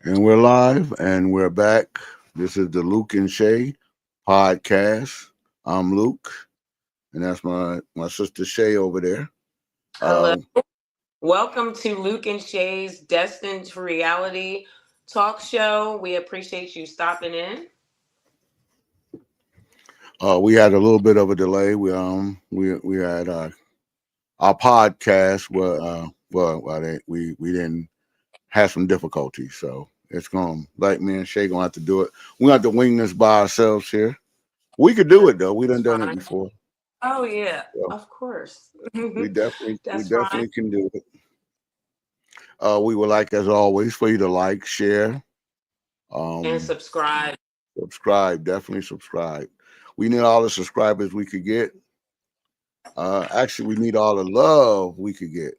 And we're live and we're back. This is the Luke and Shay podcast. I'm Luke, and that's my sister Shay over there. Hello. Uh, Welcome to Luke and Shay's Destined to Reality talk show. We appreciate you stopping in. we had a little bit of a delay. We had our podcast we didn't have some difficulties, so it's going like me and Shay gonna have to do it. We have to wing this by ourselves here. We could do it though. We That's done it fine. before, Oh, yeah, so of course. we That's fine. definitely can do it. We would like, as always, for you to like, share, And um, subscribe. subscribe. Definitely subscribe. We need all the subscribers we could get. Actually, we need all the love we could get,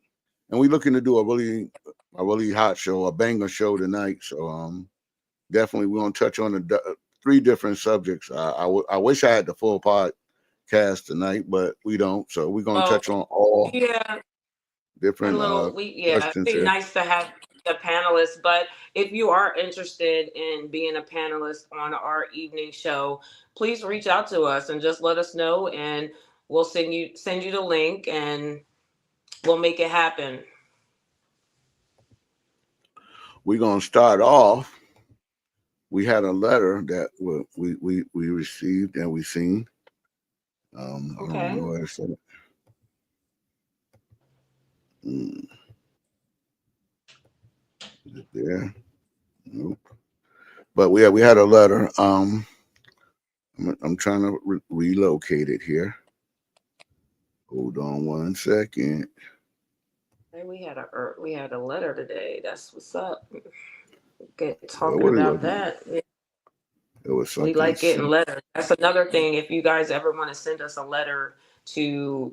and we're looking to do a really hot show, a banger show tonight. So definitely we're gonna touch on three different subjects. I wish I had the full podcast tonight, but we don't. So we're gonna Well, touch on all yeah, a different little, it'd questions be here. nice to have the panelists, but if you are interested in being a panelist on our evening show, please reach out to us and just let us know, and we'll send you the link, and we'll make it happen. We're gonna start off. We had a letter that we received and we seen. I don't Okay. know where it's at. Mm, is it there? Nope. But we had a letter. I'm trying to relocate it here. Hold on one second. Hey, we had a letter today. That's what's up. Get Well, talking what it about was? that. It was We something like getting simple. letters. That's another thing. If you guys ever want to send us a letter to,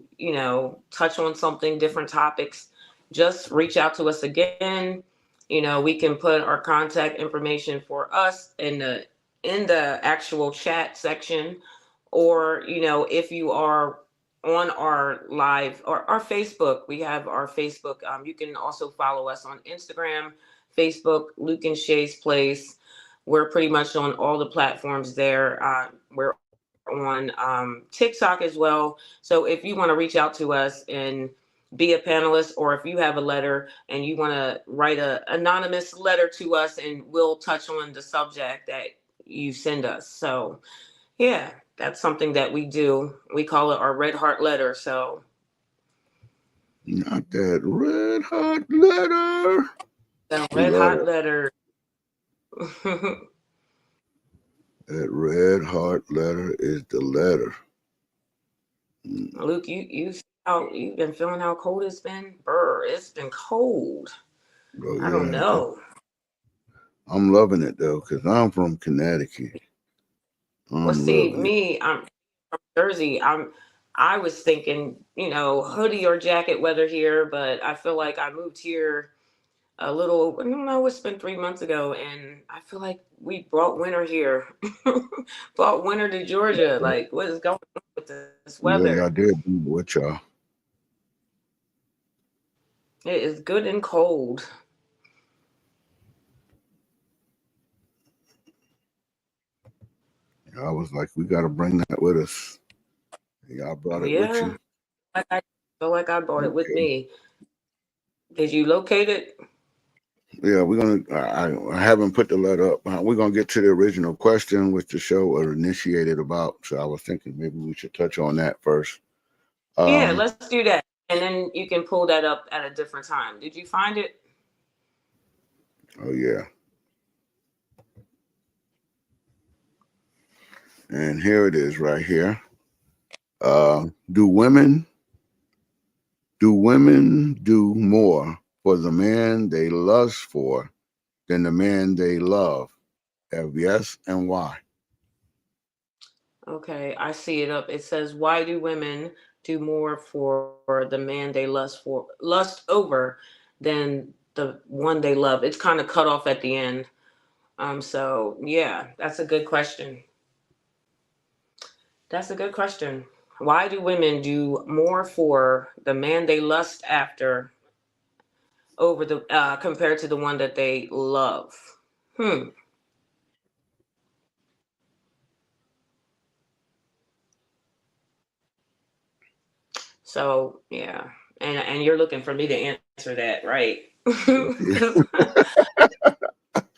touch on something, different topics, just reach out to us again. We can put our contact information for us in the actual chat section, or if you are on our live or our Facebook, we have our Facebook. You can also follow us on Instagram, Facebook, Luke and Shay's Place. We're pretty much on all the platforms there. We're on TikTok as well. So if you want to reach out to us and be a panelist, or if you have a letter and you want to write a anonymous letter to us, and we'll touch on the subject that you send us. So yeah, that's something that we do. We call it our red heart letter. So Not that red hot letter. the We red love hot it. letter. That red heart letter is the letter. Mm, Luke, you see how you've been feeling how cold it's been? Brr, it's been cold. oh I don't yeah, know. I'm loving it though, cause I'm from Connecticut. Well, I'm see, loving it. me, I'm from Jersey. I was thinking, hoodie or jacket weather here, but I feel like I moved here a little, I don't know, it's been 3 months ago, and I feel like we brought winter here. Brought winter to Georgia. Like, what is going on with this weather? Yeah, y'all did what y'all. It is good and cold. I was like, we got to bring that with us. Y'all brought it with Yeah, you. I feel like I brought it with Okay. me. Did you locate it? Yeah, we're gonna. I haven't put the letter up. We're gonna get to the original question, which the show was initiated about. So I was thinking maybe we should touch on that first. Yeah, Um. let's do that. And then you can pull that up at a different time. Did you find it? Oh yeah. And here it is, right here. Uh, do women do more for the man they lust for than the man they love? If yes, and why? Okay, I see it up. It says, "Why do women do more for the man they lust over, than the one they love?" It's kind of cut off at the end. So yeah, that's a good question. That's a good question. Why do women do more for the man they lust after over the compared to the one that they love? Hmm. So yeah, and you're looking for me to answer that, right? Yeah. 'Cause-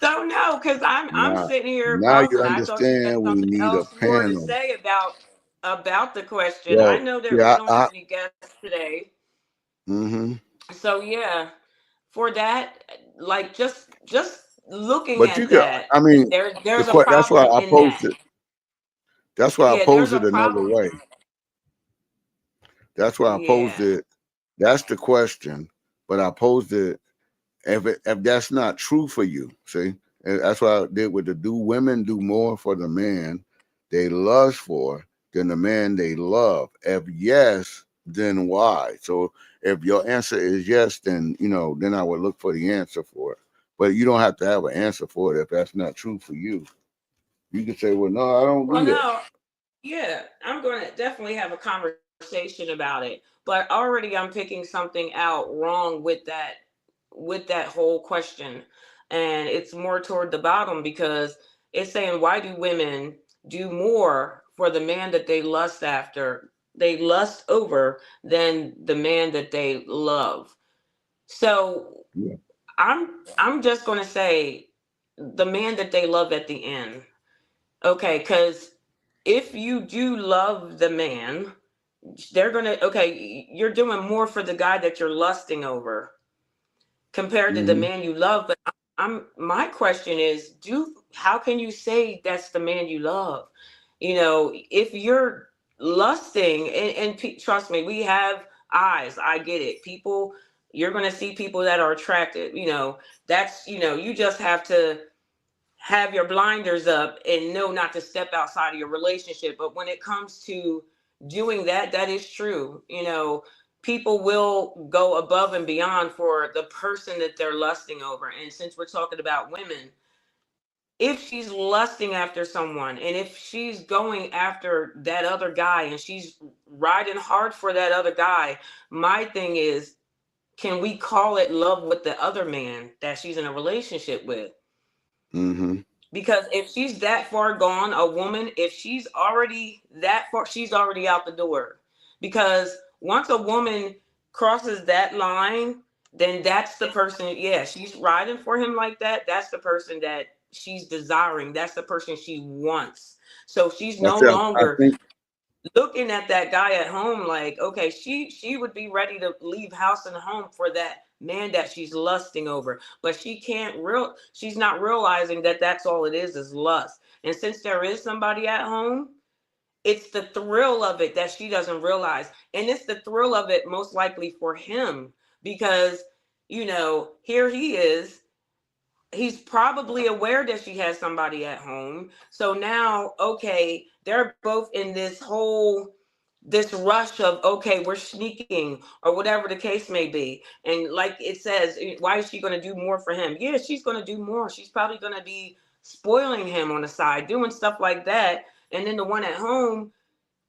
so no, because I'm Now, sitting here now you pausing. I thought you had understand we something need a else more to panel. say about the question. I Well, know that we yeah, don't have any guests today, mm-hmm. so yeah, for that, like just looking But you at can, that, I mean, there's a that's why problem I in posed that. it. That's why I Yeah, there's posed a it another problem. way. That's why I posed Yeah. it. That's the question. But I posed it if that's not true for you. See, and that's what I did with the do women do more for the man they lust for than the man they love? If yes, then why? So if your answer is yes, then then I would look for the answer for it. But you don't have to have an answer for it if that's not true for you. You can say, well, no, I don't Well, do that. no. Yeah, I'm going to definitely have a conversation about it. But already I'm picking something out wrong with that whole question. And it's more toward the bottom because it's saying why do women do more for the man that they lust over than the man that they love. So Yeah. I'm just going to say the man that they love at the end. Okay, cuz if you do love the man, they're gonna okay, you're doing more for the guy that you're lusting over compared to the Hmm. man you love. But I'm my question is, do how can you say that's the man you love? If you're lusting, trust me, we have eyes. I get it. People, you're gonna see people that are attracted. That's you just have to have your blinders up and know not to step outside of your relationship. But when it comes to doing that, that is true. People will go above and beyond for the person that they're lusting over. And since we're talking about women, if she's lusting after someone and if she's going after that other guy and she's riding hard for that other guy, my thing is, can we call it love with the other man that she's in a relationship with? Hmm. Because if she's that far gone, a woman, if she's already that far, she's already out the door. Because once a woman crosses that line, then that's the person, yeah, she's riding for him like that. That's the person that she's desiring. That's the person she wants. So she's I no said, I longer think, looking at that guy at home like, okay, she would be ready to leave house and home for that man that she's lusting over, but she's not realizing that that's all it is lust. And since there is somebody at home, it's the thrill of it that she doesn't realize, and it's the thrill of it most likely for him because here he is, he's probably aware that she has somebody at home. So now, okay, they're both in this rush of, okay, we're sneaking or whatever the case may be. And like it says, why is she going to do more for him? Yeah, she's going to do more. She's probably going to be spoiling him on the side, doing stuff like that. And then the one at home,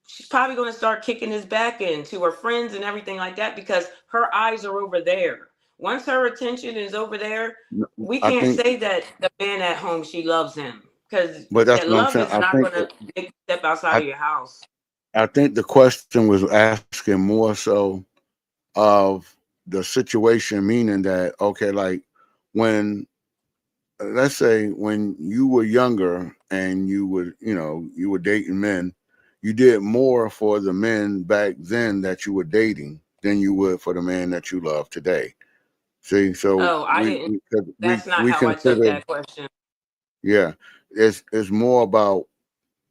she's probably going to start kicking his back into her friends and everything like that because her eyes are over there. Once her attention is over there, we I can't think, say that the man at home, she loves him because but that's that what I'm love saying. is not going to make you step outside I, of your house. I think the question was asking more so of the situation, meaning that okay, like when let's say when you were younger and you were dating men, you did more for the men back then that you were dating than you would for the man that you love today. See, so Oh, I didn't. we That's not we how I took consider, that question. yeah, it's more about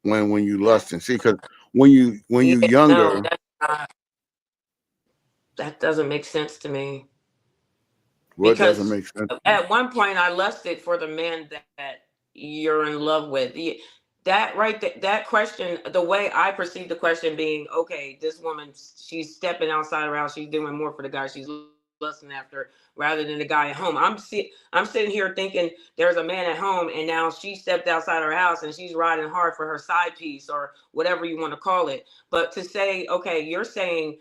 when you That, lust and see, because when you yeah, no, younger, that doesn't make sense to me. what doesn't Because make sense to you? at one point I lusted for the man that you're in love with. That right, that question, the way I perceive the question being, okay, this woman, she's stepping outside her house, she's doing more for the guy she's lusting after rather than the guy at home. I'm sitting here thinking there's a man at home and now she stepped outside her house and she's riding hard for her side piece or whatever you want to call it. But to say, okay, you're saying,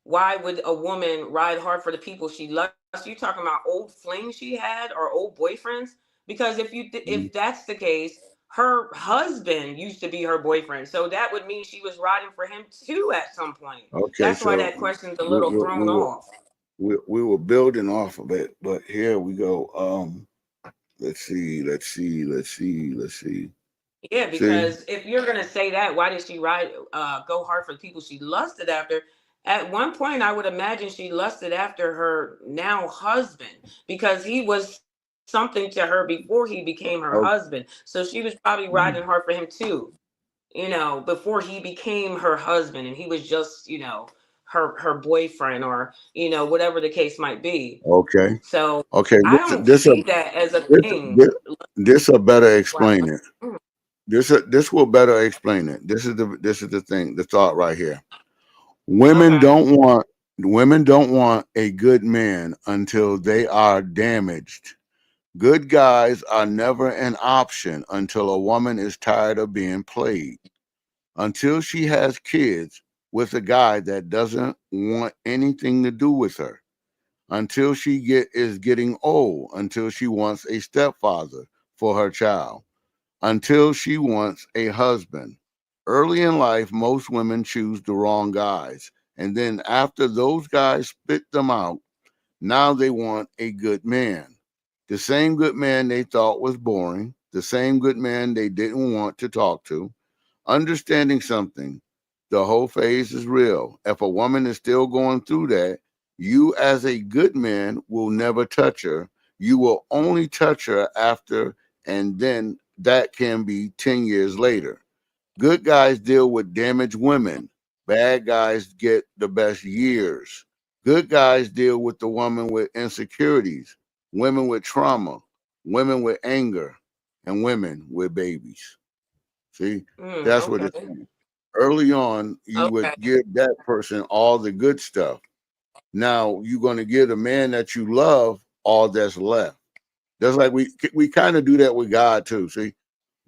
why would a woman ride hard for the people she loves? You talking about old flings she had or old boyfriends? Because Mhm. if that's the case, her husband used to be her boyfriend, so that would mean she was riding for him too at some point. Okay, That's why so that question's a we, little we, thrown we were off. we were building off of it, but here we go. Let's see, let's see. Yeah, See, because if you're gonna say that, why did she go hard for the people she lusted after? At one point, I would imagine she lusted after her now husband because he was something to her before he became her oh, husband. So she was probably riding hard for him too, before he became her husband and he was just, her boyfriend or, whatever the case might be. okay, So okay. I don't This a see that as a this thing. this this a better explain Wow. it. This will better explain it. This is the thing, the thought right here. Women Okay. don't want women don't want a good man until they are damaged. Good guys are never an option until a woman is tired of being played. Until she has kids with a guy that doesn't want anything to do with her. Until she is getting old, until she wants a stepfather for her child, until she wants a husband. Early in life, most women choose the wrong guys. And then after those guys spit them out, now they want a good man. The same good man they thought was boring, the same good man they didn't want to talk to. Understanding something, the whole phase is real. If a woman is still going through that, you as a good man will never touch her. You will only touch her after, and then that can be 10 years later. Good guys deal with damaged women. Bad guys get the best years. Good guys deal with the woman with insecurities, women with trauma, women with anger, and women with babies. See, that's what it's Okay. saying. Early on, you would Okay. give that person all the good stuff. Now you're going to give the man that you love all that's left. That's like we kind of do that with God too. See,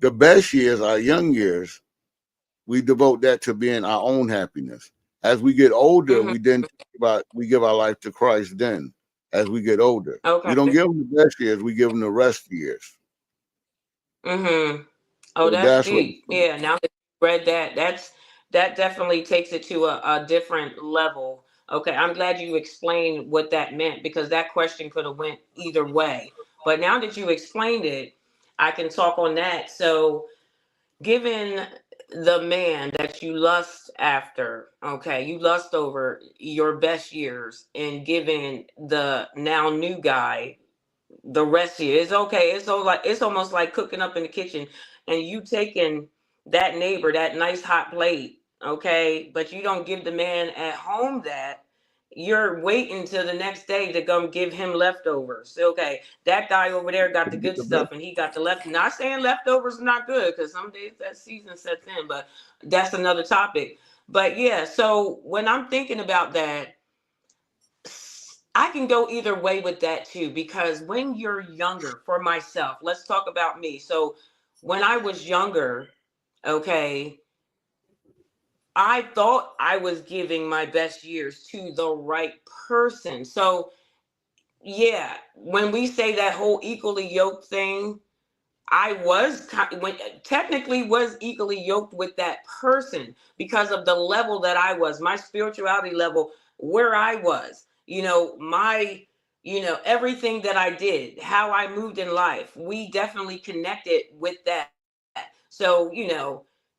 the best years, our young years, we devote that to being our own happiness. As we get older, Hmm. we give our life to Christ. Then, as we get older, we Okay. don't give them the best years; we give them the rest years. Hmm. Oh, So that's that's what. deep. Yeah. Now that you read that, that definitely takes it to a different level. Okay. I'm glad you explained what that meant because that question could have went either way. But now that you explained it, I can talk on that. So, given the man that you lust after, okay, you lust over your best years, and given the now new guy the rest of it. It's okay. It's almost like cooking up in the kitchen and you taking that neighbor that nice hot plate, okay, but you don't give the man at home that. You're waiting till the next day to come give him leftovers. Okay, that guy over there got the good The best. stuff and he got the left. Not saying leftovers are not good because some days that season sets in, but that's another topic. But yeah, so when I'm thinking about that, I can go either way with that too, because when you're younger, for myself, let's talk about me. So when I was younger, okay, I thought I was giving my best years to the right person. So yeah, when we say that whole equally yoked thing, I was when technically was equally yoked with that person because of the level that I was, my spirituality level, where I was, everything that I did, how I moved in life. We definitely connected with that. So,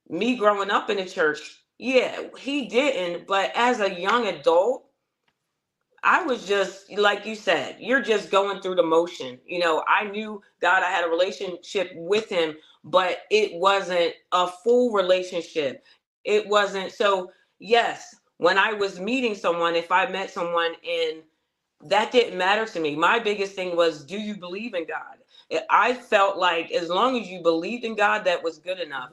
me growing up in the church, yeah, he didn't, but as a young adult, I was just like you said, you're just going through the motion. I knew God, I had a relationship with him, but it wasn't a full relationship. It wasn't so, yes, when I was meeting someone, if I met someone and that didn't matter to me. My biggest thing was, do you believe in God? I felt like as long as you believed in God, that was good enough.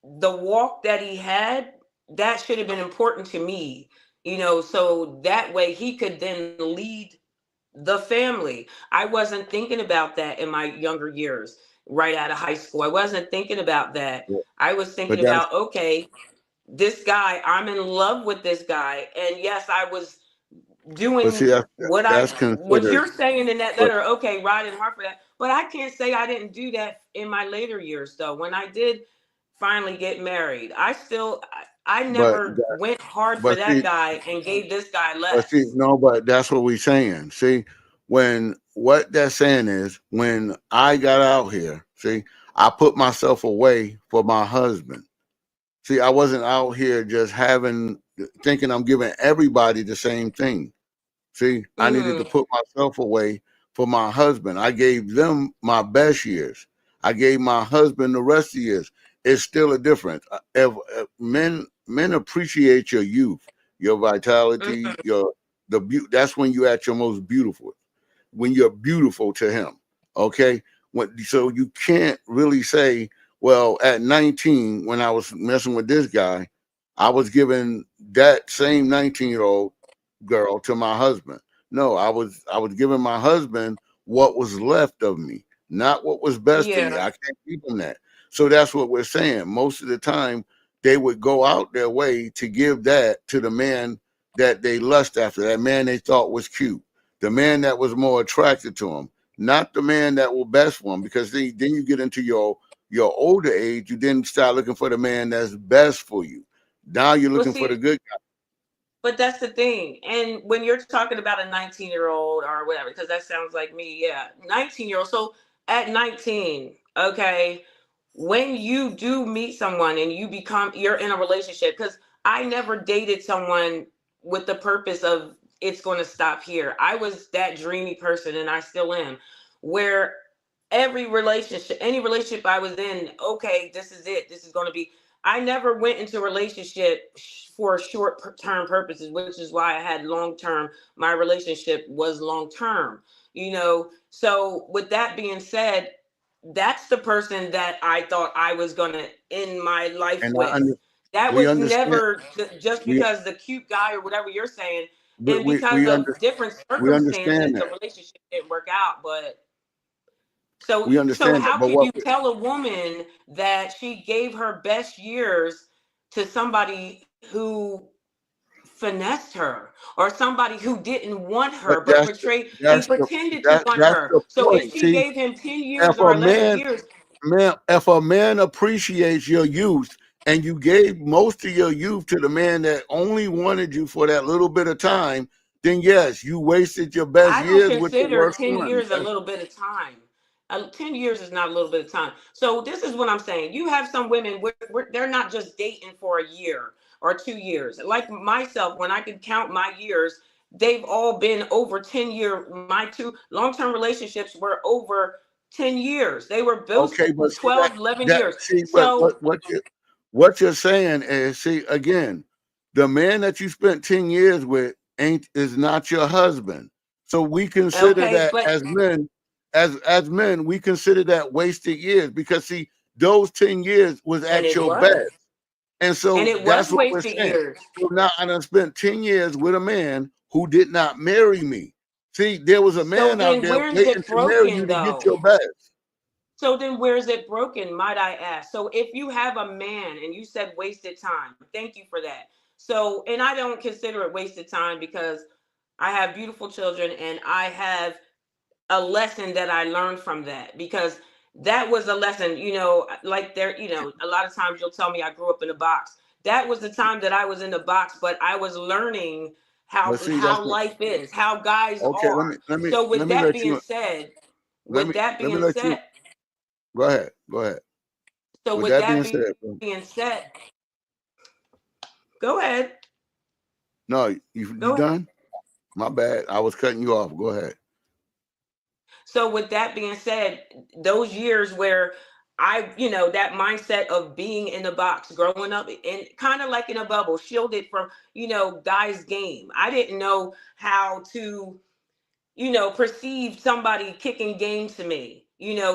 The walk that he had, that should have been important to me, so that way he could then lead the family. I wasn't thinking about that in my younger years, right out of high school. I wasn't thinking about that. I was thinking But that's about, okay, this guy, I'm in love with this guy. And yes, I was but see doing that's what that's you're considered. saying in that But letter. Okay, riding hard for that. But I can't say I didn't do that in my later years, though. When I did finally get married, I But never went hard for but that see, guy and gave this guy but see, less. no, but that's what we're saying. See, when what that's saying is when I got out here, see, I put myself away for my husband. See, I wasn't out here just thinking I'm giving everybody the same thing. See, I needed to Hmm. put myself away for my husband. I gave them my best years. I gave my husband the rest of the years. It's still a difference. If men appreciate your youth, your vitality, Hmm. that's when you're at your most beautiful. When you're beautiful to him. Okay? So you can't really say, well, at 19, when I was messing with this guy, I was giving that same 19-year-old girl to my husband. No, I was giving my husband what was left of me, not what was best of me. Yeah. I can't keep him that. So that's what we're saying. Most of the time, they would go out their way to give that to the man that they lust after, that man they thought was cute, the man that was more attracted to them, not the man that will best for them. Because then you get into your older age, you then start looking for the man that's best for you. Now you're Well, looking for the see, good but that's the thing. And when you're talking about a 19-year-old or whatever, because that sounds like me, yeah, 19-year-old. So at 19, okay, when you do meet someone and you're in a relationship, because I never dated someone with the purpose of it's going to stop here. I was that dreamy person, and I still am, where any relationship I was in, okay, this is it. This is going to be. I never went into a relationship for short term purposes, which is why I had long term. My relationship was long term, So, with that being said, that's the person that I thought I was going to end my life and with. That we was understand never just we because the cute guy or whatever you're saying, we and we, because we, of under, different we circumstances, understand the that. relationship didn't work out. But so We so understand that. how But can you tell a woman that she gave her best years to somebody who finessed her, or somebody who didn't want but her but portrayed he that's the pretended to want that's her? the So if point. she See, gave him 10 if years or a 11 man years, if a man appreciates your youth and you gave most of your youth to the man that only wanted you for that little bit of time, then yes, you wasted your best I don't years with the consider worst 10 one. years a little bit of time. 10 years is not a little bit of time. So this is what I'm saying. You have some women where they're not just dating for a year or 2 years. Like myself, when I could count my years, they've all been over 10 year. My two long-term relationships were over 10 years. They were both Okay, but see 12, 11 that years. see So what you're saying is, see, again, the man that you spent 10 years with ain't is not your husband. So we consider okay, that but as men, as men, we consider that wasted years because see, those 10 years was and at it your best. was. And And so it that's was what we're wasted saying. years. So now I done spent 10 years with a man who did not marry me. See, there was a So man out then there where is waiting it to marry broken you to get though? your best. So then where is it broken, might I ask? So if you have a man and you said wasted time, thank you for that. So, and I don't consider it wasted time because I have beautiful children and I have a lesson that I learned from that, because that was a lesson, like a lot of times you'll tell me I grew up in a box. That was the time that I was in the box, but I was learning But how see, that's how life is, how guys okay. Let me are. let me So let with me that let being you said, let with me that let me being let you said, go ahead. Go ahead. so With with that that being said, bro, being said, go ahead. no, you Go ahead. done? My bad. I was cutting you off. Go ahead. So with that being said, those years where that mindset of being in the box, growing up and kind of like in a bubble, shielded from, guys' game. I didn't know how to perceive somebody kicking game to me,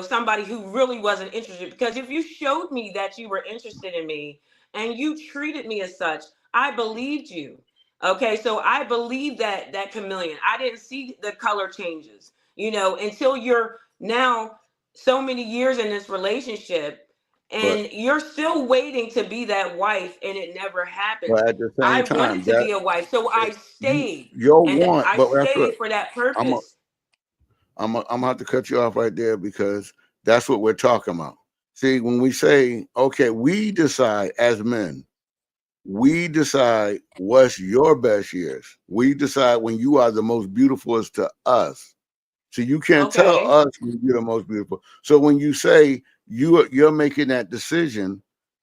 somebody who really wasn't interested. Because if you showed me that you were interested in me and you treated me as such, I believed you. Okay, so I believe that chameleon. I didn't see the color changes, until you're now so many years in this relationship But and you're still waiting to be that wife and it never happens. at the I same wanted time, to be a wife, so I you stayed. your And want, I but that's what stayed for that I'm. purpose. I'm gonna have to cut you off right there because that's what we're talking about. See, when we say, okay, we decide as men, we decide what's your best years. We decide when you are the most beautiful to us. So you can't tell Okay. us when you're the most beautiful. So when you say you're making that decision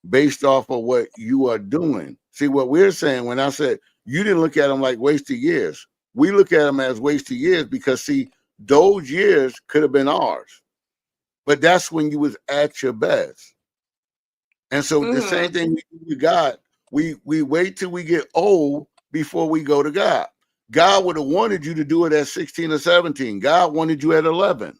based off of what you are doing. See what we're saying when I said you didn't look at them like wasted years. We look at them as wasted years because see, those years could have been ours. But that's when you was at your best. And so the same Mm-hmm. thing we do with God, we wait till we get old before we go to God. God would have wanted you to do it at 16 or 17. God wanted you at 11.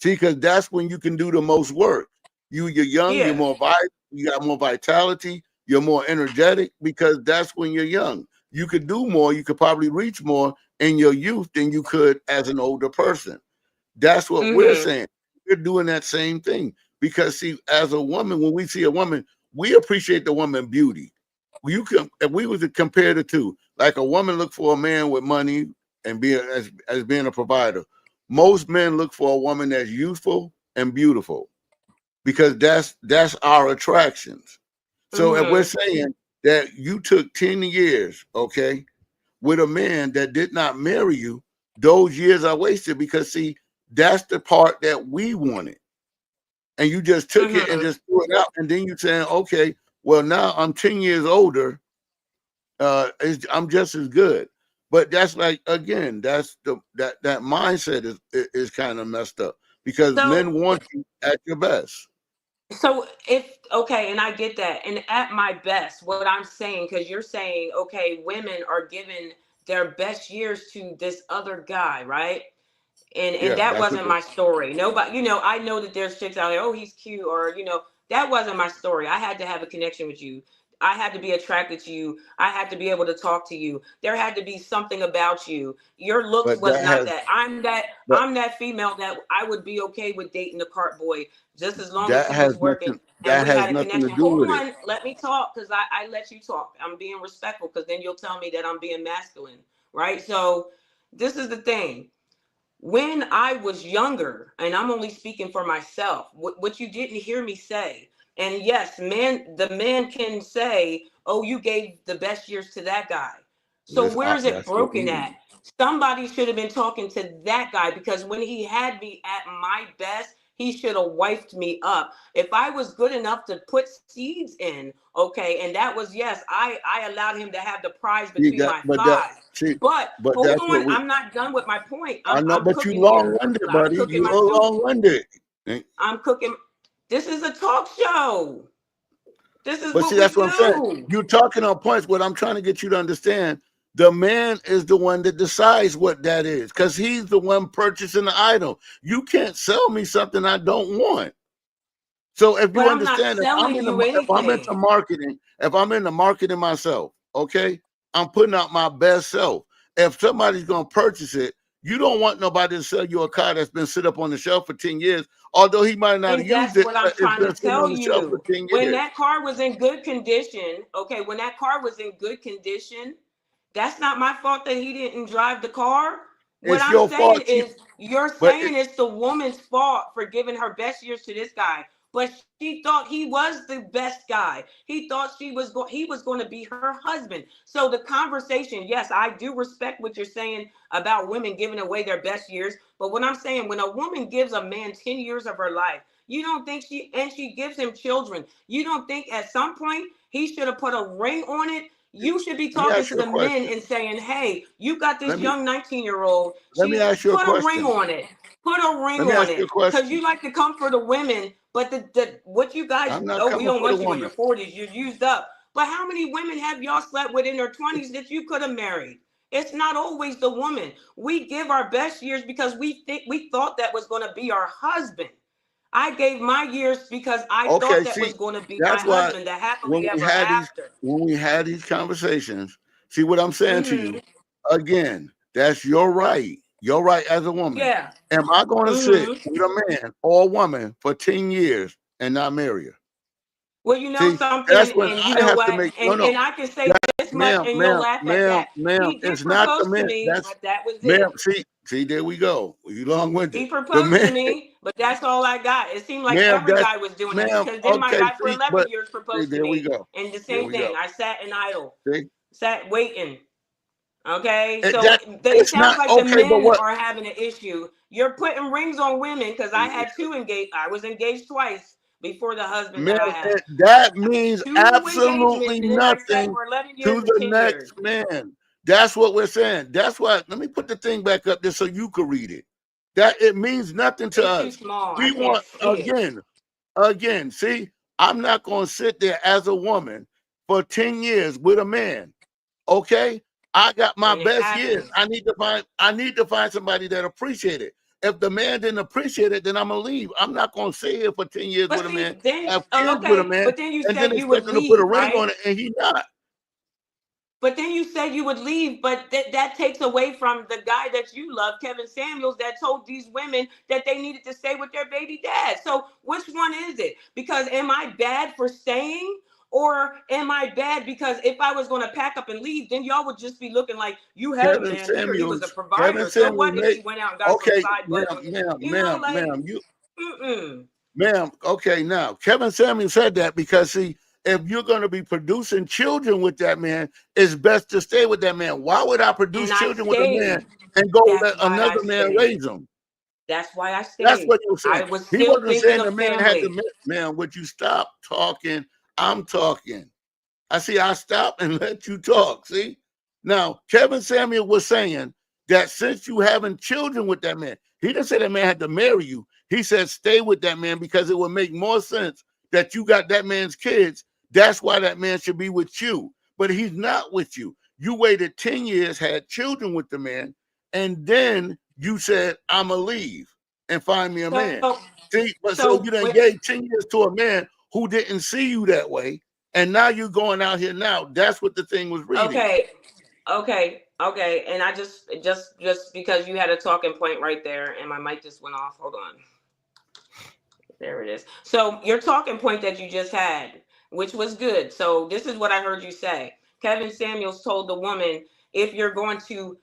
See, because that's when you can do the most work. You're young, you're Yeah. more vital, you got more vitality, you're more energetic because that's when you're young. You could do more, you could probably reach more in your youth than you could as an older person. That's what we're Mm-hmm. saying. We're doing that same thing because see, as a woman, when we see a woman, we appreciate the woman beauty. You can, if we was to compare the two, like a woman look for a man with money and being as being a provider. Most men look for a woman that's youthful and beautiful because that's our attractions. So if we're Mm-hmm. saying that you took 10 years, okay, with a man that did not marry you, those years are wasted because see, that's the part that we wanted. And you just took it and Mm-hmm. just threw it out. And then you're saying, okay, well, now I'm 10 years older. I'm just as good. But that's like again, that's that mindset is kind of messed up because So men want you at your best. So if okay, and I get that, and at my best, what I'm saying, because you're saying, okay, women are giving their best years to this other guy, right? And Yeah, that that's what wasn't they my story. Nobody, I know that there's chicks out there, oh, he's cute, or that wasn't my story. I had to have a connection with you. I had to be attracted to you. I had to be able to talk to you. There had to be something about you. Your looks but was that not has that. I'm that but I'm that female that I would be okay with dating the cart boy just as long as that he has was working nothing and that we has had a nothing to connection. do Hold with it. on, let me talk because I let you talk. I'm being respectful because then you'll tell me that I'm being masculine, right? So this is the thing. When I was younger, and I'm only speaking for myself, what you didn't hear me say, and yes, the man can say, oh, you gave the best years to that guy. So where is it That's what we broken at? mean. Somebody should have been talking to that guy because when he had me at my best, he should have wifed me up. If I was good enough to put seeds in, okay, and that was yes, I allowed him to have the prize See between that, my but that thighs. see, But but hold that's what on, we. I'm not done with my point. I know, I'm but you cooking here. long-winded, I'm buddy. cooking You my a soup. long-winded. I'm cooking. This is a talk show. This is But what see, we that's what I'm saying. do. You're talking on points. What I'm trying to get you to understand, the man is the one that decides what that is, because he's the one purchasing the item. You can't sell me something I don't want. So if But you I'm not understand, selling you if I'm into anything. marketing, if I'm into marketing myself, okay, I'm putting out my best self. If somebody's gonna purchase it, you don't want nobody to sell you a car that's been sit up on the shelf for 10 years, although he might not have And used that's it, what I'm but it's trying to been sitting tell on the shelf for you. 10 When years. that car was in good condition, okay, when that car was in good condition, that's not my fault that he didn't drive the car. What It's I'm your fault. saying is, you're But saying it's the woman's fault for giving her best years to this guy. But she thought he was the best guy. He thought he was going to be her husband. So the conversation, yes, I do respect what you're saying about women giving away their best years. But what I'm saying, when a woman gives a man 10 years of her life, you don't think she gives him children. You don't think at some point he should have put a ring on it? You should be let me talking ask to you a the men question. and saying, hey, you got this Let me young 19-year-old. let me She ask you a put a ring question. on it. Put a ring Let me on ask you it. a Because question. you like to come for the women, but the what you guys, I'm not oh, we coming don't for the want you in woman. your 40s. You're used up. But how many women have y'all slept with in their 20s that you could have married? It's not always the woman. We give our best years because we thought that was going to be our husband. I gave my years because I Okay, thought that see, was going to be my that's why husband, the happily when we ever had these after. conversations, see what I'm saying to Hmm. you again, that's your right. Your right as a woman. Yeah. Am I going to sit Hmm. with a man or a woman for 10 years and not marry her? Well, you know See, something, that's when and you I know have to what, make no, and no, I can say that, this much, and you'll laugh at that. ma'am. He did It's not the propose to man. me, That's but that was ma'am. it. See, See, there we go. You long-winded. He The proposed man, to me, but that's all I got. It seemed like ma'am, every that's guy was doing that ma'am. because then my Okay, guy for see, 11 but years see, proposed to there we me. go. And the There same we thing, go. I sat in idle, See, sat waiting. Okay, so that it it's sounds not like the okay. But men what? are having an issue. You're putting rings on women because I had two engaged. I was engaged twice before the husband Man, that I had. that means Two engagements, absolutely and then I sat nothing for 11 to years and the 10 next years. man. That's what we're saying. That's why. Let me put the thing back up there so you can read it. That it means nothing to It's too us. small. I We can't want see it. again. See, I'm not going to sit there as a woman for 10 years with a man. Okay, I got my And it best years. happens. I need to find somebody that appreciate it. If the man didn't appreciate it, then I'm gonna leave. I'm not gonna stay here for 10 years But with a man, see, then have kids with a okay, man, but then you and then said you would expect him to put a leave, ring on right? it, and he not. But then you said you would leave, but that takes away from the guy that you love, Kevin Samuels, that told these women that they needed to stay with their baby dad. So which one is it? Because am I bad for staying? Or am I bad because if I was going to pack up and leave, then y'all would just be looking like you had a Kevin man here. He was a Samuels, Kevin provider. So Samuels what if made he went out and got some okay, side ma'am, budget? ma'am, You know, ma'am, like, ma'am. You mm-mm. Ma'am, okay, now Kevin Samuel said that because see, if you're going to be producing children with that man, it's best to stay with that man. Why would I produce And I children with a man stayed. and go That's let why I another man stayed. raise them? That's why I That's stayed. what he was I saying. was He still wasn't thinking saying of the man had to. family. Man, would you stop talking? I'm talking. I stopped and let you talk. See? Now, Kevin Samuel was saying that since you having children with that man, he didn't say that man had to marry you. He said stay with that man because it would make more sense that you got that man's kids. That's why that man should be with you. But he's not with you. You waited 10 years, had children with the man, and then you said, I'ma leave and find me a man. So, See, but so so you done when, gave 10 years to a man who didn't see you that way, and now you're going out here now. That's what the thing was reading. okay, okay, and I just because you had a talking point right there, and my mic just went off. Hold on, there it is. So your talking point that you just had, which was good. So this is what I heard you say. Kevin Samuels told the woman, if you're going to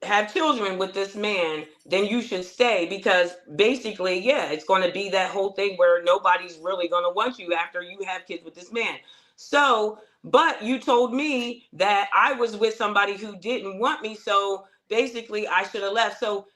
have children with this man, then you should stay because basically, yeah, it's going to be that whole thing where nobody's really going to want you after you have kids with this man. So, but you told me that I was with somebody who didn't want me. So basically, I should have left. So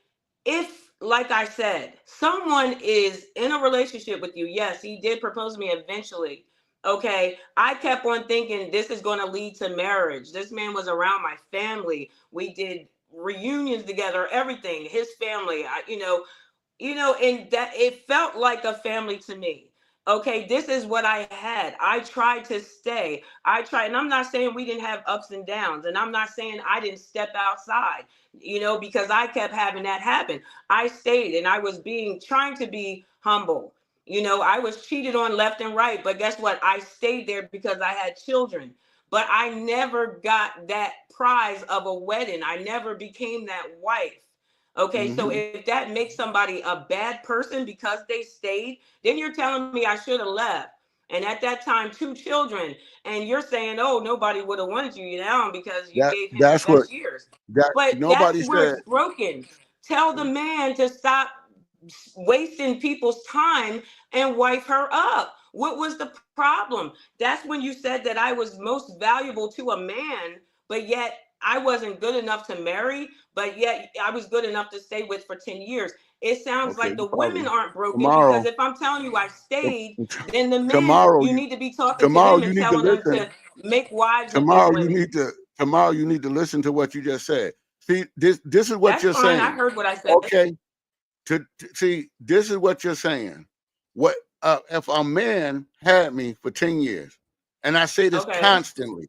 if, like I said, someone is in a relationship with you, yes, he did propose to me eventually. Okay, I kept on thinking this is going to lead to marriage. This man was around my family. We did reunions together, everything. His family, and that it felt like a family to me. Okay, this is what I had. I tried to stay. I tried, and I'm not saying we didn't have ups and downs, and I'm not saying I didn't step outside, because I kept having that happen. I stayed and I was trying to be humble. I was cheated on left and right, but guess what? I stayed there because I had children. But I never got that prize of a wedding. I never became that wife. Okay, so Mm-hmm. if that makes somebody a bad person because they stayed, then you're telling me I should have left. And at that time, two children, and you're saying, oh, nobody would have wanted you now because you gave him your That's what best years. that But that's nobody where said. it's broken. Tell the man to stop wasting people's time and wife her up. What was the problem? That's when you said that I was most valuable to a man, but yet I wasn't good enough to marry, but yet I was good enough to stay with for 10 years. It sounds Okay, like no the women problem. aren't broken because Tomorrow, if I'm telling you I stayed, then the men, tomorrow you you need to be talking to tomorrow them you and need to telling them listen. to make wives of these Tomorrow you women. need to tomorrow you need to listen to what you just said. See, this is what That's you're fine. I saying. heard what I said. Okay, see, this is what you're saying. What if a man had me for 10 years, and I say this Okay. constantly,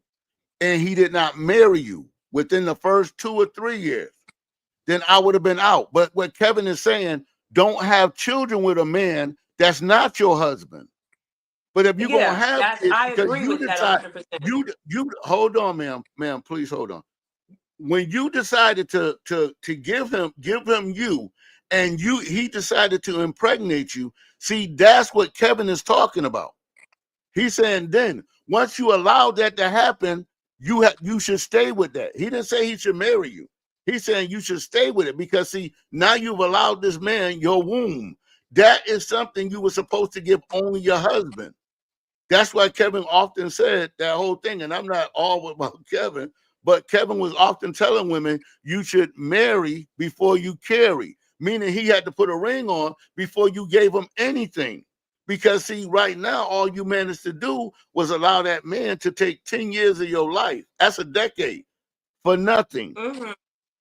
and he did not marry you within the first 2 or 3 years, then I would have been out. But what Kevin is saying, don't have children with a man that's not your husband. But if you're gonna Yeah, have that's kids I because agree you with that decide 100%. you hold on, ma'am, please hold on. When you decided to give him you, and he decided to impregnate you, see, that's what Kevin is talking about. He's saying then once you allow that to happen, you should stay with that. He didn't say he should marry you. He's saying you should stay with it because, see, now you've allowed this man your womb. That is something you were supposed to give only your husband. That's why Kevin often said that whole thing. And I'm not all about Kevin, but Kevin was often telling women you should marry before you carry, meaning he had to put a ring on before you gave him anything. Because, see, right now, all you managed to do was allow that man to take 10 years of your life. That's a decade for nothing. Mm-hmm.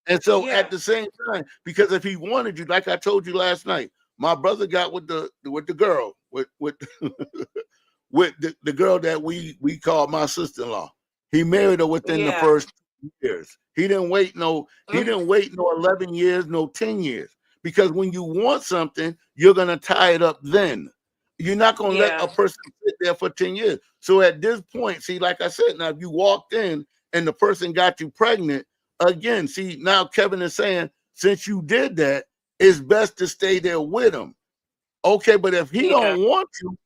And so Yeah. at the same time, because if he wanted you, like I told you last night, my brother got with the girl, with with the girl that we call my sister-in-law. He married her within the Yeah. first 2 years. He didn't wait no 11 years, no 10 years. Because when you want something, you're gonna tie it up then. You're not gonna let Yeah. a person sit there for 10 years. So at this point, see, like I said, now if you walked in and the person got you pregnant, again, see, now Kevin is saying, since you did that, it's best to stay there with him. Okay, but if he Yeah. don't want you,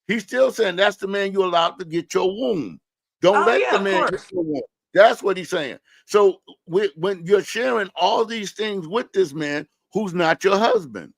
he's still saying that's the man you're allowed to get your womb. Don't Oh let yeah, the of man get course. your womb. That's what he's saying. So when you're sharing all these things with this man who's not your husband,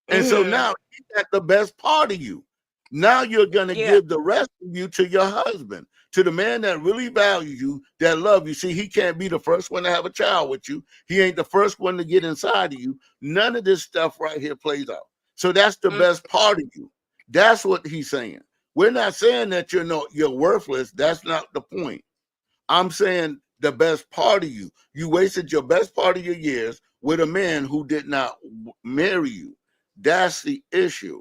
and so Mm-hmm. now he got the best part of you. Now you're gonna Yeah. give the rest of you to your husband, to the man that really values you, that love you. See, he can't be the first one to have a child with you. He ain't the first one to get inside of you. None of this stuff right here plays out. So that's the Mm-hmm. best part of you. That's what he's saying. We're not saying that you're worthless. That's not the point. I'm saying the best part of you. You wasted your best part of your years with a man who did not marry you. That's the issue.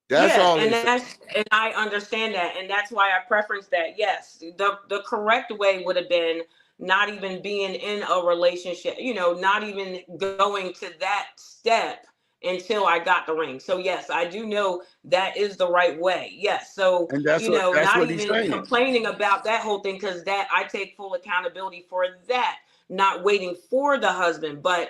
That's Yeah, all and he's saying. I understand that, and that's why I preference that. Yes, the correct way would have been not even being in a relationship, not even going to that step until I got the ring. So yes, I do know that is the right way. Yes. So, And that's not what he's even saying. complaining about that whole thing, because that I take full accountability for that, not waiting for the husband, but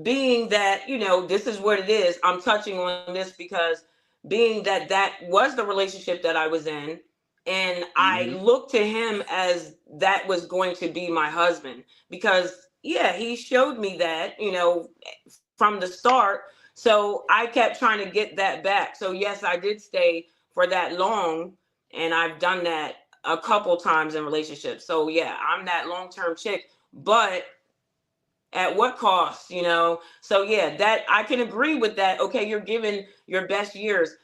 being that, this is what it is. I'm touching on this because being that that was the relationship that I was in, and I Mhm. looked to him as that was going to be my husband, because yeah, he showed me that, from the start. So I kept trying to get that back. So yes, I did stay for that long, and I've done that a couple times in relationships. So yeah, I'm that long-term chick, but at what cost, So yeah, that I can agree with that. Okay, you're giving your best years,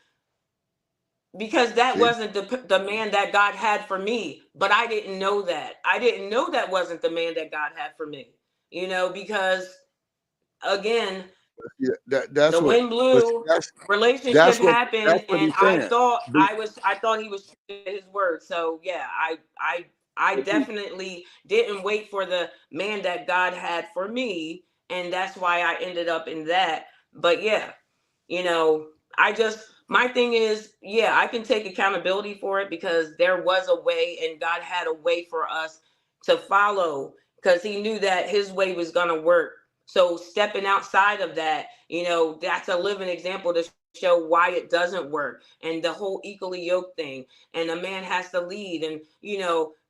because that See? wasn't the man that God had for me. But I didn't know that. I didn't know that wasn't the man that God had for me. Because again, Yeah, the that's what. wind But see, blew, that's relationship what happened, and he's saying. But, I thought he was true to his word. So yeah, I but see, definitely didn't wait for the man that God had for me, and that's why I ended up in that. But yeah, you know, my thing is, yeah, I can take accountability for it, because there was a way, and God had a way for us to follow, because he knew that his way was going to work. So stepping outside of that, that's a living example to show why it doesn't work, and the whole equally yoked thing, and a man has to lead. And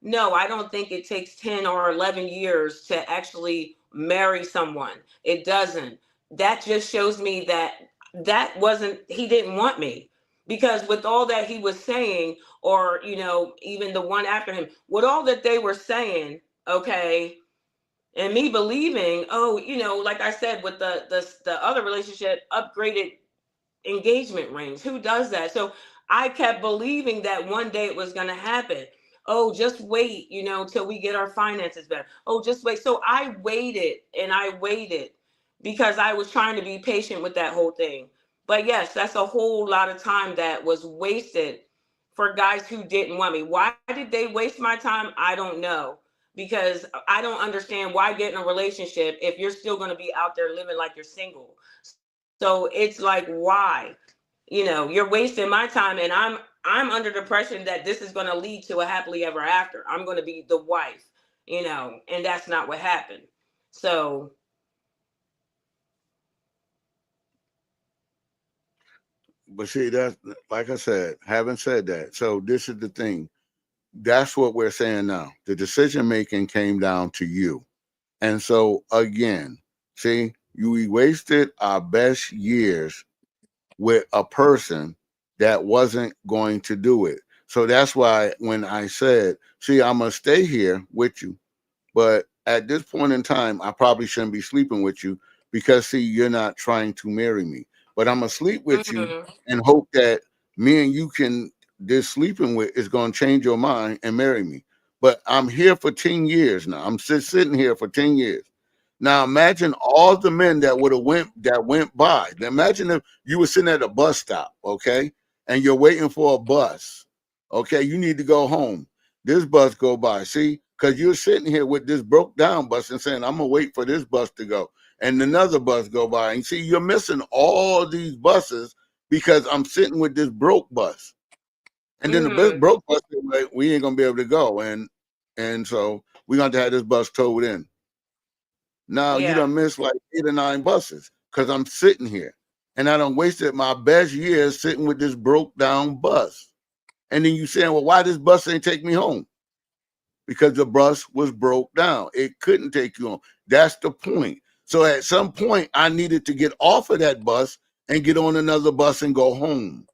no, I don't think it takes 10 or 11 years to actually marry someone. It doesn't. That just shows me that he didn't want me, because with all that he was saying, or even the one after him, with all that they were saying, okay, and me believing, oh, like I said, with the other relationship, upgraded engagement rings. Who does that? So I kept believing that one day it was going to happen. Oh, just wait, till we get our finances better. Oh, just wait. So I waited and I waited, because I was trying to be patient with that whole thing. But yes, that's a whole lot of time that was wasted for guys who didn't want me. Why did they waste my time? I don't know, because I don't understand why get in a relationship if you're still going to be out there living like you're single. So it's like, why? You're wasting my time, and I'm under the impression that this is going to lead to a happily ever after. I'm going to be the wife, and that's not what happened. So but see, that's like I said, having said that, so this is the thing. That's what we're saying now. The decision making came down to you. And so again, see, we wasted our best years with a person that wasn't going to do it. So that's why when I said, see, I'm going to stay here with you, but at this point in time, I probably shouldn't be sleeping with you because, see, you're not trying to marry me. But I'm going to sleep with you Mhm. and hope that me and you can, this sleeping with is going to change your mind and marry me. But I'm here for 10 years now. I'm sitting here for 10 years. Now imagine all the men that would have went by. Now imagine if you were sitting at a bus stop, okay, and you're waiting for a bus. Okay, you need to go home. This bus go by. See, because you're sitting here with this broke down bus and saying, I'm gonna wait for this bus to go. And another bus go by. And see, you're missing all these buses because I'm sitting with this broke bus. And then the Mhm. broke bus, like, we ain't gonna be able to go. And so we're gonna have to have this bus towed in. Now you Yeah. done missed like 8 or 9 buses because I'm sitting here and I done wasted my best years sitting with this broke down bus. And then you saying, well, why this bus ain't take me home? Because the bus was broke down. It couldn't take you home. That's the point. So at some point, I needed to get off of that bus and get on another bus and go home.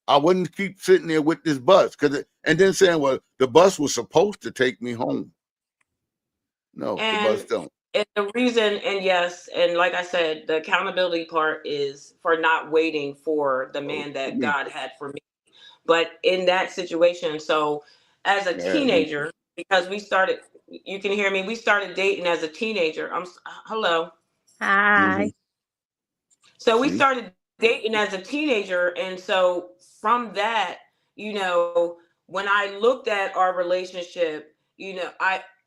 I wouldn't keep sitting there with this bus and then saying, well, the bus was supposed to take me home. No, the bus And don't. and the reason, and yes, and like I said, the accountability part is for not waiting for the Oh, man that me. God had for me. But in that situation, so as a Yeah, me. teenager, because we started, you can hear me, we started dating as a teenager. Hello. Mm-hmm. Hi. So we See? started dating as a teenager. And so from that, when I looked at our relationship,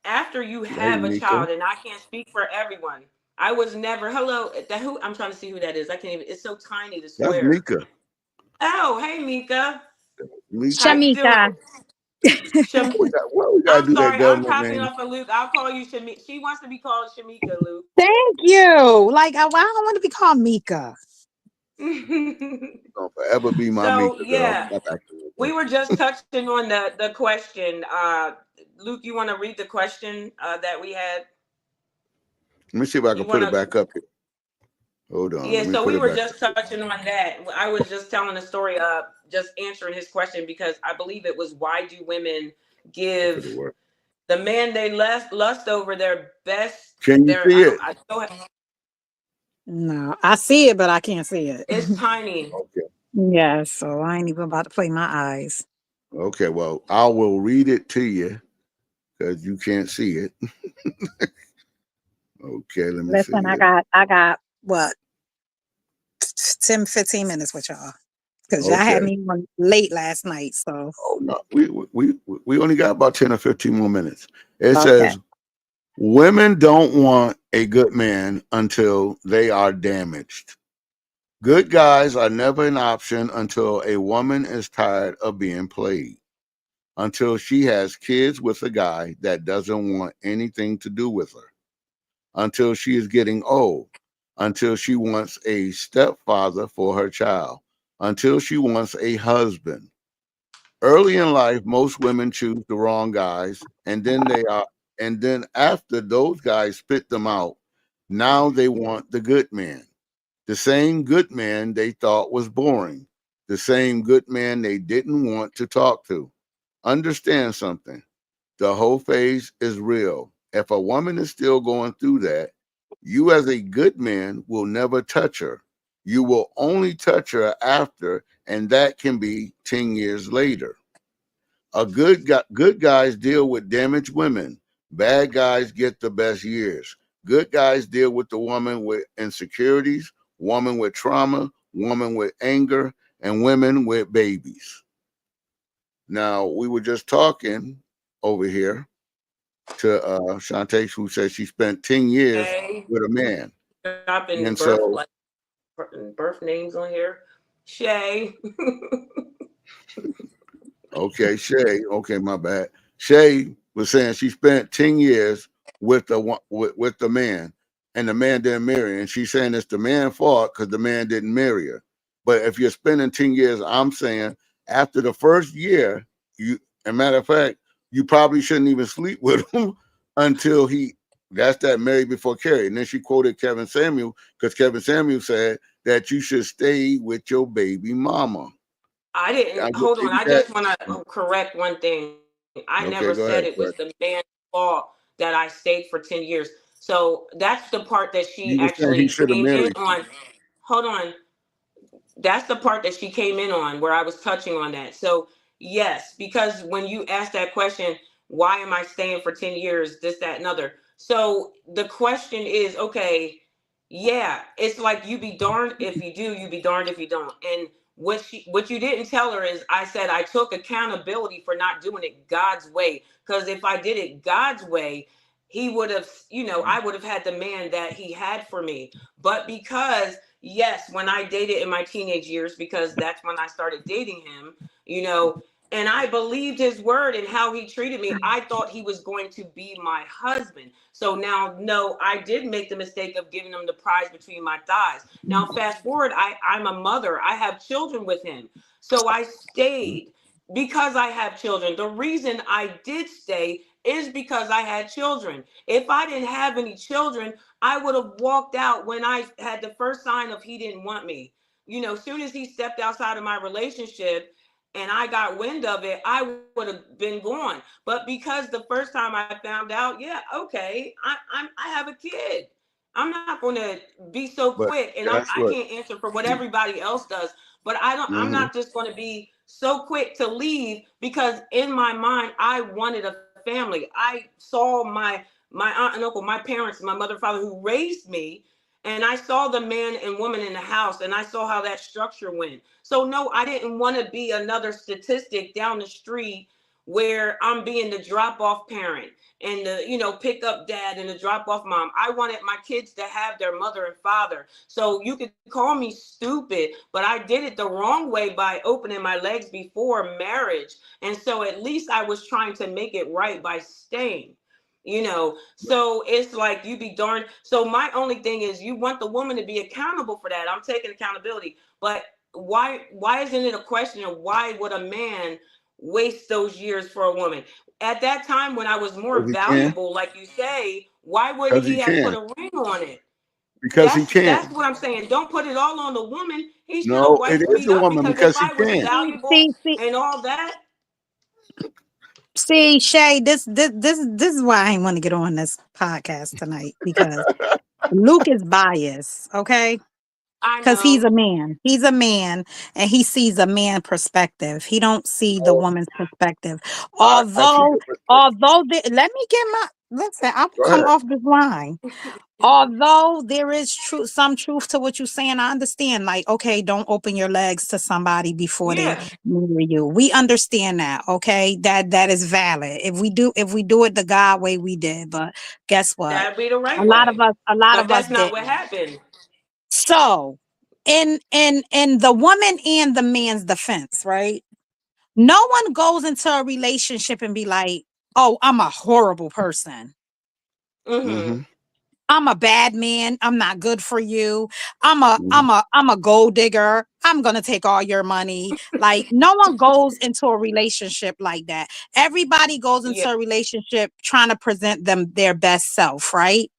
after you Hey, have a Mika. child, and I can't speak for everyone, I was never, hello, who, I'm trying to see who that is. I can't even, it's so tiny to That's swear. Mika. Oh, hey, Mika. How Mika. you doing? Shamika. Sham- Why we gotta I'm do that sorry, I'm government copying name? off of Luke. I'll call you Shamika. She wants to be called Shamika, Thank you. Like, I don't want to be called Mika. Luke. Gonna forever be my So Mika girl. yeah, Stop acting like we that. were just touching on the question. Luke, you want to read the question that we had? Let me see if I can You put want it to? back up here. Hold on. Yeah. Let me So put we it were back just up here. touching on that. I was just telling a story. Just answering his question because I believe it was why do women If it'll give work. the man they lust over their best? Can you Their see I don't. it? I still have, No, I see it, but I can't see it. it's tiny. Okay. Yeah, so I ain't even about to play my eyes. Okay. Well, I will read it to you because you can't see it. Okay. Let me Listen, see I it. got what 10, 15 minutes with y'all. Because y'all had Okay. me on late last night. So Oh no, we only got about 10 or 15 more minutes. It okay. says women don't want a good man until they are damaged. Good guys are never an option until a woman is tired of being played, until she has kids with a guy that doesn't want anything to do with her, until she is getting old, until she wants a stepfather for her child, until she wants a husband. Early in life, most women choose the wrong guys, and then after those guys spit them out, now they want the good man. The same good man they thought was boring, the same good man they didn't want to talk to. Understand something. The whole phase is real. If a woman is still going through that, you as a good man will never touch her. You will only touch her after, and that can be 10 years later. Good guys deal with damaged women. Bad guys get the best years. Good guys deal with the woman with insecurities, woman with trauma, woman with anger, and women with babies. Now, we were just talking over here to Shantae, who said she spent 10 years Shay, with a man. dropping And so, birth names on here. Shay. okay, Shay, okay, my bad. Shay was saying she spent 10 years with the man, and the man didn't marry her. And she's saying it's the man's fault because the man didn't marry her. But if you're spending 10 years, I'm saying after the first year, you, a matter of fact, you probably shouldn't even sleep with him until he That's that Mary before Carrie. And then she quoted Kevin Samuel because Kevin Samuel said that you should stay with your baby mama. I I didn't just hold on. think I that. just want to correct one thing. I never Okay, go said ahead. it was Correct. the man's fault that I stayed for 10 years. So that's the part that she You were saying he actually should have came in married you. on. Hold on. That's the part that she came in on where I was touching on that. So yes, because when you ask that question, why am I staying for 10 years, this, that, and other? So the question is, okay, yeah, it's like you be darned if you do, you be darned if you don't. And what you didn't tell her is I said I took accountability for not doing it God's way. Because if I did it God's way, he would have, I would have had the man that he had for me. But because yes, when I dated in my teenage years, because that's when I started dating him, and I believed his word and how he treated me. I thought he was going to be my husband. So now, no, I did make the mistake of giving him the prize between my thighs. Now, fast forward, I'm a mother. I have children with him. So I stayed because I have children. The reason I did stay is because I had children. If I didn't have any children, I would have walked out when I had the first sign of he didn't want me. As soon as he stepped outside of my relationship and I got wind of it, I would have been gone. But because the first time I found out, yeah, okay, I have a kid. I'm not going to be so But quick, and I that's can't what. answer for what everybody else does. But I'm Hmm. not just going to be so quick to leave because in my mind I wanted a family. I saw my aunt and uncle, my parents, my mother and father who raised me, and I saw the man and woman in the house, and I saw how that structure went. So no, I didn't want to be another statistic down the street where I'm being the drop off parent and the pick up dad and the drop off mom. I wanted my kids to have their mother and father. So you could call me stupid, but I did it the wrong way by opening my legs before marriage. And so at least I was trying to make it right by staying. So it's like you be darned. So my only thing is you want the woman to be accountable for that. I'm taking accountability. But why isn't it a question of why would a man waste those years for a woman? At that time when I was more Because he can. valuable, like you say, why wouldn't Because he he have put can. a ring on it? Because he That's can. what I'm saying. Don't put it all on the woman. He should have No, it wiped is me the up woman because if because he I was can. See, valuable see, see, and all that, see, Shay, this is why I ain't want to get on this podcast tonight because Luke is biased, okay? I Because he's know. a man. He's a man and he sees a man perspective. He don't see the Oh, woman's perspective. I see Although, your perspective. although let me get my listen, I'm Go come ahead. off this line. Although there is some truth to what you're saying, I understand. Like, okay, don't open your legs to somebody before they Yeah, marry you. We understand that. Okay, that is valid. If we do it the God way, we did. But guess what? that'd be the A right lot of way. us, a lot But of us that's not what didn't. happened. So, in the woman and the man's defense, right? No one goes into a relationship and be like, "Oh, I'm a horrible person. Mm-hmm. Mm-hmm. I'm a bad man. I'm not good for you. Mm-hmm. I'm a gold digger. I'm gonna take all your money." Like no one goes into a relationship like that. Everybody goes Yeah. into a relationship trying to present them their best self, right?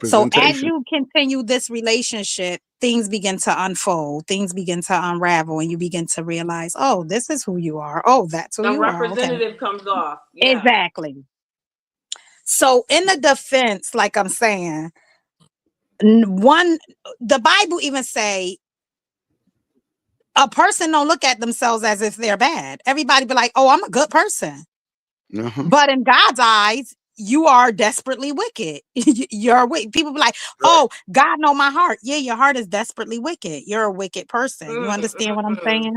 So as Representation. you continue this relationship, things begin to unfold, things begin to unravel, and you begin to realize, oh, this is who you are. Oh, that's who The you are. Okay. representative comes off. Yeah. Exactly. So in the defense, like I'm saying, one the Bible even say a person don't look at themselves as if they're bad. Everybody be like, oh, I'm a good person. Uh-huh. But in God's eyes, you are desperately wicked. You're wicked. People be like, Right. "Oh, God know my heart." Yeah, your heart is desperately wicked. You're a wicked person. You understand what I'm Mm-hmm. saying?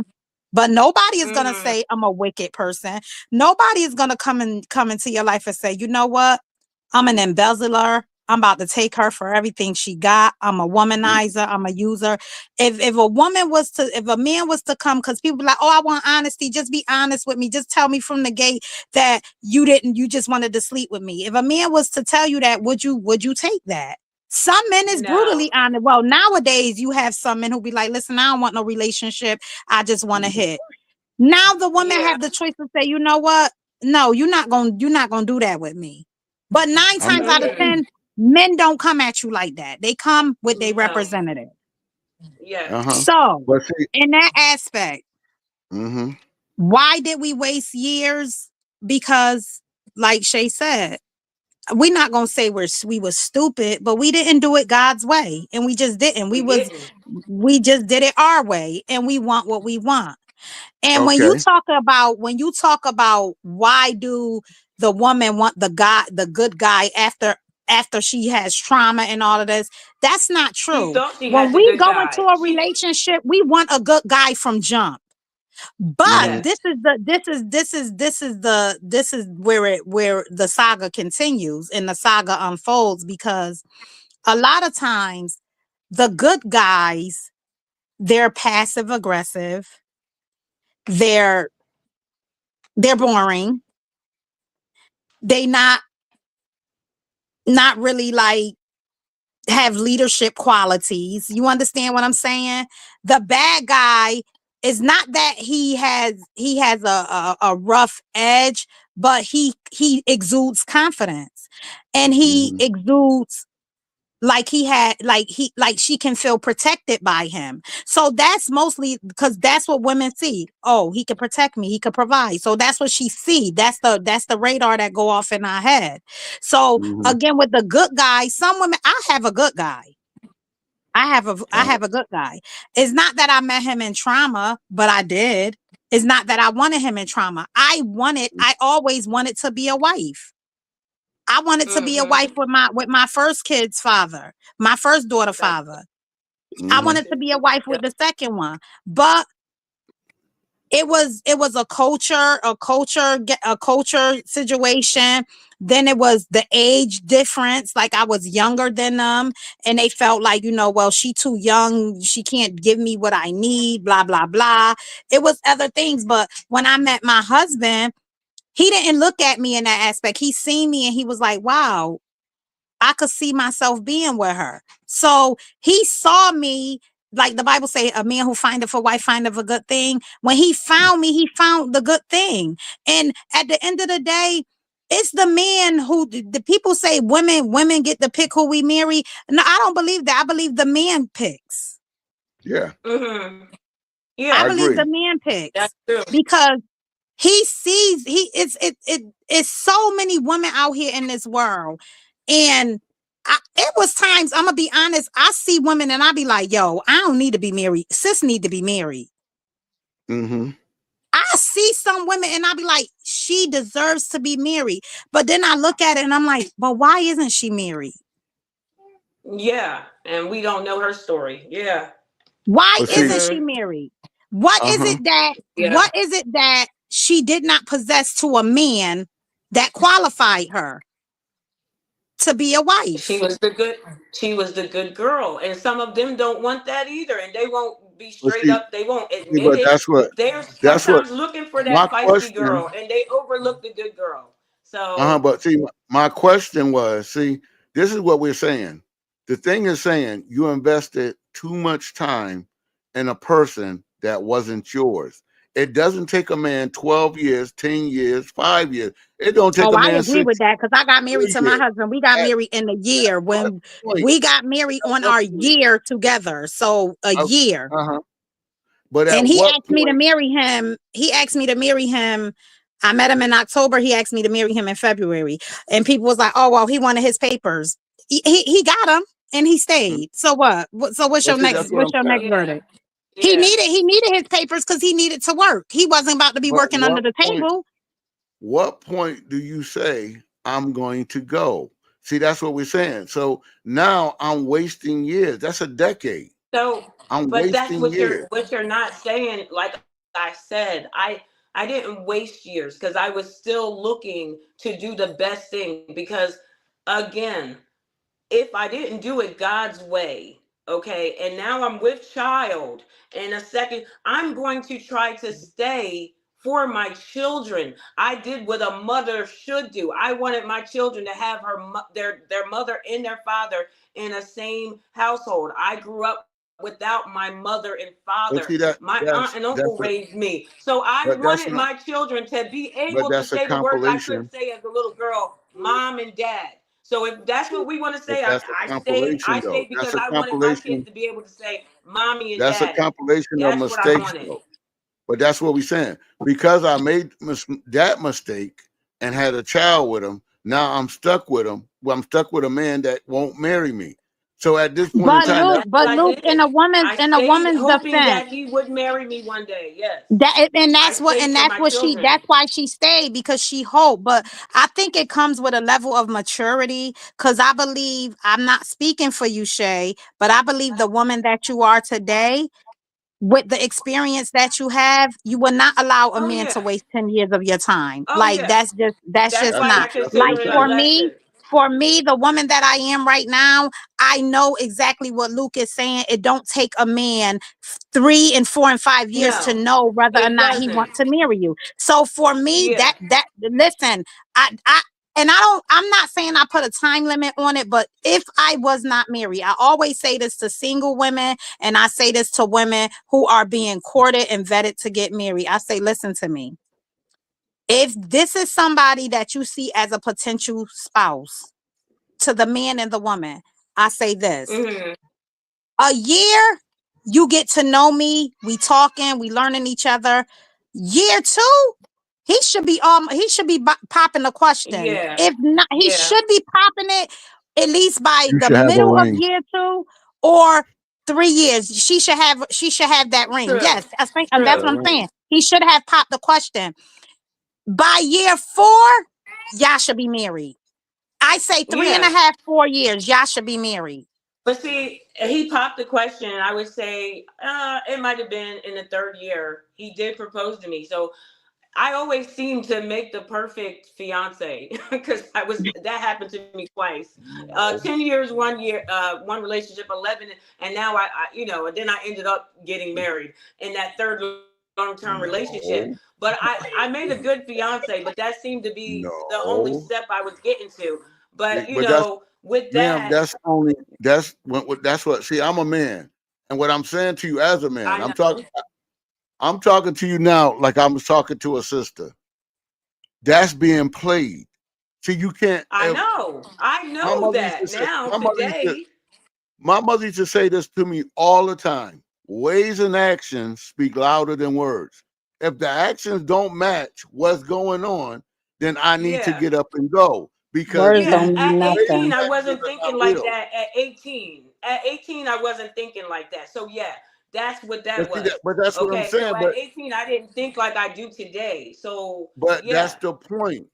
But nobody is gonna Mm-hmm. say I'm a wicked person. Nobody is gonna come into your life and say, "You know what? I'm an embezzler. I'm about to take her for everything she got. I'm a womanizer. I'm a user." If a woman was to, if a man was to come, because people be like, "Oh, I want honesty. Just be honest with me. Just tell me from the gate that you just wanted to sleep with me." If a man was to tell you that, would you take that? Some men is No. brutally honest. Well, nowadays you have some men who be like, "Listen, I don't want no relationship. I just want to hit." Now the women Yeah. have the choice to say, "You know what? No, you're not gonna do that with me." But nine I'm times not out of saying Mm-hmm. 10, Men don't come at you like that. They come with their No. representative. Yes. Uh-huh. So, But see, in that aspect, mm-hmm. why did we waste years? Because, like Shay said, we're not gonna say we was stupid, but we didn't do it God's way, and we just didn't. We didn't. We just did it our way, and we want what we want. And Okay. when you talk about why do the woman want the good guy after she has trauma and all of this, that's not She true. thought she When had the we good go into guy. a She. relationship, we want a good guy from jump. But Mm-hmm. Yes. this is where the saga continues and the saga unfolds, because a lot of times the good guys, they're passive aggressive, they're boring, they not really like have leadership qualities. You understand what I'm saying? The bad guy is not that he has a rough edge, but he exudes confidence, and he Mm-hmm. exudes like she can feel protected by him. So that's mostly because that's what women see. Oh, he could protect me, he could provide. So that's what she see. That's the radar that go off in our head. So Mm-hmm. again, with the good guy, some women, I have a good guy. I have a good guy. It's not that I met him in trauma, but I did. It's not that I wanted him in trauma. I always wanted to be a wife. I wanted to be a wife Mm-hmm. with my first kid's father, my first daughter That's father. I Mm-hmm. wanted to be a wife with yep. the second one, but it was a culture situation. Then it was the age difference. Like I was younger than them, and they felt like, well, she too young, she can't give me what I need, blah blah blah. It was other things, but when I met my husband, he didn't look at me in that aspect. He seen me and he was like, wow, I could see myself being with her. So he saw me, like the Bible say, a man who findeth a wife findeth a good thing. When he found me, he found the good thing. And at the end of the day, it's the man who the people say women get to pick who we marry. No, I don't believe that. I believe the man picks. Yeah, Mm-hmm. I I Yeah. believe the agree. man That's picks true. because he sees it's so many women out here in this world, and it was times, I'm gonna be honest, I see women and I be like, yo, I don't need to be married, sis need to be married. Mm-hmm. I see some women and I be like, she deserves to be married, but then I look at it and I'm like, but why isn't she married? Yeah. And we don't know her story. Yeah. Why But see, isn't she Mm-hmm. married? what is uh-huh. it that Yeah. what is it that she did not possess to a man that qualified her to be a She wife? was the good. She was the good girl, and some of them don't want that either, and they won't be But straight up. They won't admit but it. They're that's what sometimes looking for my that feisty question. girl, and they overlook the good girl. Uh-huh. So. But see, my question was, see, this is what we're saying. The thing is saying you invested too much time in a person that wasn't yours. It doesn't take a man 12 years, 10 years, 5 years. It don't take Oh, a I man agree with six that because I got married to my years. husband. We got At, married in a year at what when point? we got married At on what our point? year together. So a Uh year. huh. But And at he what asked me to point? marry him. He asked me to marry him. I met him in October. He asked me to marry him in February. And people was like, oh, well, he wanted his papers. He got them and he Mm. stayed. So what? So But see, that's what what's I'm your saying. next Yeah. verdict? Yeah. He needed his papers because he needed to work. He wasn't about to be But working under the table. what point do you say I'm going to go? See, that's what we're saying. So now I'm wasting years. That's a decade. So, I'm but that's wasting years. what you're not saying. Like I said, I didn't waste years because I was still looking to do the best thing. Because again, if I didn't do it God's way, okay, and now I'm with child in a second, I'm going to try to stay for my children. I did what a mother should do. I wanted my children to have their mother and their father in the same household. I grew up without my mother and father. But see My that aunt and uncle that's a raised me. So I but wanted that's my not children to be able but to that's a say the words I couldn't compilation. say as a little girl, mom and dad. So if that's what we want to But say, that's a I stayed. compilation, I though. stayed because I wanted my kids to be able to say mommy and That's a daddy. compilation of That's what I mistakes, wanted. though. But that's what we're saying. Because I made that mistake and had a child with him, now I'm stuck with him. Well, I'm stuck with a man that won't marry me. So at this point in But time, And that's Luke, that's what but I Luke, did. I in a stayed woman's hoping defense, that he would marry me one day. Yes. and I stayed for my children. that's why she stayed, because she hoped. But I think it comes with a level of maturity, because I believe, I'm not speaking for you, Shay, but I believe the woman that you are today, with the experience that you have, you will not allow a Oh man to yeah. waste 10 years of your time. Oh Like, yeah. that's That's just why I not. that's what we're consider Like, it a saying. lesson. for me, the woman that I am right now, I know exactly what Luke is saying. It don't take a man 3 and 4 and 5 years to No, know whether or it not he doesn't. wants to marry you. So for me, Yeah. listen, I and I'm not saying I put a time limit on it, but if I was not married, I always say this to single women, and I say this to women who are being courted and vetted to get married. I say, listen to me. If this is somebody that you see as a potential spouse to the man and the woman, I say this: Hmm. a year, you get to know me, we talking, we learning each other. Year two, he should be popping the question. Yeah. If not, he Yeah. should be popping it at least by You the should have a middle of ring. year two, or 3 years. She should have that ring. True. Yes, I think, and Have that's True. a what I'm ring. saying. He should have popped the question. By year four, y'all should be married. I say three and a Yeah. half, 4 years, y'all should be married. But see, he popped the question. I would say it might have been in the third year. He did propose to me. So I always seem to make the perfect fiance because that happened to me twice. No, 10 years, 1 year, one relationship, 11, and now and then I ended up getting married in that third long term relationship. no, But I made a good fiance, but that seemed to be the only no. step I was getting to. But But that's, with ma'am, that, that's what. See, I'm a man, and what I'm saying to you as a man, I know. I'm talking to you now like I was talking to a sister. That's being played. See, you can't. I If know. I my know mother used to that say, now today. my mother used to say this to me all the time. Ways and actions speak louder than words. If the actions don't match what's going on, then I need to Yeah. get up and go because Words Yeah, don't the mean at ways 18, nothing. I and actions wasn't are thinking not like real. that. At 18, I wasn't thinking like that. So yeah, that's what that But see was. that, but that's what I'm Okay, so saying. at 18, I didn't think like I do today. So But that's yeah, the point.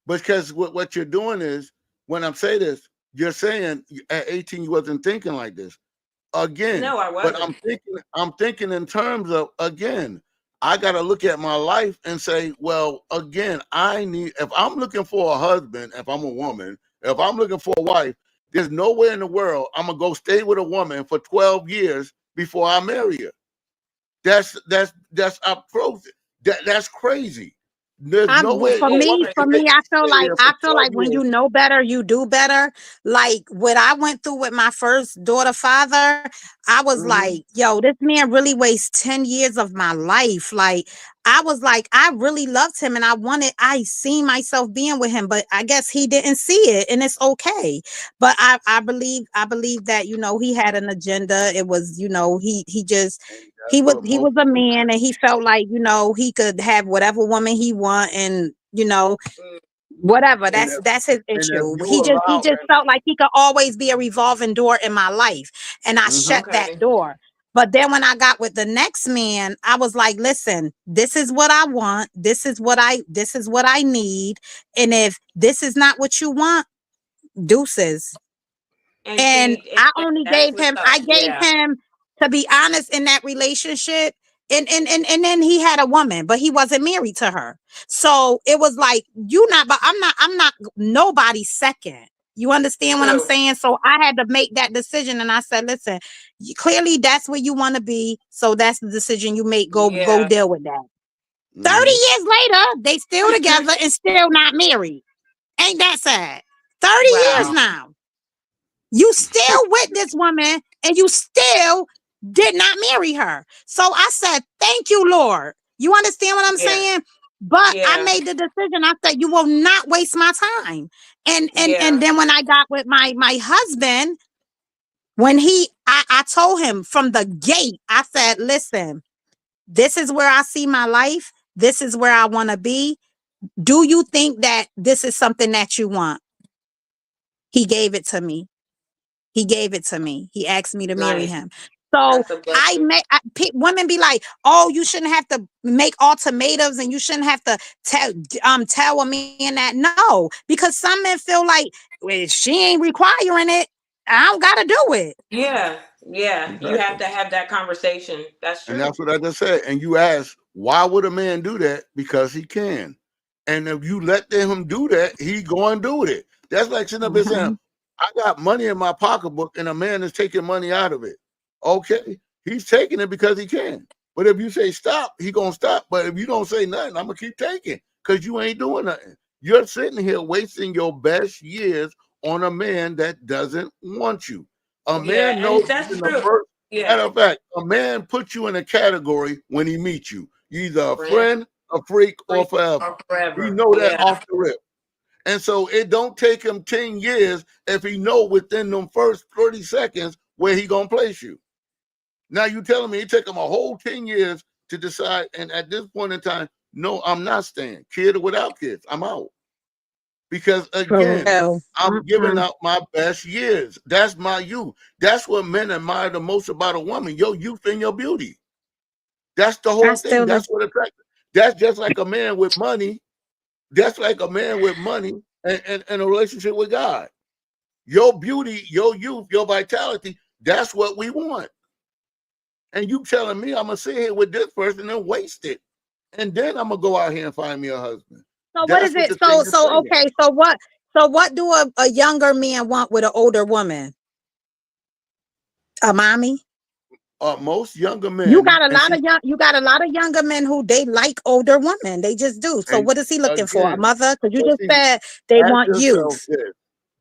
Because what you're doing is, when I'm saying this, you're saying at 18 you wasn't thinking like this. Again, no, I but wasn't. I'm thinking in terms of, again, I got to look at my life and say, well, again, I need, if I'm looking for a husband, if I'm a woman, if I'm looking for a wife, there's nowhere in the world I'm gonna go stay with a woman for 12 years before I marry her. That's approach. That's crazy. There's no way For a It is me, woman crazy. can make me stay there for I feel 12 like when you years. know better, you do better. Like what I went through with my first daughter father, I was Hmm. like, yo, this man really wastes 10 years of my life. Like, I was like, I really loved him and I seen myself being with him, but I guess he didn't see it, and it's okay. But I believe that, he had an agenda. It was, he just, And that's what he most was a people man, and he felt like, he could have whatever woman he want, and Mm, whatever. and That's his if issue. you He allow just felt like he could always be a revolving door in my life, and I and shut that okay. door. But then when I got with the next man, I was like, listen, this is what I want. This is what I need. And if this is not what you want, deuces. And And see, that's what's I up. gave Yeah. him, to be honest, in that relationship. And then he had a woman, but he wasn't married to her. So it was like, but I'm not nobody's second. You understand what I'm True. saying? So I had to make that decision. And I said, listen, clearly that's where you want to be. So that's the decision you make. Go Yeah. deal with that. 30 hmm years later, they still together and still not married. Ain't that sad? 30 years Wow. now. You still with this woman and you still did not marry her. So I said, thank you, Lord. You understand what I'm Yeah. saying? But I Yeah. made the decision. I said, you will not waste my time. And Yeah. then when I got with my husband, when I told him from the gate, I said, listen, this is where I see my life. This is where I want to be. Do you think that this is something that you want? He gave it to me. He gave it to me. He asked me to marry Nice. him. So That's a blessing. women be like, oh, you shouldn't have to make ultimatums and you shouldn't have to tell a man that. No, because some men feel like, well, she ain't requiring it, I don't gotta do it. Yeah. Yeah. You have Exactly. to have that conversation. That's And true. that's what I just said. And you ask, why would a man do that? Because he can. And if you let him do that, he go and do it. That's like sitting up there saying, Mhm. I got money in my pocketbook and a man is taking money out of it. Okay. He's taking it because he can. But if you say stop, he gonna stop. But if you don't say nothing, I'm gonna keep taking because you ain't doing nothing. You're sitting here wasting your best years on a man that doesn't want you. A Yeah, man and knows you that's in the true. first. Yeah. Matter of fact, a man puts you in a category when he meets you. You're either a Friend, friend, a freak, or free, forever. or He forever. know that Yeah. off the rip. And so it don't take him 10 years if he know within them first 30 seconds where he gonna place you. Now you telling me it took him a whole 10 years to decide, and at this point in time, no, I'm not staying. Kid or without kids, I'm out. Because For again, real. I'm giving Mm-mm. out my best years. That's my youth. That's what men admire the most about a woman, your youth and your beauty. That's the I whole thing. still That's what attracts. That's just like a man with money. That's like a man with money and a relationship with God. Your beauty, your youth, your vitality, that's what we want. And you telling me I'm gonna sit here with this person and waste it. And then I'm gonna go out here and find me a husband. So what is That's what it? the thing is saying. Okay. So what do a younger man want with an older woman? A mommy? Most younger You men, got a and lot see, of younger men who they like older women. They just do. So and what is he looking for? A again, mother? Because you but just see, said they ask want yourself youth. this.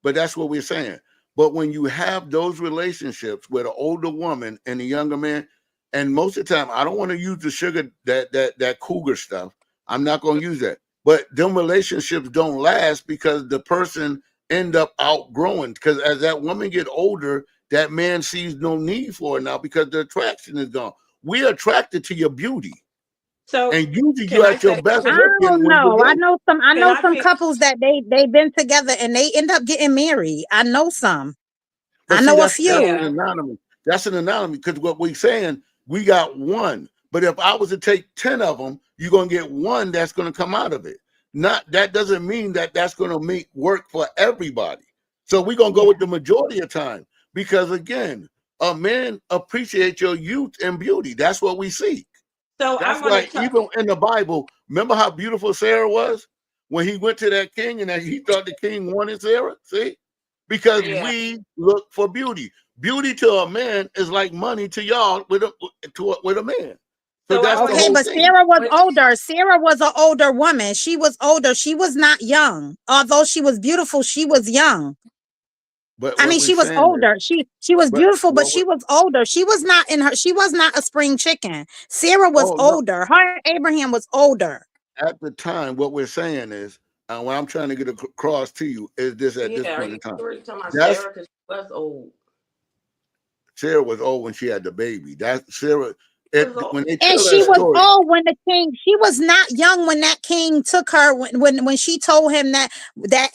But that's what we're saying. But when you have those relationships with an older woman and a younger man, and most of the time, I don't want to use the sugar that cougar stuff. I'm not going to use that. But them relationships don't last because the person end up outgrowing. Because as that woman get older, that man sees no need for it now because the attraction is gone. We're attracted to your beauty, So and usually can you I at your say best I something? looking don't when you're know. young. I Can know I some pick? couples that they've been together and they end up getting married. I know some. But I see, know a that's few. an Yeah. anonymous. That's an anonymous because what we're saying, we got one. But if I was to take 10 of them, you're gonna get one that's gonna come out of it. Not that doesn't mean that that's gonna make work for everybody. So we're gonna go Yeah. with the majority of time because again, a man appreciates your youth and beauty. That's what we seek. So I That's want why to touch. even in the Bible, remember how beautiful Sarah was when he went to that king and that he thought the king wanted Sarah? See? Because Yeah. we look for beauty. Beauty to a man is like money to y'all with a man. So So I that's want the Okay, to. whole but thing. Sarah was Wait. older. Sarah was an older woman. She was older. She was not young. Although she was beautiful, she was young. But I what mean, we're she was saying is, older. She was but beautiful, but what we she was older. She was not in her. She was not a spring chicken. Sarah was oh no, older. Her and Abraham was older. at the time, what we're saying is, what I'm trying to get across to you is this at this Yeah. Are point you in time. sure you're talking about That's Sarah? Because she was old. Sarah was old when she had the baby. That's Sarah. She was When old. they And tell that she Yeah. was story, old when the king. She was not young when that king took her. When she told him that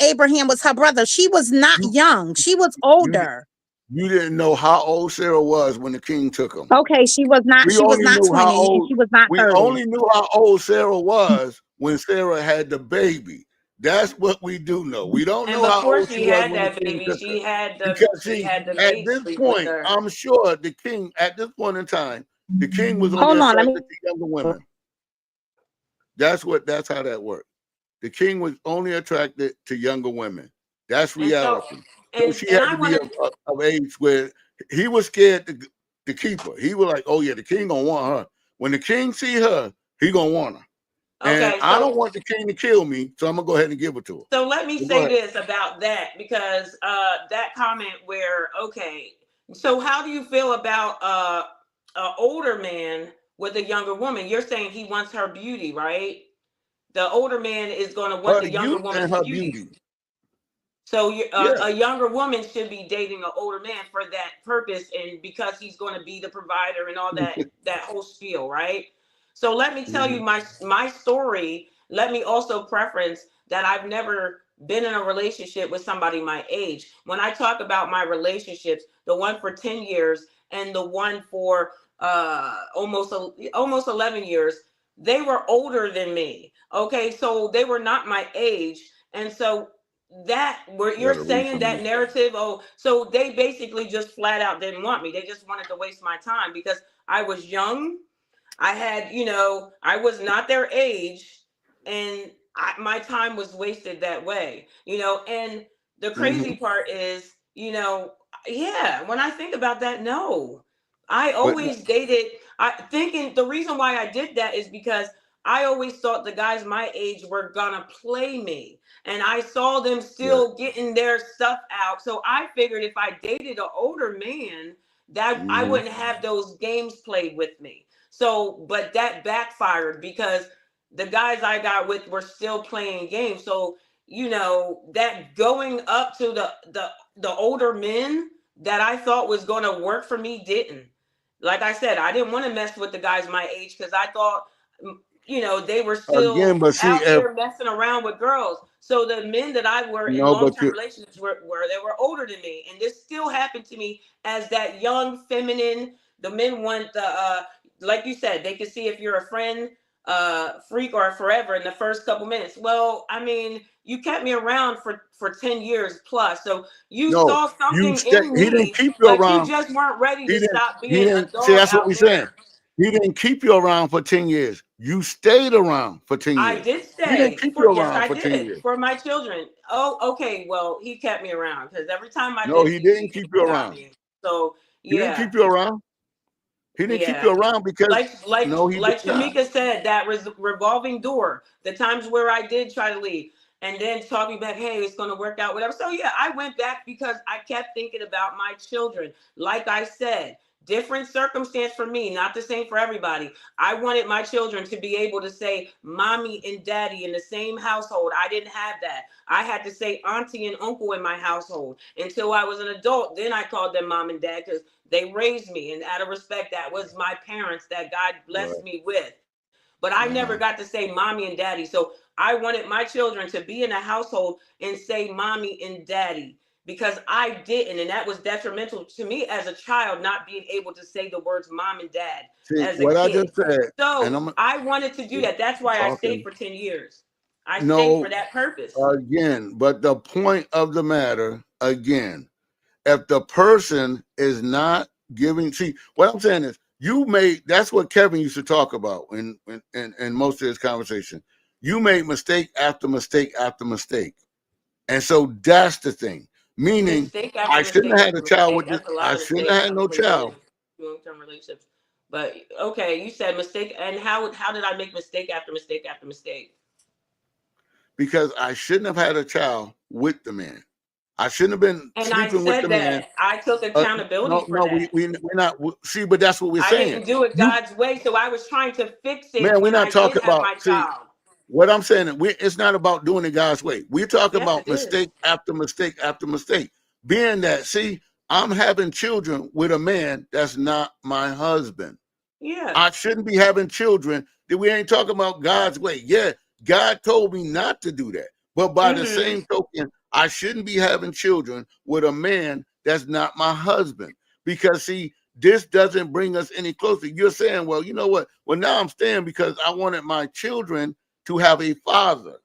Abraham was her brother. She was not you young. She was you older. you didn't know how old Sarah was when the king took him. Okay, she was not. We She was only not knew how 20, and old she was not we 30. only knew how old Sarah was when Sarah had the baby. That's what we do know. We don't And know how before old she she was had when the that king baby, took her. she had the Because she see, had the at maid this sleep with point, her. I'm sure the king, at this point in time, the king was only Hold on, let attracted me. to younger women. That's how that worked. The king was only attracted to younger women. That's And so reality. So she and had I to be want to. of age where he was scared to keep her. He was like, "Oh yeah, the king gonna want her. When the king see her, he gonna want her." And Okay, I don't so want the king to kill me, so I'm gonna go ahead and give it to her. let me But go say ahead. this about that because that comment where okay, so how do you feel about a older man with a younger woman? You're saying he wants her beauty, right? the older man is going to want Her the younger youth and woman's her beauty. beauty. So Yeah. a younger woman should be dating an older man for that purpose, and because he's going to be the provider and all that whole spiel, right? So let me tell you my story. Let me also preference that I've never been in a relationship with somebody my age. When I talk about my relationships, the one for 10 years and the one for almost 11 years, they were older than me. Okay, so they were not my age, and so that where you're Gotta read saying some of that this. narrative, oh, so they basically just flat out didn't want me. They just wanted to waste my time because I was young. I had, I was not their age, and my time was wasted that way, and the crazy part is, yeah, when I think about that, no, I But always dated, thinking the reason why I did that is because I always thought the guys my age were gonna play me, and I saw them yeah. still getting their stuff out. So I figured if I dated an older man, that I wouldn't have those games played with me. So, but that backfired because the guys I got with were still playing games. So, that going up to the older men that I thought was going to work for me didn't. Like I said, I didn't want to mess with the guys my age because I thought, they were Again, still but see, out if here messing around with girls. So the men that I were in no, but long-term relationships were they were older than me, and this still happened to me as that young feminine. The men want the like you said, they can see if you're a friend, freak, or forever in the first couple minutes. Well, I mean, you kept me around for 10 years plus, so you no, saw you something stay. in He didn't me, keep you but you around. just weren't ready He to didn't. stop He being a didn't. See, dog that's what out we're saying. there. He didn't keep you around for 10 years. You stayed around for 10 I years. did He didn't stay keep you for, yes, around I for 10 did years. for my children. Oh, okay. Well, he kept me around because every time I No, did he leave, didn't he keep you got around. me. So He didn't yeah, keep you around. He didn't keep yeah. you around because Like like no, he did like not. Shamika said, that revolving door. The times where I did try to leave, and then talk me back. Hey, it's going to work out, whatever. So yeah, I went back because I kept thinking about my children. Like I said, different circumstance for me, not the same for everybody. I wanted my children to be able to say mommy and daddy in the same household. I didn't have that. I had to say auntie and uncle in my household until I was an adult. Then I called them mom and dad because they raised me, and out of respect, that was my parents that God blessed Right. me with. But I never Uh-huh. got to say mommy and daddy. So I wanted my children to be in a household and say mommy and daddy because I didn't. And that was detrimental to me as a child, not being able to say the words mom and dad See as a what I kid. just said, and So I'm I wanted to do that. That's why I stayed talking. for 10 years. I stayed for No, that purpose. again, but the point of the matter, again, if the person is not giving, see, what I'm saying is, you made, that's what Kevin used to talk about in most of his conversation. You made mistake after mistake after mistake. And so that's the thing. Meaning, Mistake I after shouldn't mistake have had after a child mistake. with this. That's a lot I of shouldn't have mistakes had coming no from being in child long-term relationships. But okay, you said mistake, and how did I make mistake after mistake after mistake? because I shouldn't have had a child with the man. I shouldn't have been And I sleeping with said the man. that I took accountability No, for no, that. we're not. See, but that's what we're I saying. didn't do it You, God's way, so I was trying to fix it man, we're when not I did talking have about. my See, child. what I'm saying, it's not about doing it God's way. We're talking Yes, it about is. mistake after mistake after mistake. Being that, see, I'm having children with a man that's not my husband. Yeah. I shouldn't be having children that we ain't talking about God's way. Yeah, God told me not to do that. But by the Mm-hmm. same token, I shouldn't be having children with a man that's not my husband. Because see, this doesn't bring us any closer. You're saying, well, you know what? Well, now I'm staying because I wanted my children to have a father.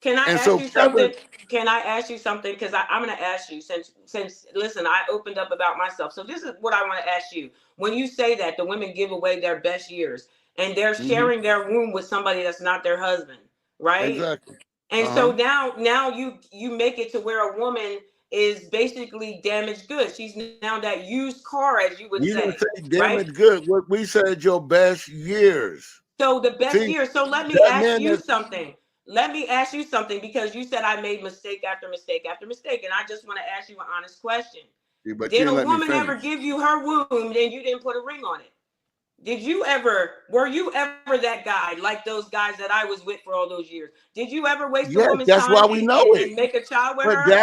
Can I And ask so you Kevin, something? Can I ask you something? Because I'm going to ask you since listen, I opened up about myself. So this is what I want to ask you. When you say that the women give away their best years and they're mhm, sharing their womb with somebody that's not their husband, right? exactly. And so Uh-huh. now you make it to where a woman is basically damaged goods. She's now that used car, as you would We didn't say, say right? damage good. What we said your best years. So the best See, year. So let me that ask man you that something. Let me ask you something because you said I made mistake after mistake after mistake, and I just want to ask you an honest question. but you Did a didn't let me woman ever finish. give you her womb and you didn't put a ring on it? were you ever that guy like those guys that I was with for all those years? Did you ever waste a Yes, woman's that's time why we know it. and make a child with But her?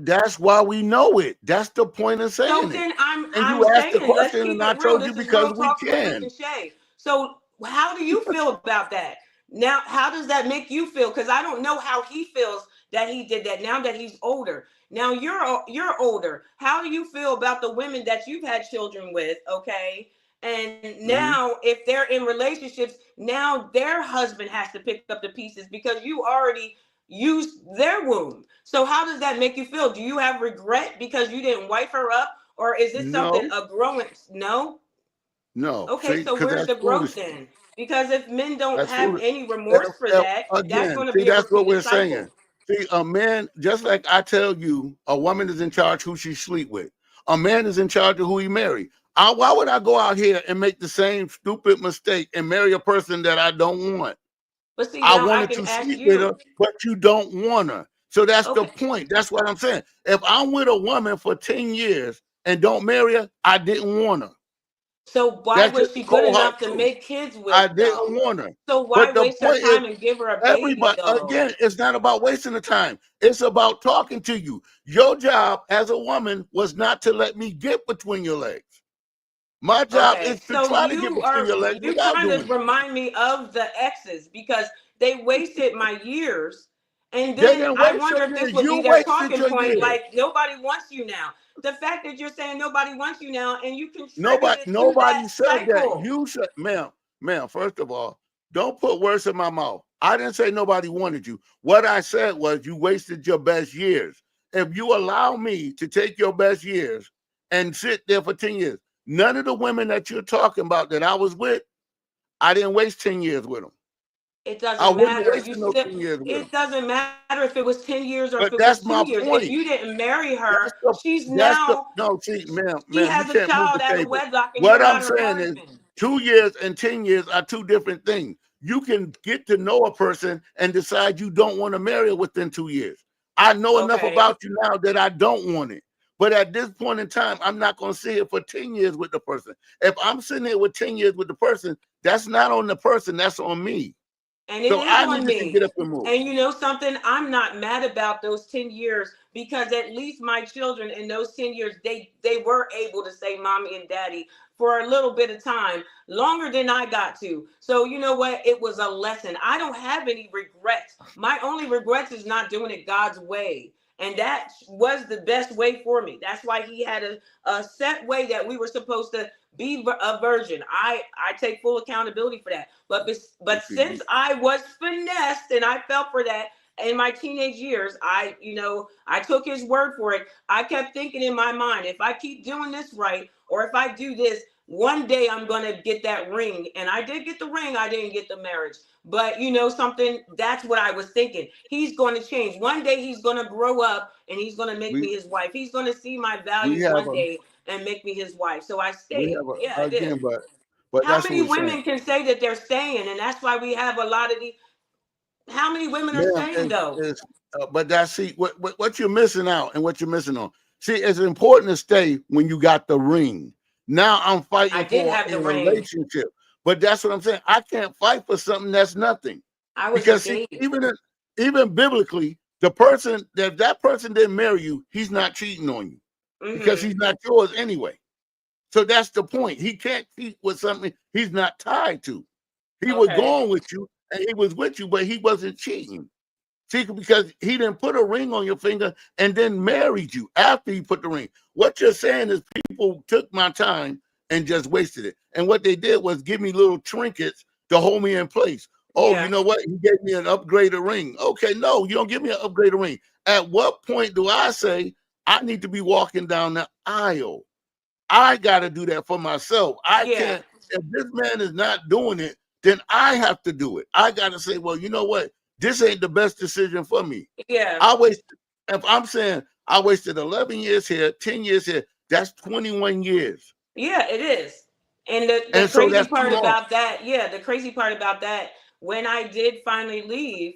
that's why we know it. That's the point of So saying it. then And I'm you asked the saying, let's question, keep and I it real. told you This is because real we talk with Luke can. and Shay. So how do you feel about that? Now, how does that make you feel? Because I don't know how he feels that he did that now that he's older. Now you're older. How do you feel about the women that you've had children with? Okay. And Mhm. now, if they're in relationships, now their husband has to pick up the pieces because you already used their womb. So how does that make you feel? Do you have regret because you didn't wipe her up, or is this something No, a growing? No. no. Okay, See, so because where's that's the growth foolishness. then? Because if men don't That's have foolish. any If, remorse for if, that, that's again, going to see, be a that's what repeated we're saying. cycle. See, a man, just like I tell you, a woman is in charge who she sleep with. A man is in charge of who he marry. Why would I go out here and make the same stupid mistake and marry a person that I don't want? But see, I now I wanted can to ask sleep with her, you. but you don't want her. So that's the Okay, point. That's what I'm saying. If I'm with a woman for 10 years and don't marry her, I didn't want her. so why That's just was the she good cold hard enough to truth. make kids with I didn't though? want her. So why But the waste her point is, time and give her a baby everybody, though? again, it's not about wasting the time. It's about talking to you. Your job as a woman was not to let me get between your legs. My job Okay, is to so try to get between your legs you without kind doing of it. remind me of the exes because they wasted my years. And They then didn't I waste your wonder if this years. would be You their wasted talking your point, years. like nobody wants you now. The fact that you're saying nobody wants you now and you Nobody, contributed to that nobody said that. cycle. You said, ma'am, first of all, don't put words in my mouth. I didn't say nobody wanted you. What I said was you wasted your best years. If you allow me to take your best years and sit there for 10 years, none of the women that you're talking about that I was with, I didn't waste 10 years with them. It I doesn't wouldn't have matter. wasted no 10 years with them. It doesn't matter if it was 10 years or if But it was that's 2 my years. If point. you didn't marry her, she's That's the now no, see, she ma'am, you has a can't move the child out of table. wedlock and What you're I'm not her saying is husband. 2 years and 10 years are two different things. You can get to know a person and decide you don't want to marry her within 2 years. I know enough Okay. about you now that I don't want it. But at this point in time, I'm not going to sit here for 10 years with the person. If I'm sitting here with 10 years with the person, that's not on the person, that's on me. And it So is I on needed to me. get up and move. And you know something? I'm not mad about those 10 years because at least my children in those 10 years, they were able to say mommy and daddy for a little bit of time, longer than I got to. So you know what? It was a lesson. I don't have any regrets. My only regrets is not doing it God's way. And that was the best way for me. That's why he had a set way that we were supposed to be a virgin. I take full accountability for that. But since I was finessed and I fell for that in my teenage years, I took his word for it. I kept thinking in my mind, if I keep doing this right, or if I do this, one day I'm gonna get that ring. And I did get the ring. I didn't get the marriage. But you know something? That's what I was thinking. He's going to change. One day he's going to grow up and he's going to make We me his wife. He's going to see my we value have one a day and make me his wife. So I we stayed. have Yeah, a I did. again, but How that's what many we're saying. women can say that they're staying? And that's why we have a lot of the. How many women are Ma'am, staying though? but that's see what you're missing out and what you're missing on. See, it's important to stay when you got the ring. Now I'm I fighting did for have a the ring. relationship, but that's what I'm saying. I can't fight for something that's nothing I was because see, engaged. even biblically, the person that person didn't marry you, he's not cheating on you because Mm-hmm. he's not yours anyway. So that's the point. He can't cheat with something he's not tied to. He was Okay. going with you and he was with you, but he wasn't cheating. See, because he didn't put a ring on your finger and then married you after he put the ring. What you're saying is people took my time and just wasted it. And what they did was give me little trinkets to hold me in place. Oh, you Yeah. know what? He gave me an upgraded ring. Okay, no, you don't give me an upgraded ring. At what point do I say I need to be walking down the aisle? I got to do that for myself. I Yeah. can't, if this man is not doing it, then I have to do it. I got to say, well, you know what? This ain't the best decision for me. Yeah. I wasted, if I'm saying I wasted 11 years here, 10 years here, that's 21 years. Yeah, it is. And the And so crazy that's too part long. about that, yeah, the crazy part about that, when I did finally leave,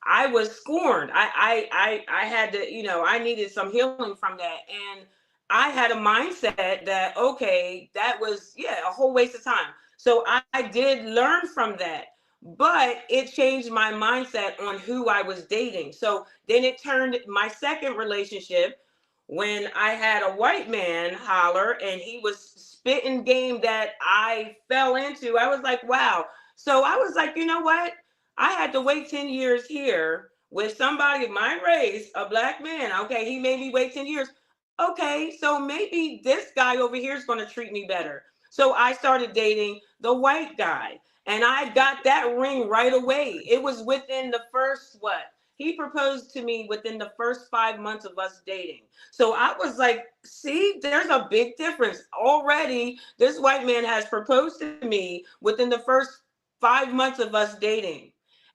I was scorned. I had to, I needed some healing from that. And I had a mindset that, okay, that was, yeah, a whole waste of time. So I did learn from that, but it changed my mindset on who I was dating. So then it turned my second relationship when I had a white man holler and he was spitting game that I fell into. I was like, wow. So I was like, you know what? I had to wait 10 years here with somebody of my race, a black man. Okay, he made me wait 10 years. Okay, so maybe this guy over here is going to treat me better. So I started dating the white guy and I got that ring right away. It was within the first, what? He proposed to me within the first 5 months of us dating. So I was like, see, there's a big difference. Already, this white man has proposed to me within the first 5 months of us dating.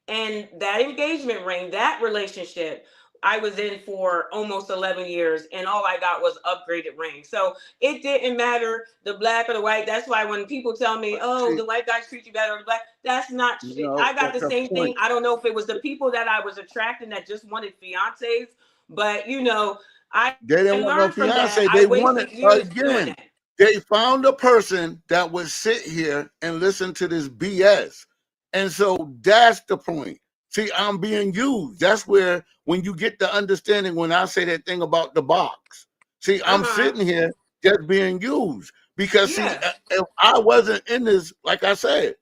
And that engagement ring, that relationship, I was in for almost 11 years, and all I got was upgraded ring. So it didn't matter the black or the white. That's why when people tell me, oh, the white guys treat you better than the black, that's not shit. No, I got the that's same the thing. point. I don't know if it was the people that I was attracting that just wanted fiancés, but I They didn't want no learned from that. fiance. I They wanted, wasted years doing again, that. they found a person that would sit here and listen to this BS. And so that's the point. See, I'm being used. That's where, when you get the understanding, when I say that thing about the box, see, I'm sitting here just being used. Because, see, Yeah. if I wasn't in this, like I said,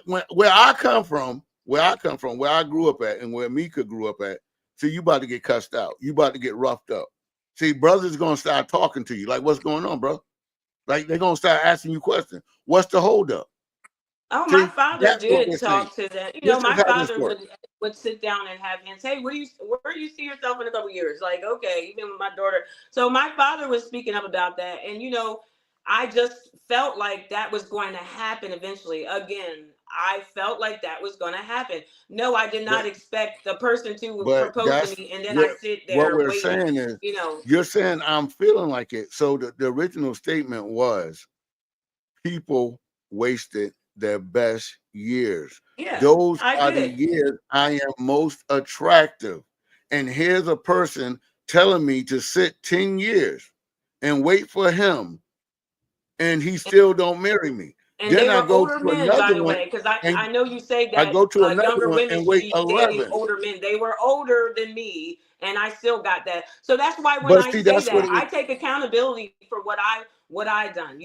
where I come from, where I grew up at, and where Mika grew up at, see, you about to get cussed out. You about to get roughed up. See, brothers going to start talking to you. Like, what's going on, bro? Like, they're going to start asking you questions. What's the holdup? Oh, my See, father that's what we're did saying. talk to them. This is My how this father works. would sit down and have hints. Hey, where do you see yourself in a couple years? Like, okay, even with my daughter. So my father was speaking up about that, and I just felt like that was going to happen eventually. Again, I felt like that was going to happen. No, I did not But expect the person to but propose to that's me, and then I what sit what there we're waiting. saying is, you're saying I'm feeling like it. So the original statement was, people wasted their best years. Yeah, Those I are the did. years I am most attractive. And here's a person telling me to sit 10 years and wait for him, and he still don't marry me. And Then they I were go older to men, by another the one, way, because and I know you say I that go to another younger one women and should wait be dating 11. older men. They were older than me, and I still got that. So that's why when But I see, say that's what that, it was. I take accountability for what I done.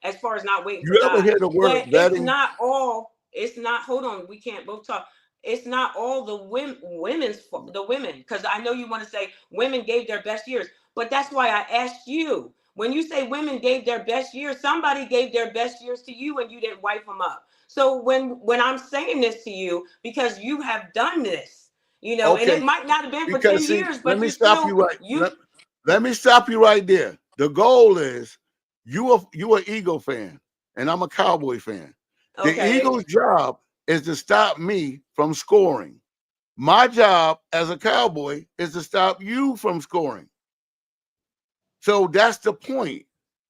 As far as not waiting for You ever God. hear the word But it's vetting? not all. It's not. Hold on, we can't both talk. It's not all the the women, because I know you want to say women gave their best years, but that's why I asked you. When you say women gave their best years, somebody gave their best years to you and you didn't wipe them up. So when I'm saying this to you, because you have done this, and Okay, it might not have been for because 10 see, years, let but me you stop you still, right. Let me stop you right there. The goal is, you an Eagle fan, and I'm a Cowboy fan. The okay. Eagles' job is to stop me from scoring. My job as a Cowboy is to stop you from scoring. So that's the point.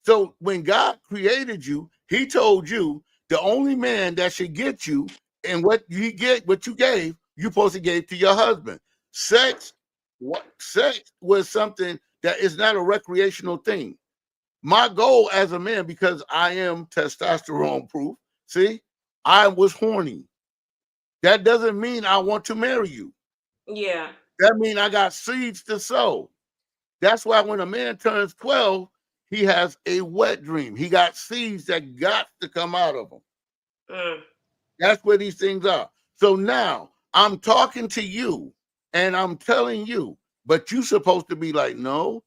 So when God created you, he told you the only man that should get you, and what you gave, you supposed to give to your husband. Sex was something that is not a recreational thing. My goal as a man, because I am testosterone proof, see, I was horny. That doesn't mean I want to marry you. Yeah. That means I got seeds to sow. That's why when a man turns 12, he has a wet dream. He got seeds that got to come out of him. Mm. That's where these things are. So now I'm talking to you and I'm telling you, but you're supposed to be like, no,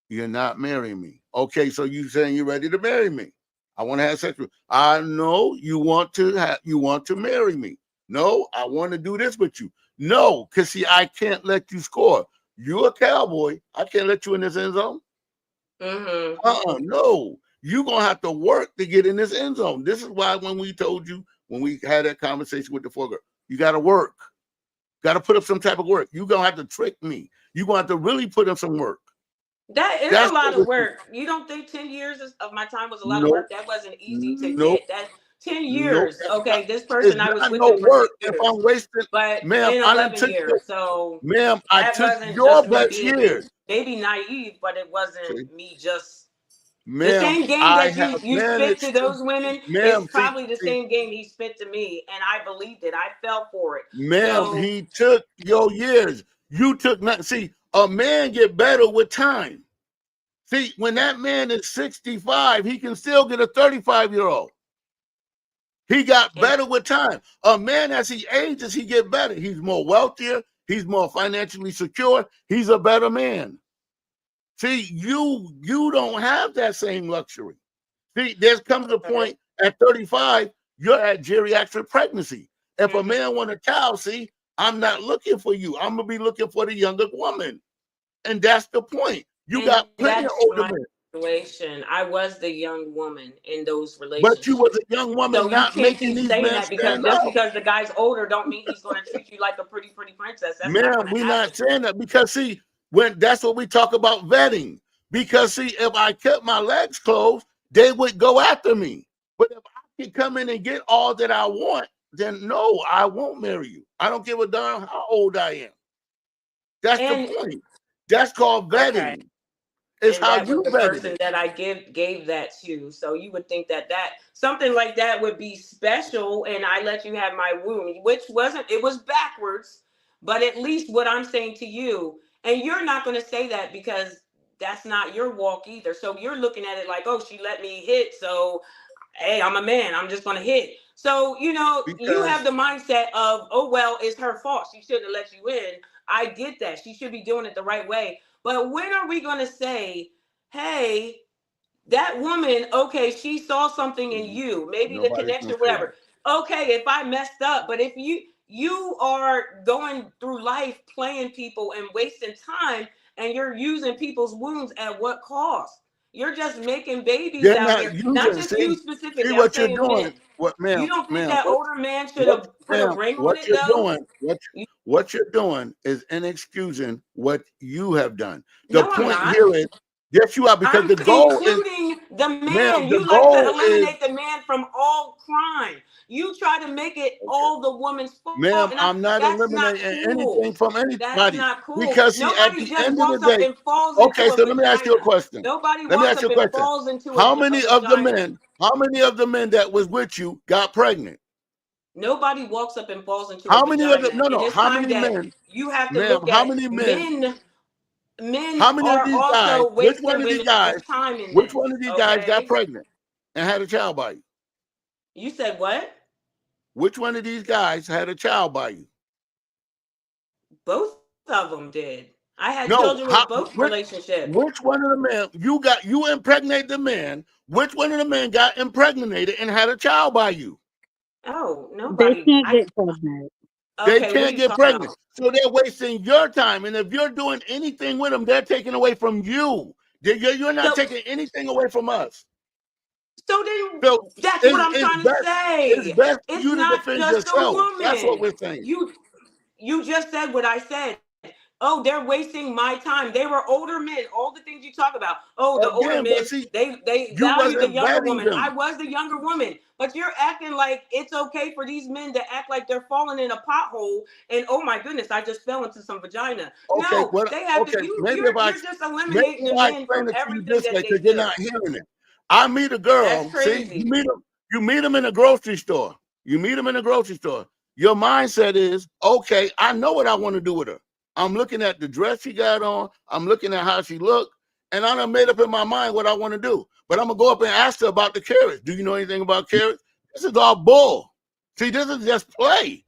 you're not marrying me. Okay, so you saying you're ready to marry me. I want to have sex with you. I know you want to marry me. No, I want to do this with you. No, because see, I can't let you score. You're a Cowboy. I can't let you in this end zone. Mm-hmm. No. You're gonna have to work to get in this end zone. This is why when we told you, when we had that conversation with the four girl, you gotta work. Gotta put up some type of work. You're gonna have to trick me. You're gonna have to really put up some work. That is a That's lot what of we're saying. work. You don't think 10 years of my time was a lot of Nope. work? That wasn't easy to Nope. get. That 10 Nope. years. Okay, this It's person, I was not with no them for work 10 if years, I'm wasting, but ma'am. in I done 11 took your, years. So ma'am, I that took wasn't your just me best being years. maybe naive, but it wasn't See? me just. The Ma'am, same game I that have you spit managed to to, those women is ma'am, probably the same game he spit to me, and I believed it. I fell for it. ma'am, So he took your years. You took nothing. See, a man get better with time. See, when that man is 65, he can still get a 35-year-old. He got better with time. A man, as he ages, he get better. He's more wealthier. He's more financially secure. He's a better man. See, you don't have that same luxury. See, there comes a point at 35, you're at geriatric pregnancy. If a man want a child, see, I'm not looking for you. I'm gonna be looking for the younger woman, and that's the point. You got plenty of older men. Situation. I was the young woman in those But you was relationships. a young woman So you not can't making keep these saying men that because stand just up. because the guy's older don't mean he's going to treat you like a pretty princess. That's not Ma'am, going to we're happen. not saying that because see, when that's what we talk about vetting. Because see, if I kept my legs closed, they would go after me. But if I can come in and get all that I want, then no, I won't marry you. I don't give a darn how old I am. That's the point. That's called vetting. Okay. It's And how that was you the vetted person it. that I gave that to. So you would think that something like that would be special, and I let you have my womb, which wasn't. It was backwards, but at least what I'm saying to you, and you're not going to say that because that's not your walk either. So you're looking at it like, oh, she let me hit, so hey, I'm a man, I'm just going to hit. So you have Because the mindset of, oh well, it's her fault. She shouldn't have let you in. I get that. She should be doing it the right way. But when are we going to say, hey, that woman, okay, she saw something in you, maybe the nobody's gonna connection, say whatever. that. Okay, if I messed up, but if you are going through life playing people and wasting time, and you're using people's wounds at what cost? You're just making babies They're out not here. Not using. just you See specifically. I'm what you're saying men. doing. What, You ma'am, don't think ma'am, that older man should what, have put a ma'am, ring on what it you're though? doing, what you're doing is inexcusing what you have done. The No, I'm point not. here is, yes, you are, because I'm the goal is, including the ma'am, man. the You like to goal is, eliminate the man from all crime. You try to make it okay, all the woman's fault, ma'am, and I'm not that's not eliminating cool. anything from That's anybody, not cool. because see, at Nobody the just end of the walks up day, and falls okay, into a so let me ask you a vagina. question. Nobody Let me walks ask you up a and question. falls into How a many of the vagina. men, how many of the men that was with you got pregnant? Nobody walks up and falls into a How many of the, vagina. no, And no, it's how time many that men, you have to ma'am, look how at many men, men. Men how many of are these guys, also which one wasting of these women's guys, time in which this. one of these guys got Okay. pregnant and had a child by you? You said what? Which one of these guys had a child by you? Both of them did. I had No, children how, with both relationships. which one of the men, you impregnate the man, which one of the men got impregnated and had a child by you? Oh, They nobody. can't get pregnant. They Okay, what are can't you get talking pregnant. about? So they're wasting your time. And if you're doing anything with them, they're taking away from you. You're not So, taking anything away from us. so then So that's what I'm it's trying to it's say. best for It's you to not defend just a yourself. That's what woman. we're saying. You just said what I said. Oh, they're wasting my time. They were older men. All the things you talk about. Oh, the older Again, but men, see, they you value the wasn't younger vetting woman. I them. was the younger woman. But you're acting like it's okay for these men to act like they're falling in a pothole and oh my goodness, I just fell into some vagina. Okay, No, they have to you're just maybe eliminating if the I men from explain it to you everything this that way, they because you're do. not hearing it. I meet a That's girl. See, crazy. you meet them in a grocery store. You meet them in a grocery store. Your mindset is, okay, I know what I want to do with her. I'm looking at the dress she got on. I'm looking at how she looked, and I done made up in my mind what I want to do. But I'm gonna go up and ask her about the carrots. Do you know anything about carrots? This is all bull. See, this is just play.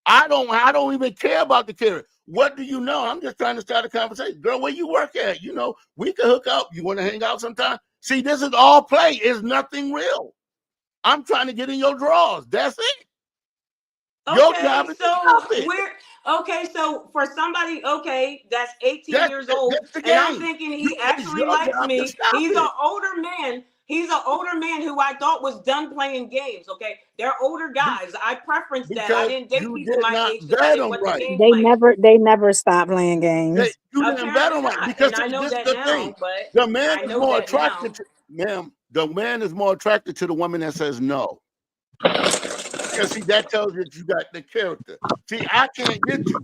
I don't even care about the carrot. What do you know? I'm just trying to start a conversation. Girl, where you work at? You know, we can hook up. You want to hang out sometime? See, this is all play. It's nothing real. I'm trying to get in your drawers. That's it. Your Okay, job is to so stop it. so for somebody, okay, that's 18 That's years old, that's the and I'm game. thinking he It's actually your likes job to me. stop He's an it. older man. He's an older man who I thought was done playing games. Okay, they're older guys. I preference that. I Because didn't date you people did my not age because I vet didn't them want the right. game They playing. never stop playing games. You didn't vet Apparently them right. not, Because and I see, know this is that the thing. now. But The man I is know more that attracted now. to, ma'am, the man is more attracted to the woman that says no. Because see, that tells you that you got the character. See, I can't get you.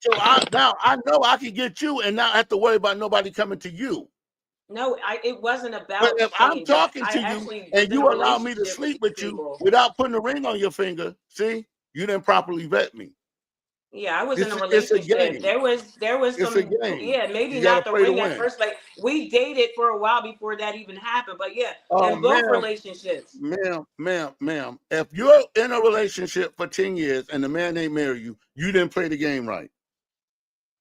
So now I know I can get you and not have to worry about nobody coming to you. No, it wasn't But about if I'm cheating. talking I to you actually was and in a you allow me to relationship with sleep these with you people. without putting a ring on your finger, see, you didn't properly vet me. Yeah, I was in a It's a relationship. game. There was It's a some, game. yeah, maybe You got to not the play to ring at win. first. Like we dated for a while before that even happened. But yeah, Oh, in both ma'am, relationships. ma'am. If you're in a relationship for 10 years and the man ain't marry you, you didn't play the game right.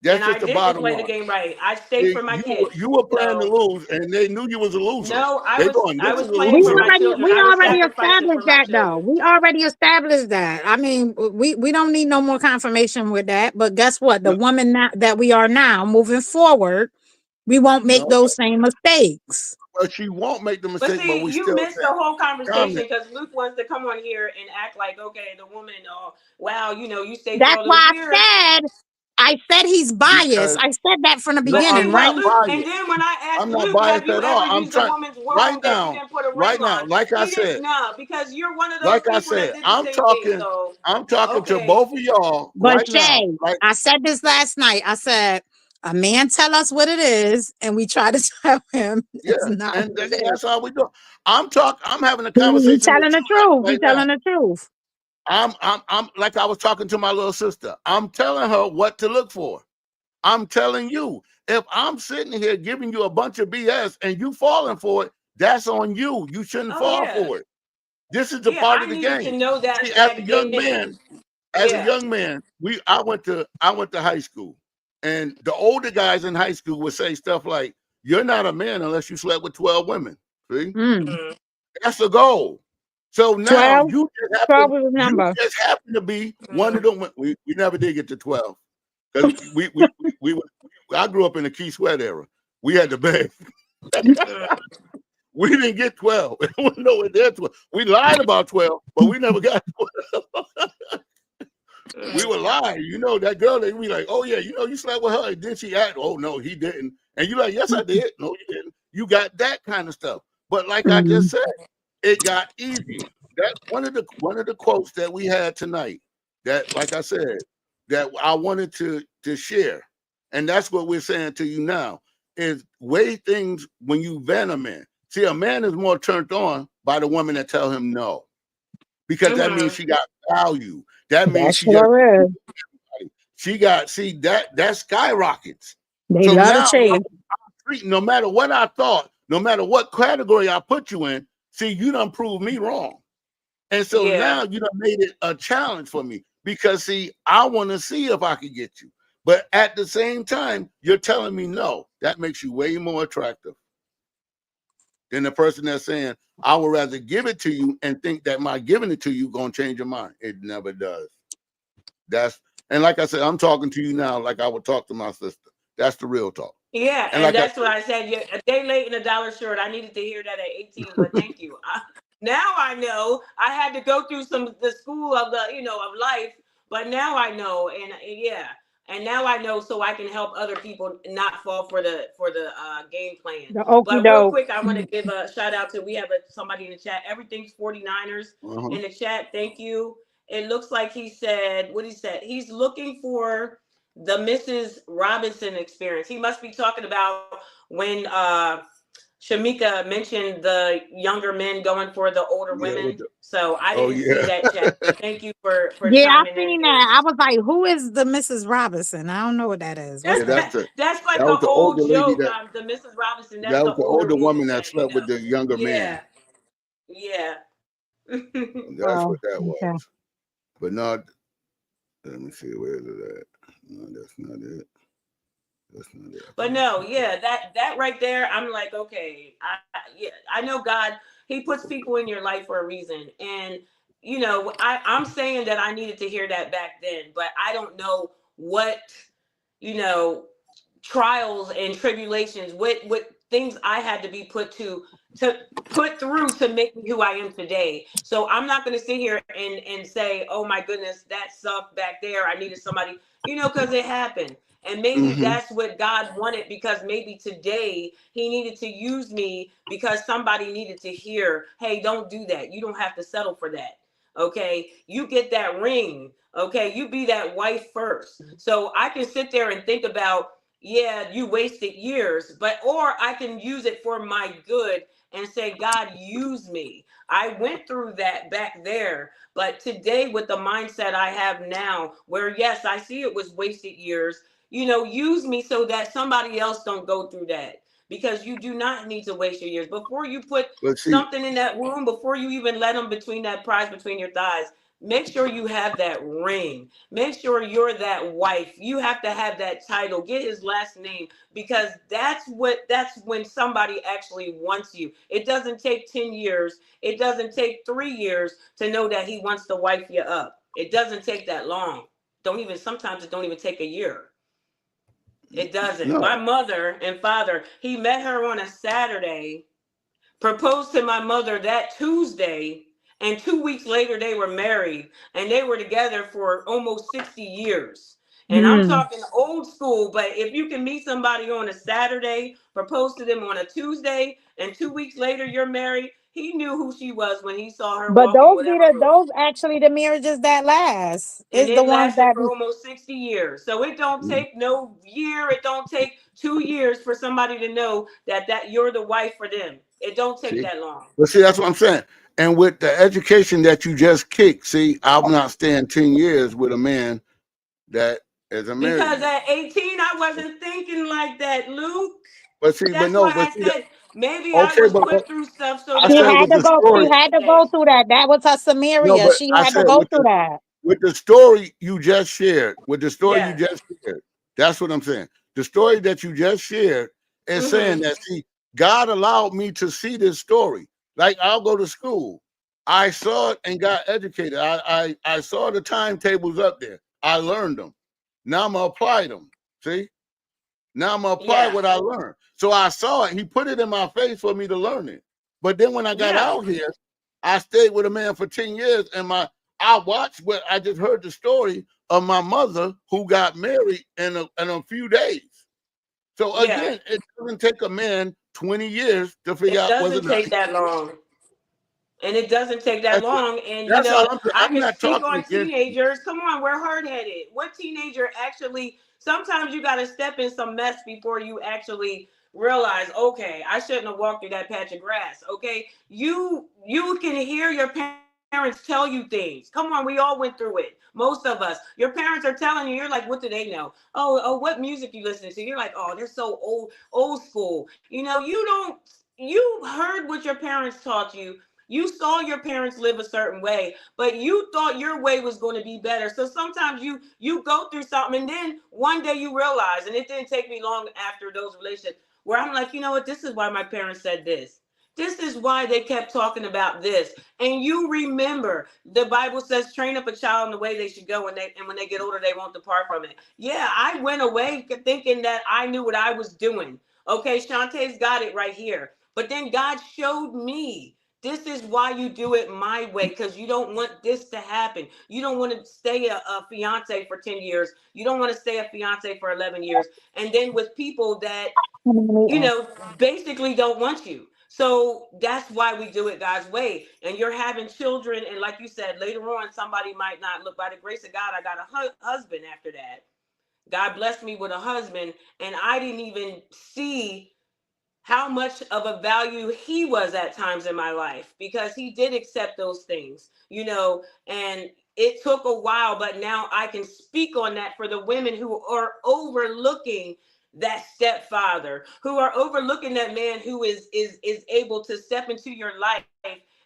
And That's I just the didn't bottom play the line. game right. I stayed See, for my you kids. were playing to So lose, and they knew you was a loser. no, They going, I this was is a playing We for loser. my children. we I was already sacrificing for established my that though. children. We already established that. I mean, we don't need no more confirmation with that. But guess what? The No, woman now, that we are now moving forward, we won't make no, those same mistakes. but she won't make the But mistake. But see, we you still missed the say whole conversation comment because Luke wants to come on here and act like, okay, the woman, oh, wow, you stayed for That's all those why years. I said he's biased. because I said that from the no, But see I'm beginning, what right? not Luke, and biased. then when I asked I'm not Luke, have biased you at all. ever I'm used a trying woman's womb that you didn't put a ring right now, on? like I He didn't said, know because you're one of those people that did the I'm same thing. talking, So I'm talking to okay, both of y'all But right now. Shay, Like, I said this last night. I said a man tell us what it is, and we try to tell him yeah, it's not and, what it and is. that's all we do. I'm having a He conversation with telling the you truth. He right now. telling the truth. I'm like I was talking to my little sister. I'm telling her what to look for. I'm telling you, if I'm sitting here giving you a bunch of BS and you falling for it, that's on you. You shouldn't oh fall yeah, for it. This is the yeah, part I of the needed to game. know See, that as a back young then. man, Yeah. I went to high school, and the older guys in high school would say stuff like, "You're not a man unless you slept with 12 women." See, Mm. Mm, that's the goal. So now 12, was the you number. just happen to be one of mm, them. We never did get to 12 because I grew up in the Key Sweat era. We had to beg. mm, We didn't get 12. We know it there 12. We lied about 12, but we never got 12. We mm, were lying. You know, that girl, they be like, oh, yeah, you slept with her. And then she act, oh, no, he didn't. And you like, yes, I did. No, you didn't. You got that kind of stuff. But like I just Mm. said, it got easy. That one of the quotes that we had tonight, that, like I said, that I wanted to share. And that's what we're saying to you now, is weigh things when you vet a man. See, a man is more turned on by the woman that tell him no, because that means mhm. she got value. That means That she just sure is. she got see that skyrockets. They So love to now chase. no matter what I thought, no matter what category I put you in, see, you done proved me wrong. And so Yeah. now you done made it a challenge for me because see, I want to see if I could get you. But at the same time, you're telling me no. That makes you way more attractive than the person that's saying, I would rather give it to you and think that my giving it to you gonna change your mind. It never does. And like I said, I'm talking to you now like I would talk to my sister. That's the real talk. Yeah, And and like I that's what said, I said. Yeah, a day late and a dollar short. I needed to hear that at 18, but thank you. Now I know I had to go through the school of of life, but now I know, and yeah, and now I know so I can help other people not fall for the game plan. The okey But real doke. quick, I want to give a shout out to somebody in the chat. Everything's 49ers uh-huh. in the chat. Thank you. It looks like he said what he said. He's looking for the Mrs. Robinson experience. He must be talking about when Shamika mentioned the younger men going for the older Yeah, women. So I oh didn't see yeah. that chat. But thank you for Yeah, I chiming in seen there. that. I was like, who is the Mrs. Robinson? I don't know what that is. What's Yeah, that? That's that like was an the old older lady joke. The Mrs. Robinson. That's the was the older older woman woman that saying, slept with the younger man. yeah, yeah. That's Oh, what that okay. was. But not let me see, where is it at? No, that's not it. That's not it. I But think no, yeah, that right there, I'm like, okay, yeah, I know God, He puts people in your life for a reason, and I'm saying that I needed to hear that back then, but I don't know what you know trials and tribulations, what things I had to be to put through to make me who I am today. So I'm not going to sit here and say, oh my goodness, that sucked back there. I needed somebody, because it happened. And maybe mm-hmm. that's what God wanted, because maybe today He needed to use me because somebody needed to hear, hey, don't do that. You don't have to settle for that. Okay. You get that ring. Okay. You be that wife first. So I can sit there and think about yeah, you wasted years, but or I can use it for my good and say, God, use me. I went through that back there, but today with the mindset I have now, where yes, I see it was wasted years, use me so that somebody else don't go through that. Because you do not need to waste your years. Before you put But see, something in that womb, before you even let them between that prize between your thighs, make sure you have that ring. Make sure you're that wife. You have to have that title. Get his last name, because that's when somebody actually wants you. It doesn't take 10 years. It doesn't take 3 years to know that he wants to wife you up. It doesn't take that long. Sometimes it don't even take a year. It doesn't. no. My mother and father, he met her on a Saturday, proposed to my mother that Tuesday, and 2 weeks later they were married, and they were together for almost 60 years. And I'm Hmm. talking old school, but if you can meet somebody on a Saturday, propose to them on a Tuesday, and 2 weeks later you're married, he knew who she was when he saw her But walking whatever room. those actually the marriages that last. And Is the it ones lasted that for almost 60 years. So it don't Mm, take no year, it don't take 2 years for somebody to know that you're the wife for them. It don't take see, that long. but see, that's what I'm saying. And with the education that you just kicked, see, I'm not staying 10 years with a man that isn't married Because yet. at 18, I wasn't thinking like that, Luke. But see, but That's no, why but I see, said maybe I okay, was but put through stuff so I that she said I had with can to the go, see she story, this had to today. go through that. That was her no, Samaria. but She I had to said go through that. with the story you just shared, Yes. that's what I'm saying. The story that you just shared is saying Mm-hmm. that, see, God allowed me to see this story. Like, I'll go to school. I saw it and got educated. I saw the timetables up there. I learned them. Now I'm gonna apply them. See? Now I'm gonna apply Yeah. what I learned. So I saw it. He put it in my face for me to learn it. But then when I got Yeah. out here, I stayed with a man for 10 years, and I watched what I just heard the story of my mother who got married in a few days. So Yeah. again, it doesn't take a man 20 years to figure It out was doesn't it take that long. And it doesn't take that that's long. And that's all I I'm can not speak talking on against. teenagers. Come on, we're hard headed. What teenager actually? Sometimes you got to step in some mess before you actually realize, okay, I shouldn't have walked through that patch of grass. Okay, you can hear your parents tell you things. Come on, we all went through it. Most of us. Your parents are telling you. You're like, what do they know? Oh, what music you listen to? You're like, oh, they're so old school. You don't. You heard what your parents taught you. You saw your parents live a certain way, but you thought your way was going to be better. So sometimes you go through something, and then one day you realize, and it didn't take me long after those relationships where I'm like, you know what, this is why my parents said this. This is why they kept talking about this. And you remember the Bible says, train up a child in the way they should go, and when they get older, they won't depart from it. Yeah, I went away thinking that I knew what I was doing. Okay, Shantae's got it right here. But then God showed me this is why you do it my way, because you don't want this to happen. You don't want to stay a fiance for 10 years. You don't want to stay a fiance for 11 years. And then with people that, basically don't want you. So that's why we do it God's way. And you're having children. And like you said, later on, somebody might not look. By the grace of God, I got a husband after that. God blessed me with a husband. And I didn't even see how much of a value he was at times in my life, because he did accept those things, and it took a while, but now I can speak on that for the women who are overlooking that stepfather, who are overlooking that man who is able to step into your life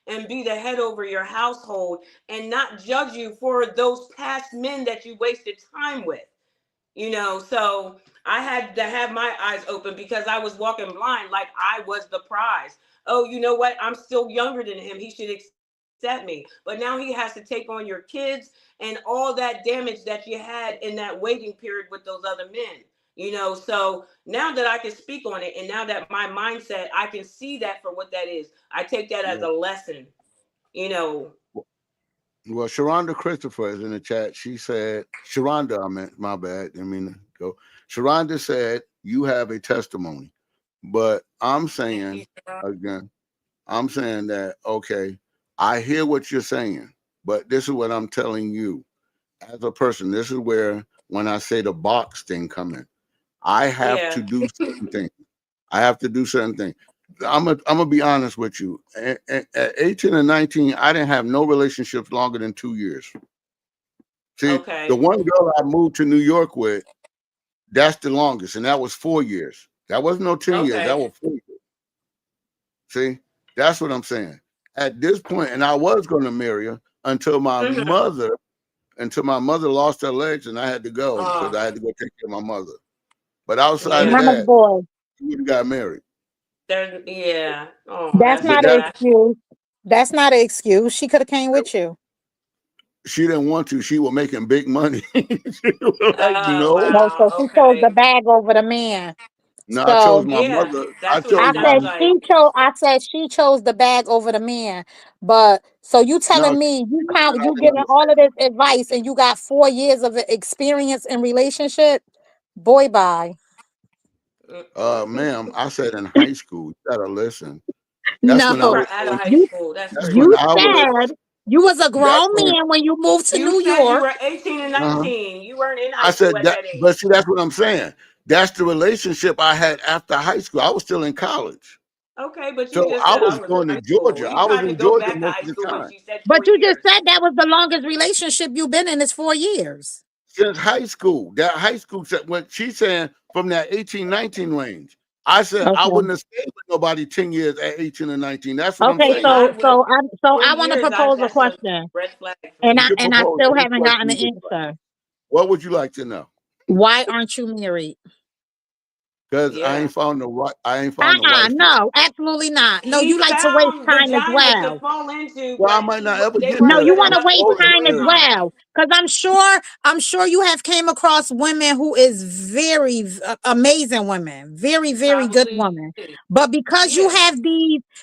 and be the head over your household, and not judge you for those past men that you wasted time with. So I had to have my eyes open, because I was walking blind like I was the prize. Oh, you know what, I'm still younger than him, he should accept me. But now he has to take on your kids and all that damage that you had in that waiting period with those other men. So now that I can speak on it, and now that my mindset, I can see that for what that is. I take that as Yeah. a lesson. you know Well, Sharonda Christopher is in the chat. She said, Sharonda, I meant, my bad. I mean, go. Sharonda said, you have a testimony. But I'm Thank you, saying, Sarah. again, I'm saying that, okay, I hear what you're saying, but this is what I'm telling you as a person. This is where, when I say the box thing come in, I have Yeah. to do certain things. I have to do certain things. I'm gonna be honest with you. At 18 and 19, I didn't have no relationships longer than 2 years. See, the Okay. one girl I moved to New York with, that's the longest, and that was 4 years. That wasn't no 10 years. That Okay. was 4 years. See, that's what I'm saying. At this point, and I was going to marry her Mm-hmm. until my mother lost her legs, and I had to go because Oh, I had to go take care of my mother. But outside of yeah. Mama's that, boy. we would have got married. There. Yeah. Oh, That's that's But not too an that bad. excuse. That's not an excuse. She could have came with you. she didn't want to. She was making big money. She was like, Oh, no. No, so wow. she chose the Okay. bag over the man. No, I chose So my Yeah, mother. I that's what it chose I my sounds said like. she chose. I said she chose the bag over the man. But so you no. telling me you count I you didn't giving all of understand. this advice and you got 4 years of experience in relationship? Boy, bye. Ma'am, I said in high school. You gotta listen. That's when I No, was Out of going. high you school. That's That's when you crazy. I was. said you was a That's grown when. man when you moved to You New said you York. were 18 and Uh-huh. 19. You weren't in high I school said at that, that age. but see, that's what I'm saying. That's the relationship I had after high school. I was still in college, Okay, but you so just I said I was was in going to high school. Georgia. You I was tried to in go Georgia back to most high of the school, but time she said But 4 you just years. said that was the longest relationship you've been in is 4 years. since high school. That high school said when she's saying from that 18, 19 range. I said I Okay. wouldn't have stayed with nobody 10 years at 18 and 19. That's what I'm Okay, See, saying. I so would so four I want to years. I propose a That's a question, red flag for and me. You can I propose still any haven't gotten question you would an like. answer. What would you like to know? Why aren't you married? Because Yeah. I ain't found the wife yet. No, absolutely not. No, He you like to waste found time as vagina to well. fall into, Well, I but might not ever they get No, weren't there. you good want I'm to enough waste for supposed the to time as first marry. time. well. Because I'm sure you have came across women who is very amazing women, very, very good Probably. women. But because you Yeah. have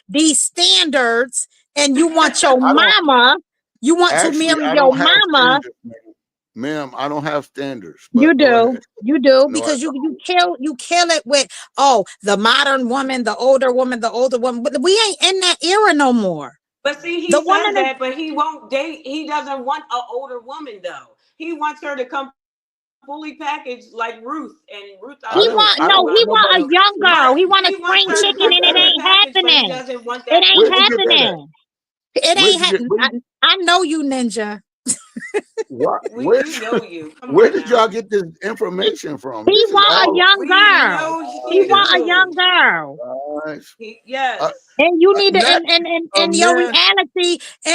these standards and you want your I don't mama, you want to actually. marry I your don't have mama. standards, ma'am. I don't have standards. You But go do. ahead. You do No, I because don't. you kill it with the modern woman, the older woman, the older woman. But we ain't in that era no more. But see, he The says woman is that, but he won't date. He doesn't want an older woman though. He wants her to come fully packaged like Ruth. And Ruth, I don't know if you he watch want I Ruth, don't no, want he want a nobody young packaged. girl. but He want a he wants spring her to chicken come and it fully ain't packaged, but he happening. doesn't want It that ain't Where'd you older get that at? happening. It Where'd ain't you get? I know you, ninja. What? We do know you. Come Where on did now. y'all get this information from? He This is want a all young We girl. know He he lies. want a young do. girl. Lies. Yes. Uh, And you need to next, a and your man.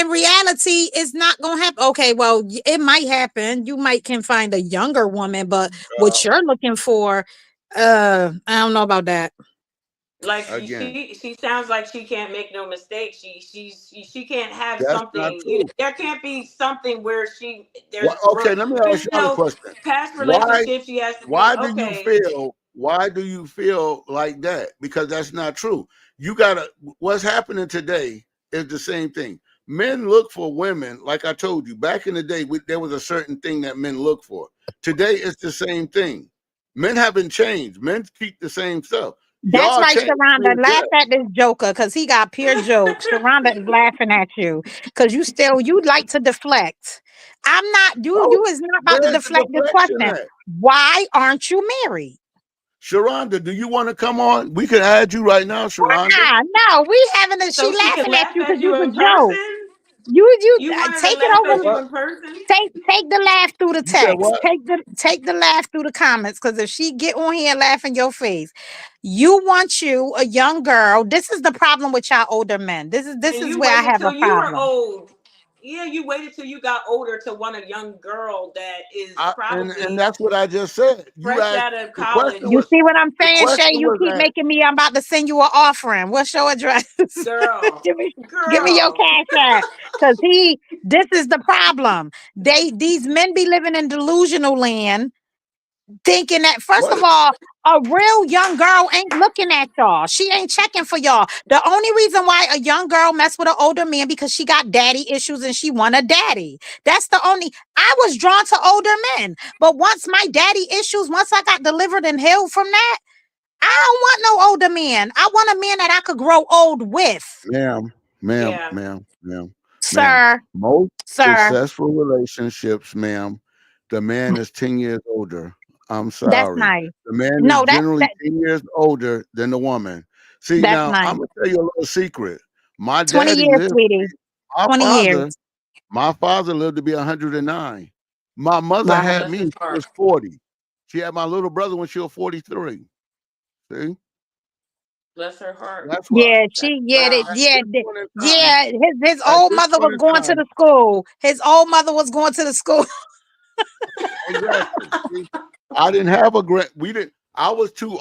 reality is not gonna happen. Okay, well, it might happen. You might can find a younger woman, but Uh, what you're looking for, I don't know about that. Like again, she sounds like she can't make no mistakes. She can't have that's not something. true. There can't be something where Why, there's okay, growth. let me You ask y'all a know, question. past Why? relationships, she has to be Why do you okay. feel? Why do you feel like that? Because that's not true. You gotta. What's happening today is the same thing. Men look for women, like I told you back in the day. There was a certain thing that men look for. Today, it's the same thing. Men haven't changed. Men keep the same stuff. That's Y'all right, change Sharonda. things Laugh left. at this joker because he got pure jokes. Sharonda is laughing at you because you like to deflect. I'm not Oh, you is not about to where's the deflect this deflection question. at? Why aren't you married? Sharonda, do you want to come on? We can add you right now, Sharonda. No, we having a she So she can laughing at laugh you because at you's you a in joke. person. You You want her to take it laugh You said at over. you what? in person. Take the laugh through the You said text. what? Take the laugh through the comments. Because if she get on here and laugh in your face, you want you a young girl. This is the problem with y'all older men. This And is you where I waited have a till you were problem. old. Yeah, you waited till you got older to want a young girl that is And probably that's what I just said. You fresh asked out of the question You college. was see what I'm the saying, Shay? question You was keep that making me. I'm about to send you an offering. What's your address? Girl, Give me your girl. cash app. Cause this is the problem. These men be living in delusional land, thinking that first of what all, a real young girl ain't looking at y'all. She ain't checking for y'all. The only reason why a young girl mess with an older man because she got daddy issues and she want a daddy. That's the only. I was drawn to older men, but once my daddy issues, once I got delivered and healed from that, I don't want no older man. I want a man that I could grow old with, ma'am, Yeah. ma'am. sir, Most sir. successful relationships, ma'am, the man is 10 years older I'm That's sorry. nice. The man is No, generally 10 years older than the woman. See, that's now I'm nice. gonna tell you a little secret. My 20 daddy years, lived. sweetie. My 20 years. father, my father lived to be 109. My mother Wow. had Bless me his when she heart. was 40. She had my little brother when she was 43. See, Bless her heart. that's why. Yeah, That's So yeah, wow. at yeah, this point in time, yeah. His at old this mother point was in going to time, the school. His old mother was going to the school. exactly. See, I didn't have a grand. We didn't. I was too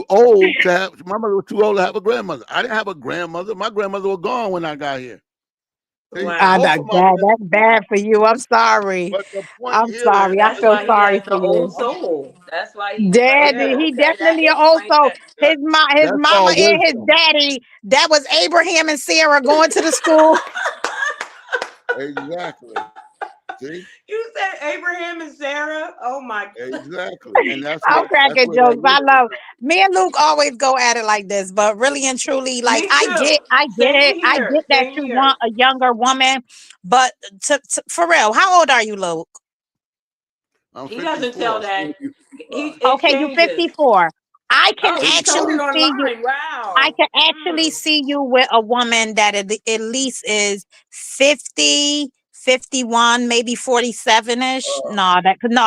old to have. My mother was too old to have a grandmother. I didn't have a grandmother. My grandmother was gone when I got here. See, I Wow. both know, of my Dad, grand. that's bad for you. I'm sorry. But the point I'm here is, sorry. I That's feel why he sorry has for the old you. soul. That's why he Dad, yeah, again, he okay. That definitely explains also that. that, his that's mama all and his wisdom. daddy. That was Abraham and Sarah going to the school. Exactly. See, You said Abraham and Sarah? Oh my exactly, and I'm that's cracking where that jokes. I wisdom love comes. me and Luke always go at it like this, but really and truly, like me too. I get Same it. I here. get that Same you here. want a younger woman, but for real, how old are you, Luke? I'm He doesn't tell 54, soon that. to be He 55. it Okay, you changes. 54. I can Oh, he told it actually see you. online. I Wow. can actually Mm. see you with a woman that at least is 50, 51, maybe 47-ish. Uh, No,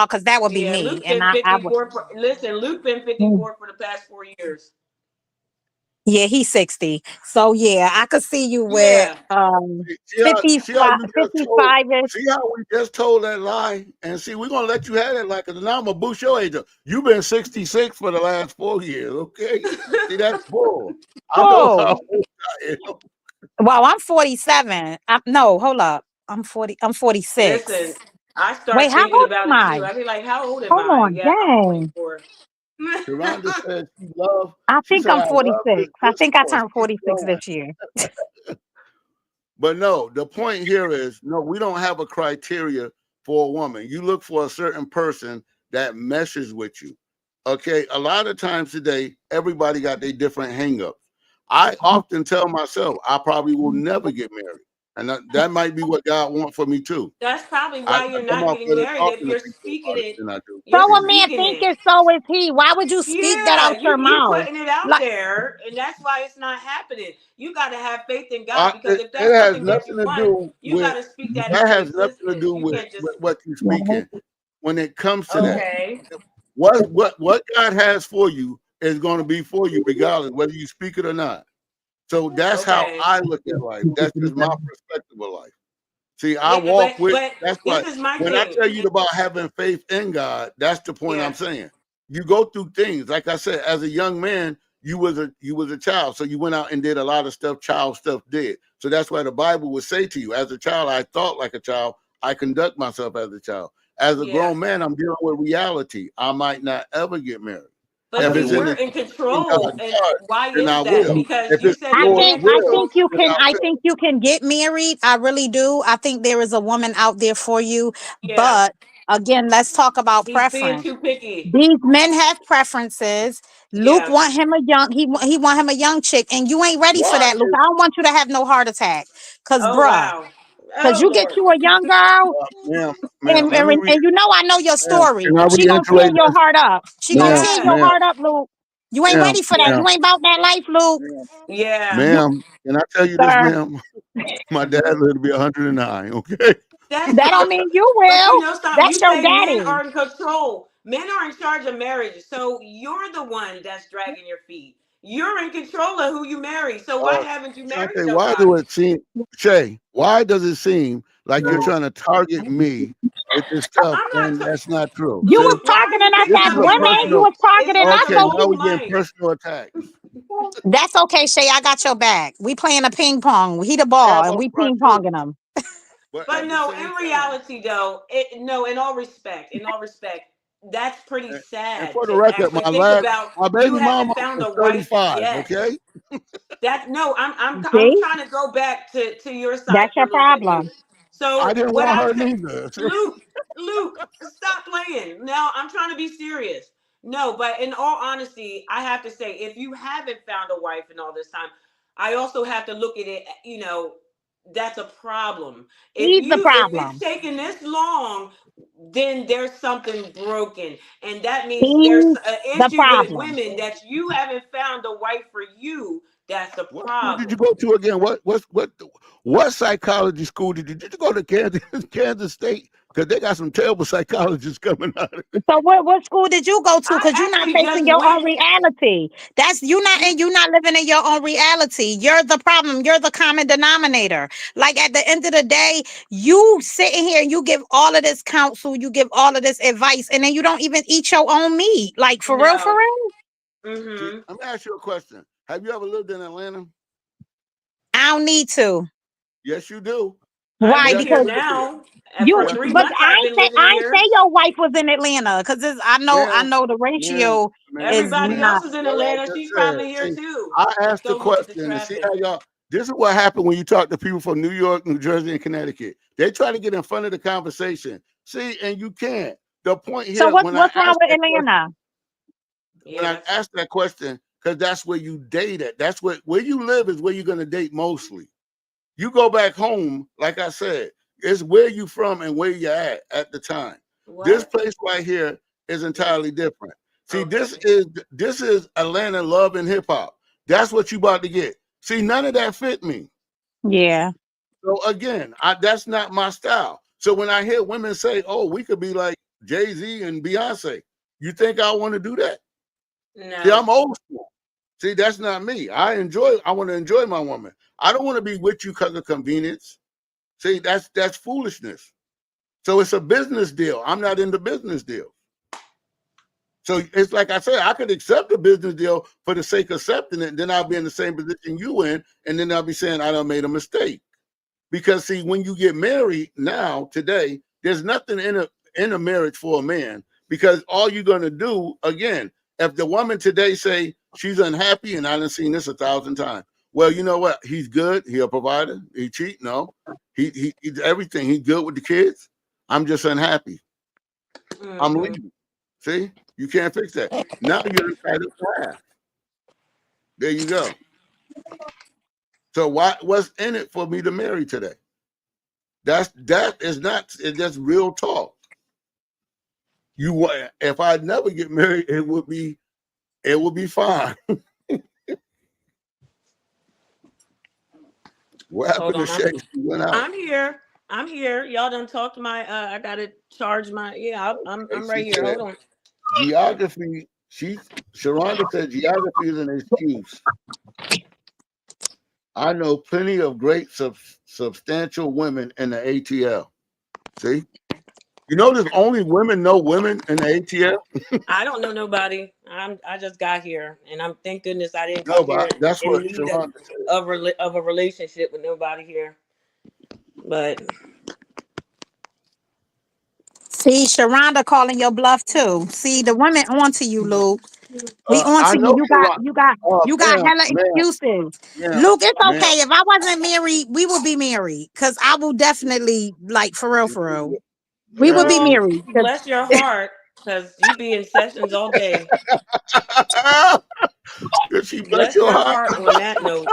because that would be Yeah, me. Luke And been I would 54 for listen, Luke been mm, 54 for the past 4 years. yeah, he's 60. So yeah, I could see you with Yeah. see how you just told. 55-ish. See how we just told that lie, and see we're gonna let you have that lie because now I'm gonna boost your age up. You've been 66 for the last 4 years, okay? See that's bull. I know Whoa. how old I am. Well, I'm 47. No, hold up. I'm 46. Listen, I Wait, start how thinking old about am it I? too. I be like, how old am Hold I? on. Yeah, I'm Dang. 44. Sharonda said she loved. I She think said I'm I love 46. this I think I discourse. turned Keep 46 going. this year. But no, the point here is no, we don't have a criteria for a woman. You look for a certain person that meshes with you. Okay. A lot of times today, everybody got their different hangups. I often tell myself I probably will never get married. And that might be what God wants for me too. That's probably I why you're come not off getting better married if talking to you're people speaking about it it. than I do So You're a speaking man speaking think it. it, so is he. Why would you speak that Yeah, out your you mouth? putting it out Like, there, and that's why it's not happening. You got to have faith in God it. because if It that's has something that nothing you to want, do you got with to speak that that into has nothing to existence. do You can't with just what you're speaking. When it comes to that, okay, what God has for you is going to be for you, regardless whether you speak it or not. So that's how okay. I look at life. That's just my perspective of life. See, I walk with. But That's this why is my when I thing. tell you about having faith in God, that's the point I'm Yeah, saying. You go through things. Like I said, as a young man, you was a child, so you went out and did a lot of stuff child stuff did. So that's why the Bible would say to you, as a child, I thought like a child. I conduct myself as a child. As a yeah. grown man, I'm dealing with reality. I might not ever get married. But If see, it's in you're the in between God control, and and God, why then is I that? will. Because If you it's said the the Lord's man will, controls. then I I will. think you can get married. I really do. I think there is a woman out there for you. Yeah, But again, let's talk about he's being preference. too picky. These men have preferences. Luke Yeah. want him a young he want him a young chick, and you ain't ready for Why that, Luke. is I don't want you to have no heart attack, cause Oh bruh, wow. cause Oh you get Lord. you a young girl, ma'am, ma'am, and let me read. and you know I know your Ma'am, story. can I She gonna tear reiterate your this? heart up. She gonna Ma'am, tear your Yeah. ma'am, heart up, Luke. You ain't ma'am, ready for that. ma'am, You ain't about that life, Luke. ma'am, Yeah. You, ma'am. Can I tell you this, sir. ma'am? My dad lived to be 109, okay? That's That don't mean you but will. you know something. That's You your say men daddy. are in control. Men are in charge of marriage. So you're the one that's dragging your feet. You're in control of who you marry. So why haven't you married Shante, why do nobody? it seem, Shay, why does it seem like you're trying to target me with this stuff I'm not. and that's not true? You was See, Luke, why are targeting you us this picking as is up a women. everything? You personal, was It's targeting not us. your okay, So now own we're getting mic. personal attacks. that's okay, Shay. I got your back. We playing a ping pong. He the I have ball, and up we front ping too. ponging them. But But at the no, in same time, reality, though, no, in all respect, that's pretty and sad for the to record, actually think about. my You baby haven't mama found is a wife 35, yet. okay? That no, I'm See, trying to go back to your side that's for your a little bit, Luke. problem. I So didn't what want I'm her saying, neither. Luke, stop playing. Now I'm trying to be serious. No, but in all honesty, I have to say, if you haven't found a wife in all this time, I also have to look at it. You know, that's a problem. He's the If it's problem. taking this long, then there's something broken, and that means there's He's an the issue with problem. women that you haven't found a wife for you. That's a What school did you problem. go to again? What psychology school did you go to? Kansas State? Because they got some terrible psychologists coming out. So what school did you go to? I Because you're not actually facing just your own went. reality. That's you not, and you're not living in your own reality. You're the problem. You're the common denominator. Like at the end of the day, you sitting here and you give all of this counsel, you give all of this advice, and then you don't even eat your own meat. Like for real, for No. real. See, Hmm. let me ask you a question. Have you ever lived in Atlanta? I don't need to. Yes, you do. I Why? You live have to here Because live here. now, and you, for You have to 3 but live months I I've ain't been say living I ain't here. say your wife was in Atlanta. Because I Ma'am, know the ma'am, ratio is ma'am. Everybody not. else is in What I Atlanta. just She's said. probably here See, too. I Just asked the go look at the question and see traffic. how y'all. This is what happened when you talk to people from New York, New Jersey, and Connecticut. They try to get in front of the conversation. See, and you can't. The point So here, what's wrong with Atlanta? Yeah, that's asked that question, because that's where you date at. That's where you live is where you're gonna date mostly. You go back home, like I said, it's where you from and where you're at the time. This what? place right here is entirely different. See, Okay. this is Atlanta love and hip hop. That's what you about to get. See, none of that fit me. Yeah. So again, that's not my style. So when I hear women say, "Oh, we could be like Jay-Z and Beyonce," you think I want to do that? See, No. I'm old school. See, that's not me. I want to enjoy my woman. I don't want to be with you because of convenience. See, that's foolishness. So it's a business deal. I'm not in the business deal. So it's like I said, I could accept a business deal for the sake of accepting it, and then I'll be in the same position you in, and then I'll be saying I done made a mistake. Because see, when you get married now, today, there's nothing in a marriage for a man, because all you're gonna do, again, if the woman today say she's unhappy, and I done seen this 1,000 times. Well, you know what? He's good. He a provider. He cheat? No. He's everything. He's good with the kids. I'm just unhappy. I'm Hmm. leaving. See, you can't fix that. Now you're entitled to half. There you go. So what's in it for me to marry today? That is not. It's just real talk. If I never get married, it would be fine. What Hold happened to on. Shay? She went out. I'm here. I'm here. Y'all done talked to my I gotta charge my yeah, And I'm she right here. said Hold on. geography. Sharonda said geography is an excuse. I know plenty of great substantial women in the ATL. See, there's only women know women in the ATL. I don't know nobody. I just got here, and I'm thank goodness I didn't No, come here but that's in what need Sharonda said. of a relationship with nobody here. But See, Sharonda calling your bluff too. See, the women onto you, Luke. We I onto you. know Sharonda. You got Ma'am, hella ma'am, excuses. ma'am, Luke, it's ma'am. okay. If I wasn't married, we would be married. Cause I will definitely like for real, for real. We would be Ma'am, married. bless your heart, because you be in sessions all day. did she bless Bless your your heart? heart on that note.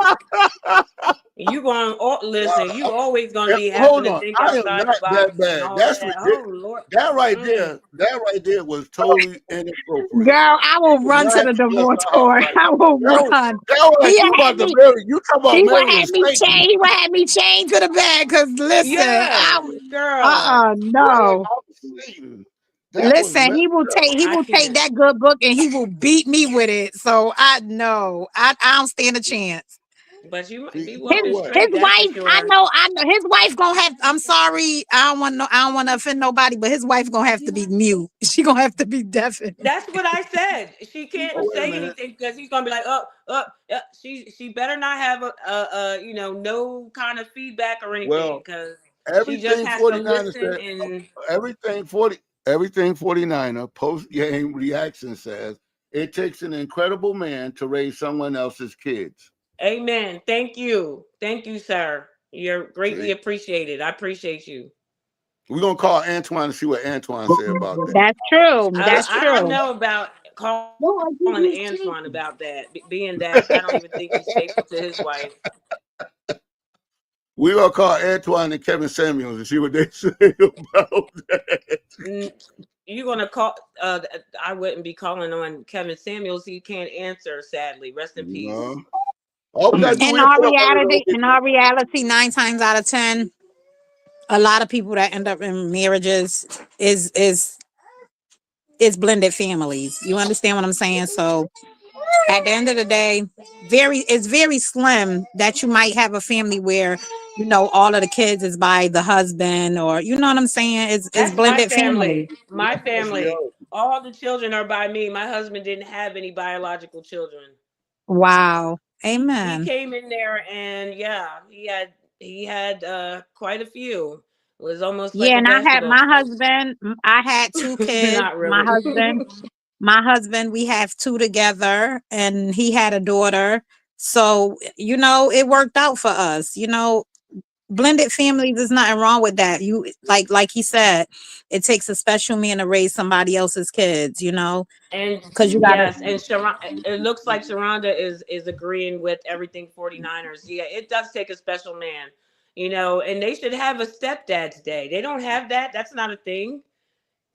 You going listen, you always gonna be having Hold to on, think I am outside the not that box and bad. all That's that. Oh ridiculous. Lord. Mm. That right there was totally inappropriate. Girl, I You will did run not to have the to bless divorce her heart court. like I will that. run. That was like He you had about to me. marry. You talking about He would marrying have me Satan? chained. He would have me chained to the bed. Cause listen, Yeah, girl. no. Satan. That was Listen, messed up. he I will take can't. that good book and he will beat me with it. So I know. I don't stand a chance. But you might See, be you His know walking what? his straight, that's for wife, sure. I know his wife gonna have, I'm sorry, I don't want to offend nobody, but his wife gonna have to be mute. She gonna have to be deafened. That's what I said. She can't Oh, wait a say minute. anything because he's gonna be like, she better not have no kind of feedback or anything Well, because she just everything has to 49er listen said, and everything 49er post game reaction says, it takes an incredible man to raise someone else's kids. amen. Thank you, sir. You're greatly See, appreciated. I appreciate you. we're gonna call Antoine and see what Antoine said about that. That's true. That's I don't true. know about calling Antoine about that, being that I don't even think he's faithful to his wife. We gonna call Antoine and Kevin Samuels and see what they say about that. You're gonna call? I wouldn't be calling on Kevin Samuels. He can't answer. Sadly, rest in peace. No. All we gotta do is put up a little bit. In our reality, 9 times out of 10, a lot of people that end up in marriages is blended families. You understand what I'm saying? So at the end of the day, it's very slim that you might have a family where all of the kids is by the husband, or you know what I'm saying. It's That's my blended family. family. My Yes, we family. are. All the children are by me. My husband didn't have any biological children. Wow. He Amen. came in there, and yeah, he had quite a few. It was almost like Yeah, a and I had basketball my team. husband. I had 2 kids. Not really. My husband, we have 2 together, and he had a daughter. So, it worked out for us. Blended families, there's nothing wrong with that. You like he said, it takes a special man to raise somebody else's kids, And because you gotta. yes, and Sharon, it looks like Sharonda is agreeing with everything 49ers. Yeah, it does take a special man, and they should have a stepdad's day. They don't have that. That's not a thing.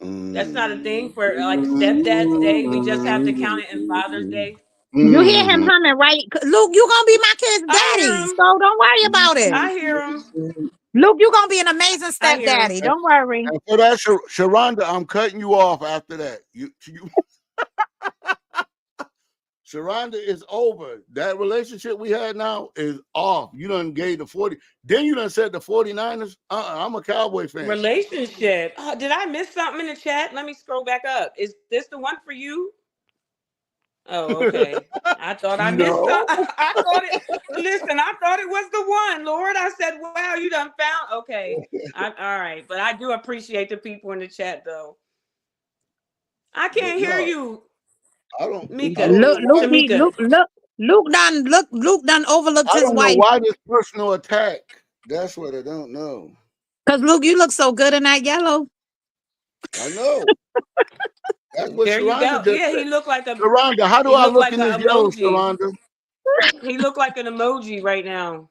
That's not a thing for like stepdad's day. We just have to count it in Father's Day. You hear him humming, right? Luke, you gonna be my kid's I hear daddy, him. so don't worry about it. I hear him. Luke, you gonna be an amazing I hear him. stepdaddy. Don't worry. And for that, Sharonda, I'm cutting you off after that. You Sharonda is over. That relationship we had now is off. You done gave the 40. Then you done said the 49ers. I'm a Cowboy fan. Relationship. Did I miss something in the chat? Let me scroll back up. Is this the one for you? Oh, okay. I thought I missed something. I thought it. Listen, I thought it was the one. Lord, I said, "Wow, you done found." Okay, all right. But I do appreciate the people in the chat, though. I can't hear you. I don't. Mika. I don't know why. Luke done overlooked I his don't know wife. why this personal attack. That's what I don't know. Cause Luke, you look so good in that yellow. I know. That's what There you go. Sharonda did. Yeah, he looked like a. Sharonda, how do I look like in this an yellow, emoji. Sharonda? He looked like an emoji right now.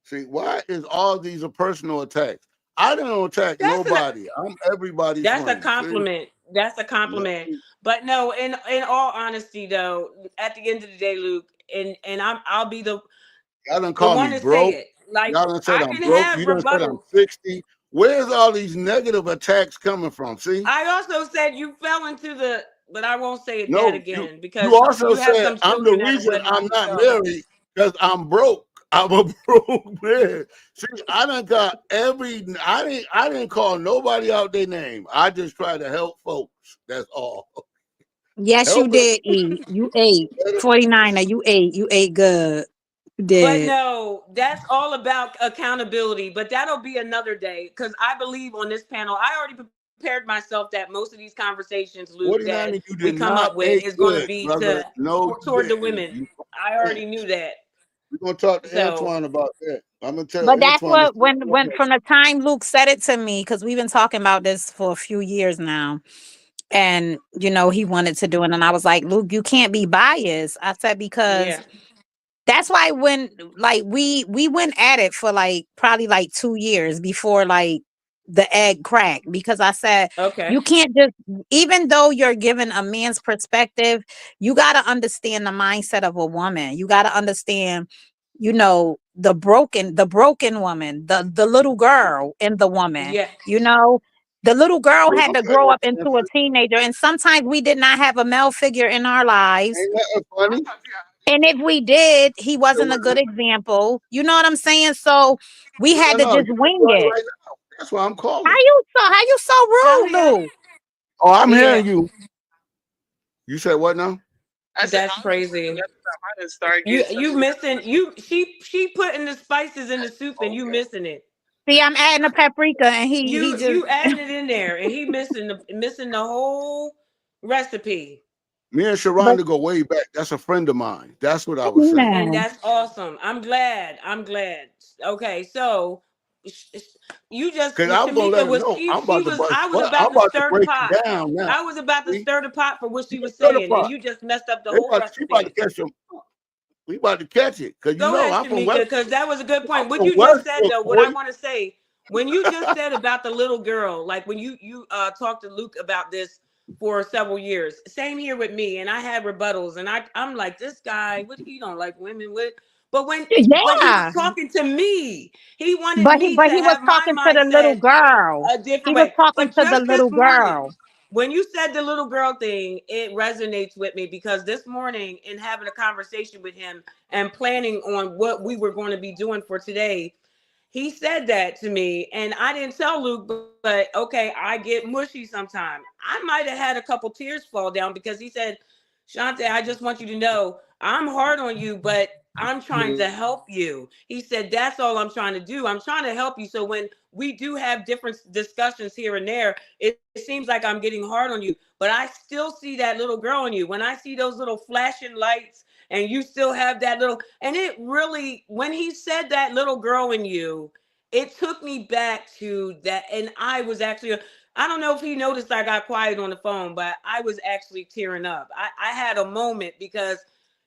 See, why is all these a personal attacks? I don't attack nobody. I'm everybody's That's friend. a compliment. See? That's a compliment. But no, in all honesty, though, at the end of the day, Luke, and I'll be the y'all done call one me to broke. say it. Like, y'all done said I I'm can broke. have You done said I'm rebuttal. 60. Where's all these negative attacks coming from? See? I also said you fell into the, but I won't say it No, that again because you also have said some I'm the children that are reason I'm wedlock, not so. married because I'm broke. I'm a broke man. See, I done got I didn't call nobody out their name. I just try to help folks. That's all. Yes, you did eat. You ate. 49er, you ate good. You did. But no, that's all about accountability. But that'll be another day because I believe on this panel, I already prepared myself that most of these conversations, Luke, that we come up with is going to be toward the women. I already knew that. We're gonna talk to Antoine about that. I'm gonna tell But that's Antoine. what when from the time Luke said it to me, because we've been talking about this for a few years now. And he wanted to do it. And I was like, Luke, you can't be biased. I said, because that's why when like we went at it for like probably like 2 years before like the egg cracked, because I said, you can't just, even though you're given a man's perspective, you got to understand the mindset of a woman. You got to understand, the broken woman, the little girl in the woman, the little girl had to grow up into a teenager. And sometimes we did not have a male figure in our lives. Ain't that funny? And if we did, he wasn't a good example. You know what I'm saying? So we had to just wing it. Right now. That's why I'm calling. How you so rude, Lou? Oh, I'm hearing you. You said what now? That's crazy. You missing she putting the spices in the soup and you missing it. See, I'm adding a paprika and he just you adding it in there and he missing the whole recipe. Me and Sharonda go way back. That's a friend of mine. That's what I was saying. And that's awesome. I'm glad. Okay, so you just Tamika was I was about to stir the pot. I was about to stir the pot for what she was saying, and you just messed up the whole recipe. We about to catch it because Go ahead, I'm from Shamika, West. because that was a good I'm point. What from you just said, Westbrook, though, what boy. I want to say, when you just said about the little girl, like when you talked to Luke about this for several years, same here with me, and I had rebuttals, and I'm like, this guy, what he don't like women with, but he was Yeah. talking to me. He wanted But he me but to he was have my talking to the little mindset girl. a different He was way. talking But to the just this little morning, girl. when you said the little girl thing, it resonates with me because this morning, in having a conversation with him and planning on what we were going to be doing for today, he said that to me, and I didn't tell Luke, but okay, I get mushy sometimes. I might have had a couple tears fall down because he said, Shante, I just want you to know I'm hard on you, but I'm trying to help you. He said, that's all I'm trying to do. I'm trying to help you. So when we do have different discussions here and there, it seems like I'm getting hard on you, but I still see that little girl in you. When I see those little flashing lights and you still have that little, and it really, when he said that little girl in you, it took me back to that. And I was actually, I don't know if he noticed I got quiet on the phone, but I was actually tearing up. I had a moment because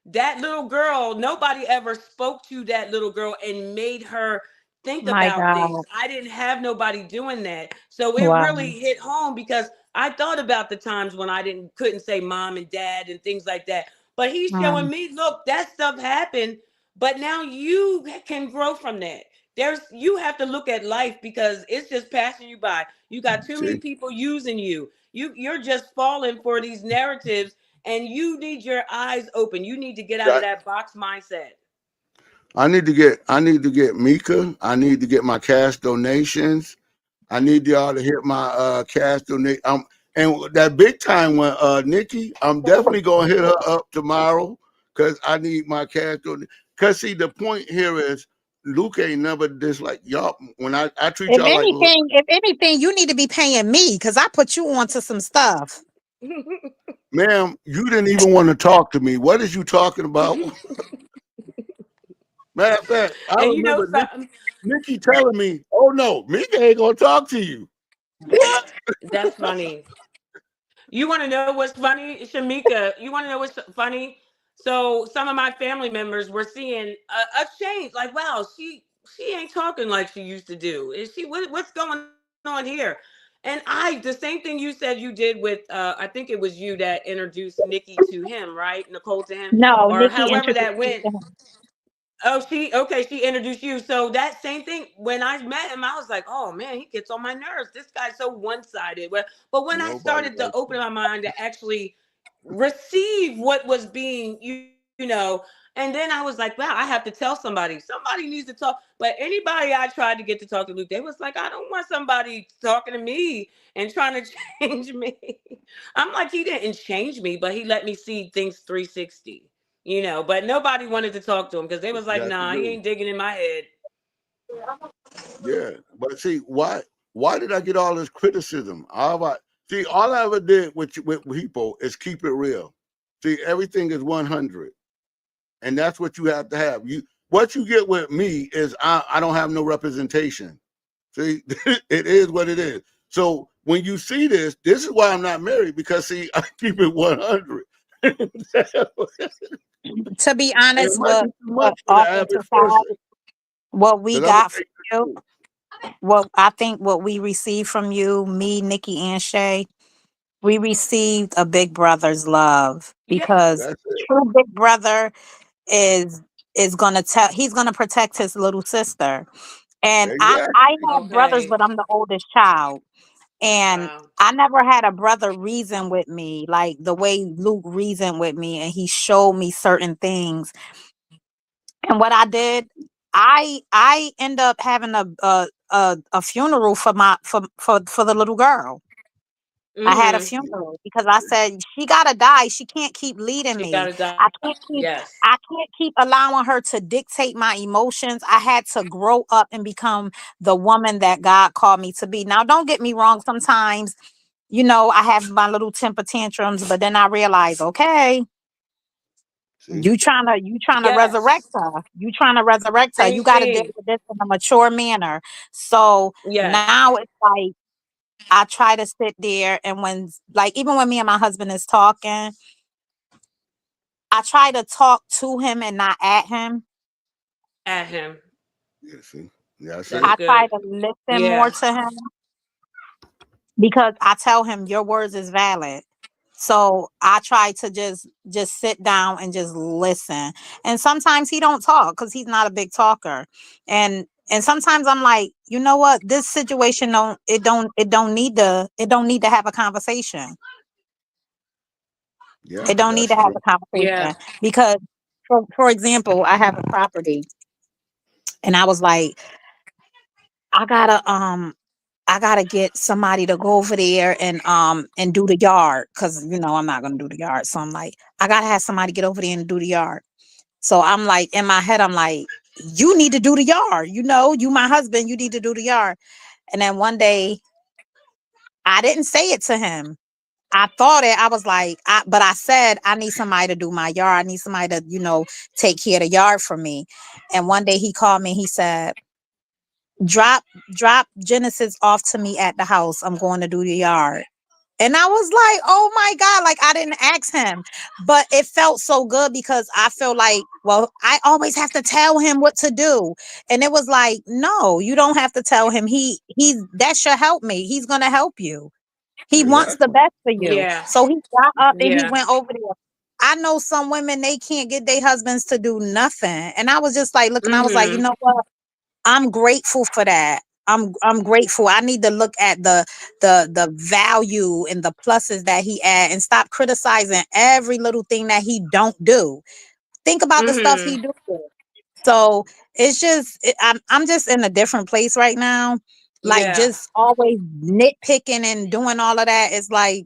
that little girl, nobody ever spoke to that little girl and made her think My about things. God. I didn't have nobody doing that. So it Wow. really hit home because I thought about the times when I didn't couldn't say mom and dad and things like that. But he's showing Mm, me, look, that stuff happened, but now you can grow from that. You have to look at life because it's just passing you by. You got too many See, people using you. You're just falling for these narratives, and you need your eyes open. You need to get out of that that box mindset. I need to get Mika. I need to get my cash donations. I need y'all to hit my cash donate. And that big time one, Nikki, I'm definitely gonna hit her up tomorrow because I need my cash donation. Cause see, the point here is Luke ain't never disliked y'all. When I treat y'all like little, if anything, you need to be paying me because I put you onto some stuff. ma'am, you didn't even want to talk to me. What is you talking about? Matter of fact, I And you know remember something? Nikki telling me, "Oh no, Mika ain't gonna talk to you." What? That's funny. You want to know what's funny, Shamika? You want to know what's funny? So some of my family members were seeing a change. Like, wow, she ain't talking like she used to do. Is she? What's going on here? And the same thing you said you did with I think it was you that introduced Nikki to him, right? Nicole to him, No, or Nikki however that introduced me went. to him. Oh, she introduced you. So that same thing, when I met him, I was like, oh man, he gets on my nerves. This guy's so one-sided. But when I Nobody started to likes open you. my mind to actually receive what was being, and then I was like, wow, I have to tell somebody. Somebody needs to talk. But anybody I tried to get to talk to Luke, they was like, I don't want somebody talking to me and trying to change me. I'm like, he didn't change me, but he let me see things 360. But nobody wanted to talk to him because they was like, Got to nah, he do. ain't digging in my head. Yeah, but see, why did I get all this criticism? See, all I ever did with people is keep it real. See, everything is 100, and that's what you have to have. What you get with me is I don't have no representation. See, it is what it is. So when you see this is why I'm not married because see, I keep it 100. It To be honest, might be too much what for the often average to person what we because I'm gonna got from take it you, to what I think what we received from you, me, Nikki, and Shay, we received a big brother's love Yeah. because That's it. true big brother is gonna tell he's gonna protect his little sister. And I Exactly. have brothers, Okay. but I'm the oldest child. And Wow. I never had a brother reason with me like the way Luke reasoned with me, and he showed me certain things. And what I did, I end up having a funeral for my for the little girl. I had a Mm-hmm. funeral because I said she gotta die. She can't keep leading She me. gotta die. I can't keep Yes. I can't keep allowing her to dictate my emotions. I had to grow up and become the woman that God called me to be. Now, don't get me wrong. Sometimes, I have my little temper tantrums, but then I realize, okay, See, you trying to resurrect Yes. her. You trying to resurrect her. You Same got to deal thing. with this in a mature manner. So Yes. now it's like I try to sit there, and when, like, even when me and my husband is talking, I try to talk to him and not at him. At him. Yeah, see, yeah, I That's I said, try good. to listen more Yeah. to him because I tell him your words is valid. So I try to just sit down and just listen. And sometimes he don't talk because he's not a big talker. And sometimes I'm like, you know what? This situation don't need to have a conversation. yeah, It don't need that's to have true. a conversation Yeah. because for example, I have a property and I was like, I gotta I gotta get somebody to go over there and do the yard because I'm not gonna do the yard. So I'm like, I gotta have somebody get over there and do the yard. So I'm like, in my head, I'm like, you need to do the yard. You my husband, you need to do the yard. And then one day I didn't say it to him. I thought it, I was like, but I said, I need somebody to do my yard. I need somebody to, take care of the yard for me. And one day he called me, he said, drop, drop Genesis off to me at the house. I'm going to do the yard. And I was like, oh my God, like I didn't ask him. But it felt so good because I feel like, well, I always have to tell him what to do. And it was like, no, you don't have to tell him. He's that should help me. He's gonna help you. He wants the Exactly. best for you. Yeah. So he got up and he Yeah. went over there. I know some women, they can't get their husbands to do nothing. And I was just like, look, and I was like, you Mm-hmm. know what? I'm grateful for that. I'm grateful. I need to look at the value and the pluses that he add and stop criticizing every little thing that he don't do. Think about the stuff Mm-hmm. he do. So it's just I'm just in a different place right now. Like Yeah. just always nitpicking and doing all of that is like,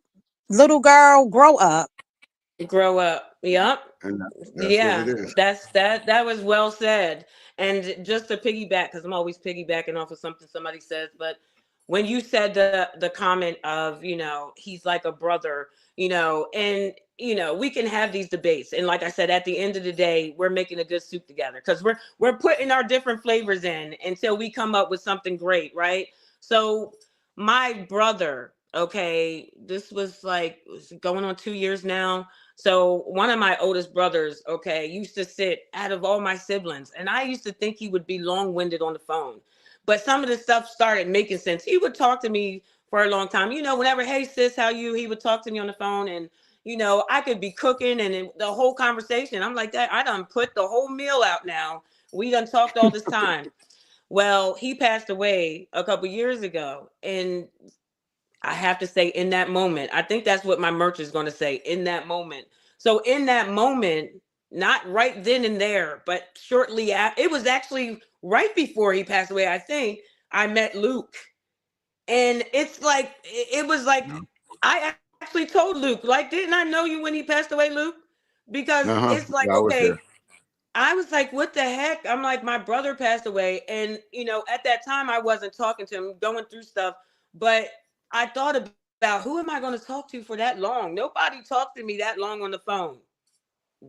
little girl, grow up. Grow up. Yep. And that's what it Yeah, is. that was well said. And just to piggyback, because I'm always piggybacking off of something somebody says, but when you said the comment of, he's like a brother, and we can have these debates. And like I said, at the end of the day, we're making a good soup together because we're putting our different flavors in until we come up with something great, right? So my brother, okay, this was like going on 2 years now. So one of my oldest brothers, okay, used to sit out of all my siblings, and I used to think he would be long-winded on the phone. But some of the stuff started making sense. He would talk to me for a long time. Whenever, hey sis, how you? He would talk to me on the phone, and I could be cooking, and the whole conversation, I'm like, that I done put the whole meal out now. We done talked all this time. Well, he passed away a couple years ago, and I have to say, in that moment, I think that's what my merch is going to say, in that moment. So, in that moment, not right then and there, but shortly after, it was actually right before he passed away, I think, I met Luke. And it's like, it was like, I actually told Luke, like, didn't I know you when he passed away, Luke? Because it's Uh-huh. like, Yeah, I was okay, there. I was like, what the heck? I'm like, my brother passed away. And, at that time, I wasn't talking to him, going through stuff. But I thought about, who am I going to talk to for that long? Nobody talked to me that long on the phone.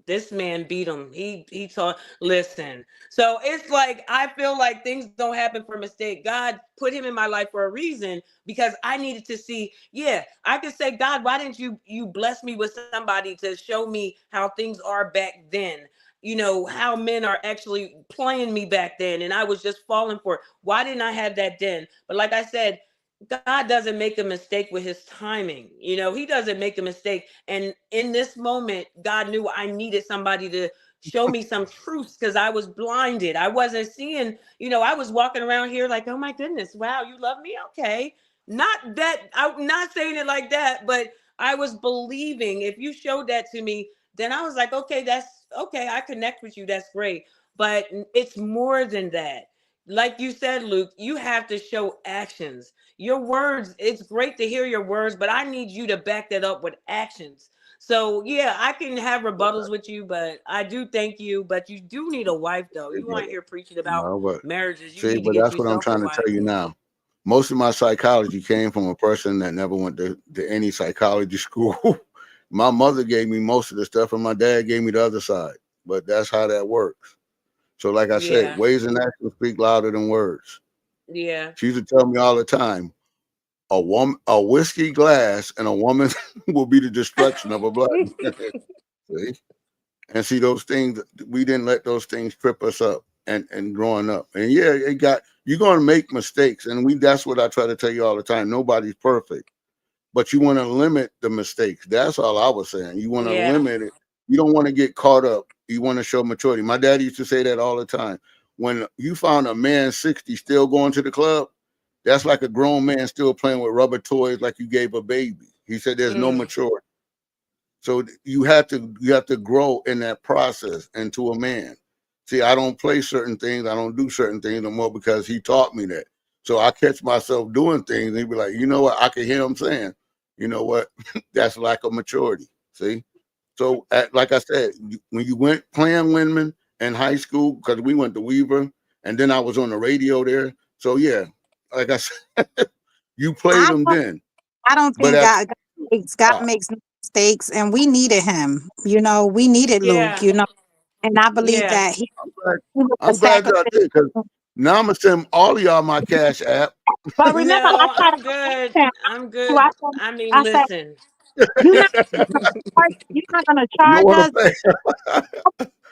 This man beat him. He taught. Listen. So it's like I feel like things don't happen for mistake. God put him in my life for a reason because I needed to see. Yeah, I could say, God, why didn't you bless me with somebody to show me how things are back then? How men are actually playing me back then, and I was just falling for it. Why didn't I have that then? But like I said, God doesn't make a mistake with his timing. He doesn't make a mistake. And in this moment, God knew I needed somebody to show me some truths because I was blinded. I wasn't seeing, I was walking around here like, oh my goodness, wow, you love me? Okay. Not that, I'm not saying it like that, but I was believing. If you showed that to me, then I was like, okay, that's okay. I connect with you. That's great. But it's more than that. Like you said, Luke, you have to show actions. Your words, it's great to hear your words, but I need you to back that up with actions. So yeah, I can have rebuttals with you, but I do thank you. But you do need a wife, though. You But want here preaching about no, but marriages? You see, need to but get that's what I'm yourself a trying to wife. tell you now. Most of my psychology came from a person that never went to any psychology school. My mother gave me most of the stuff, and my dad gave me the other side. But that's how that works. So, like I said, Yeah, ways and actions speak louder than words. yeah. She used to tell me all the time, a whiskey glass and a woman will be the destruction of a blood. See? And see those things, we didn't let those things trip us up and growing up. And yeah, you're gonna make mistakes. And that's what I try to tell you all the time. Nobody's perfect. But you want to limit the mistakes. That's all I was saying. You want to Yeah. limit it. You don't want to get caught up. You want to show maturity. My daddy used to say that all the time. When you found a man 60 still going to the club, that's like a grown man still playing with rubber toys like you gave a baby. He said there's no Mm. maturity. So you have to grow in that process into a man. See, I don't play certain things, I don't do certain things no more because he taught me that. So I catch myself doing things and he'd be like, you know what? I can hear him saying, you know what? That's lack of maturity. See? So like I said, when you went playing women in high school, because we went to Weaver and then I was on the radio there. So yeah, like I said, you played I them don't, then. I don't But think at God makes no mistakes, and we needed him. You know, we needed Luke. Yeah. You know, and I believe Yeah. that I'm glad he was a I'm glad y'all sacrifice. did because now I'm gonna send all of y'all my cash app. But remember, I No, tried I'm good. to I'm good. I mean, I said, listen. you're not you're not gonna You know charge what I'm us. saying?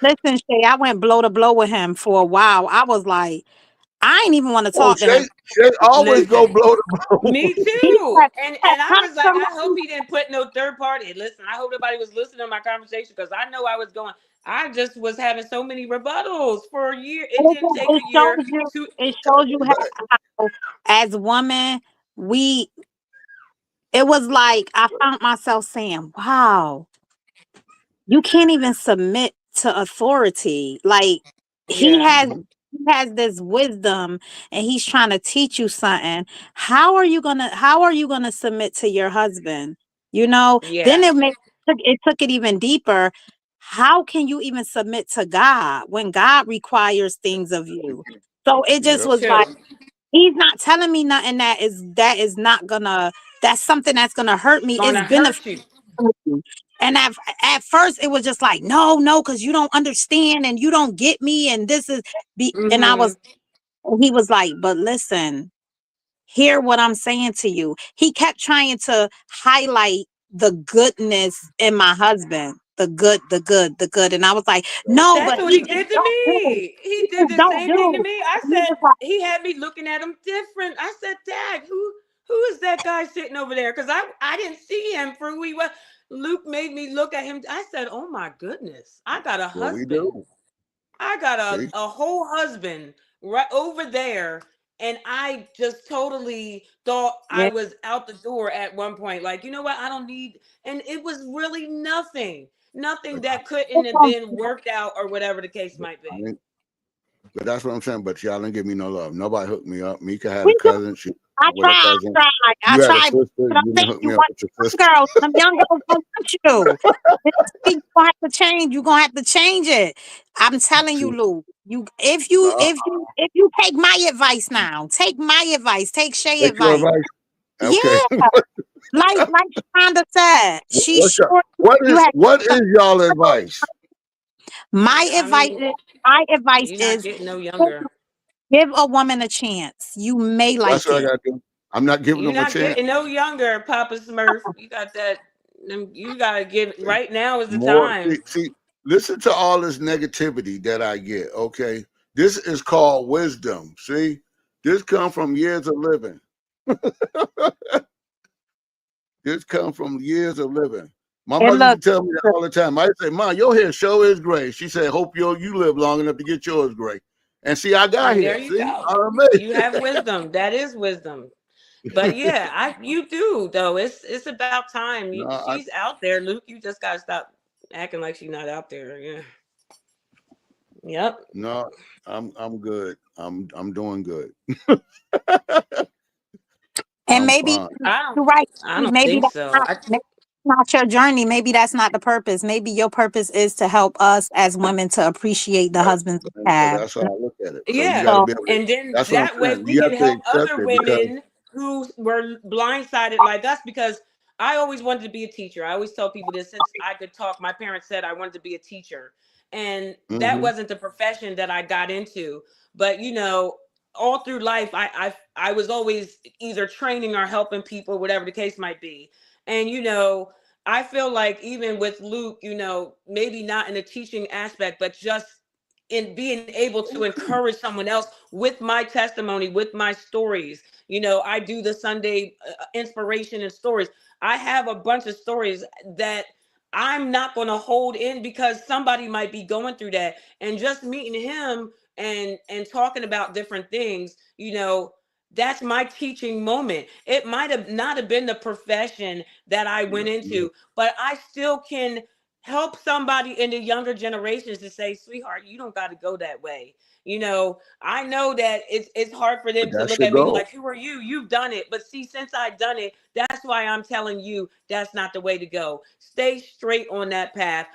Listen, Shay, I went blow to blow with him for a while. I was like, I ain't even want to Oh, talk to him. Shay always go Listen. blow the blow. Me He too. had, And I was like, I hope compromised. he didn't put no third party. Listen, I hope nobody was listening to my conversation because I know I was going. I just was having so many rebuttals for a year. It didn't take It a year shows you. to. It shows you But how, as women, we. It was like I found myself saying, "Wow, you can't even submit to authority." Like he Yeah. has he has this wisdom and he's trying to teach you something. How are you gonna submit to your husband? You know, then Yeah. it took it even deeper. How can you even submit to God when God requires things of you? So it just yep. was like Too. he's not telling me nothing that is not gonna that's something that's gonna hurt me. It's Gonna beneficial. hurt you. And at first it was just like, no, because you don't understand and you don't get me. And this is and Mm-hmm. he was like, but listen, hear what I'm saying to you. He kept trying to highlight the goodness in my husband. The good, the good, the good. And I was like, no, That's but what he he just did to don't do. me. He He did just the don't same thing to do. me. I And he said was like, he had me looking at him different. I said, Dad, who is that guy sitting over there? Because I didn't see him for who he was. Luke made me look at him. I said, oh my goodness, I got a What we husband. do. I got See? a whole husband right over there. And I just totally thought I yeah, was out the door at one point. Like, you know what? I don't need, and it was really nothing, nothing But that couldn't have been worked out or whatever the case might I be. mean, but that's what I'm saying. But y'all didn't give me no love. Nobody hooked me up. Mika had a we do. cousin. She with a cousin. I You had a tried, sister. but I'm You didn't saying hook you me up want with your young sister. girls. Them young girls don't want you. You're gonna have to change. You're gonna have to change it. I'm telling you, See? Lou. You No, if you take my advice now, take my advice, take Shay take your advice. advice. Yeah, Okay. like Shonda said, she's What's your sure you have what is y'all advice? my I advice mean, is my advice you're not is getting no younger. give a woman a chance. You may That's like what I it. gotta do. I'm not giving You're them a not chance. getting no younger, Papa Smurf. You got that. You gotta give. Right now is the More time. listen to all this negativity that I get. Okay. This is called wisdom. See, this come from years of living. This come from years of living. My And mother used look, to tell me that all the time. I say, "Mom, your hair sure is gray." She said, "Hope you live long enough to get yours gray." And see, I got And there here. you See, go. I'm amazed. You have wisdom. That is wisdom. But yeah, you do though. It's about time. No, She's out there, Luke. You just gotta stop acting like she's not out there. Yeah. Yep. no, I'm good. I'm doing good. and I'm maybe fine. I don't. you're right. I don't Maybe think that's so. maybe that's not your journey. Maybe that's not the purpose. Maybe your purpose is to help us as women to appreciate the That, husbands we and so have. that's how I look at it. So you got Yeah. to So be able to. And then That's what I'm that way saying. we You can have to help accept other it because. women who were blindsided like us because I always wanted to be a teacher. I always tell people this since I could talk. My parents said I wanted to be a teacher. And that Hmm. wasn't the profession that I got into. But all through life I was always either training or helping people, whatever the case might be. And I feel like even with Luke, you know, maybe not in the teaching aspect, but just in being able to encourage someone else with my testimony, with my stories. You know, I do the Sunday inspiration and stories. I have a bunch of stories that I'm not going to hold in because somebody might be going through that. And just meeting him and talking about different things, you know, that's my teaching moment. It might have not have been the profession that I went into, but I still can help somebody in the younger generations to say, sweetheart, you don't got to go that way. You know, I know that it's hard for them But to that look should at me go. like, who are you? You've done it. But see, since I've done it, that's why I'm telling you that's not the way to go. Stay straight on that path.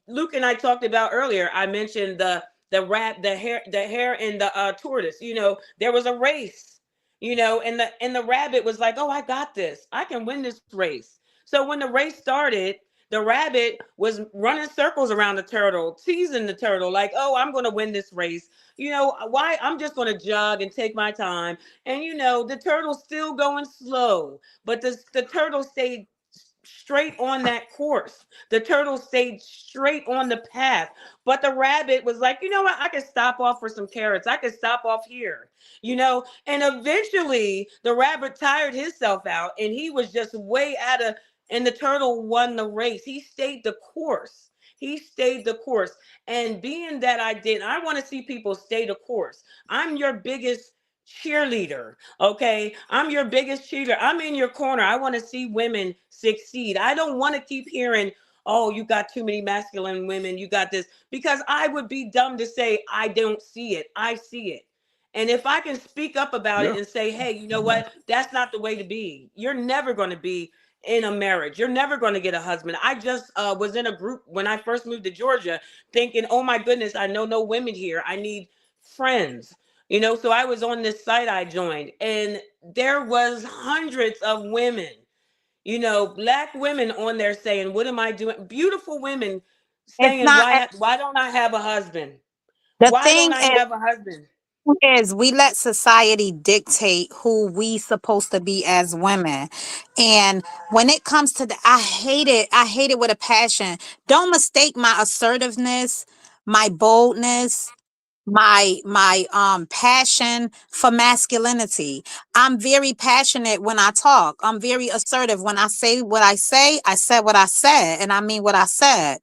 Luke and I talked about earlier. I mentioned the hare and the tortoise. You know, there was a race. You know, and the rabbit was like, oh, I got this. I can win this race. So when the race started, the rabbit was running circles around the turtle, teasing the turtle, like, oh, I'm going to win this race. You know, why? I'm just going to jog and take my time. And, you know, the turtle's still going slow, but the turtle stayed straight on that course. The turtle stayed straight on the path. But the rabbit was like, you know what? I could stop off for some carrots. I could stop off here, you know? And eventually the rabbit tired himself out and he was just way out of, and the turtle won the race. He stayed the course. He stayed the course. And being that I did, I want to see people stay the course. I'm your biggest cheerleader. Okay. I'm your biggest cheerleader. I'm in your corner. I want to see women succeed. I don't want to keep hearing, oh, you got too many masculine women. You got this, because I would be dumb to say, I don't see it. I see it. And if I can speak up about it Yeah. and say, hey, you know what? That's not the way to be. You're never going to be in a marriage. You're never going to get a husband. I just was in a group when I first moved to Georgia thinking, oh my goodness, I know no women here. I need friends. You know, so I was on this site I joined and there was hundreds of women, you know, black women on there saying, what am I doing? Beautiful women It's saying, not why don't I have a husband? the Why don't thing I have a husband? is we let society dictate who we supposed to be as women. And when it comes to the, I hate it with a passion. Don't mistake my assertiveness, my boldness, my passion for masculinity. I'm very passionate when I talk. I'm very assertive when I say what I say. I said what I said and I mean what I said.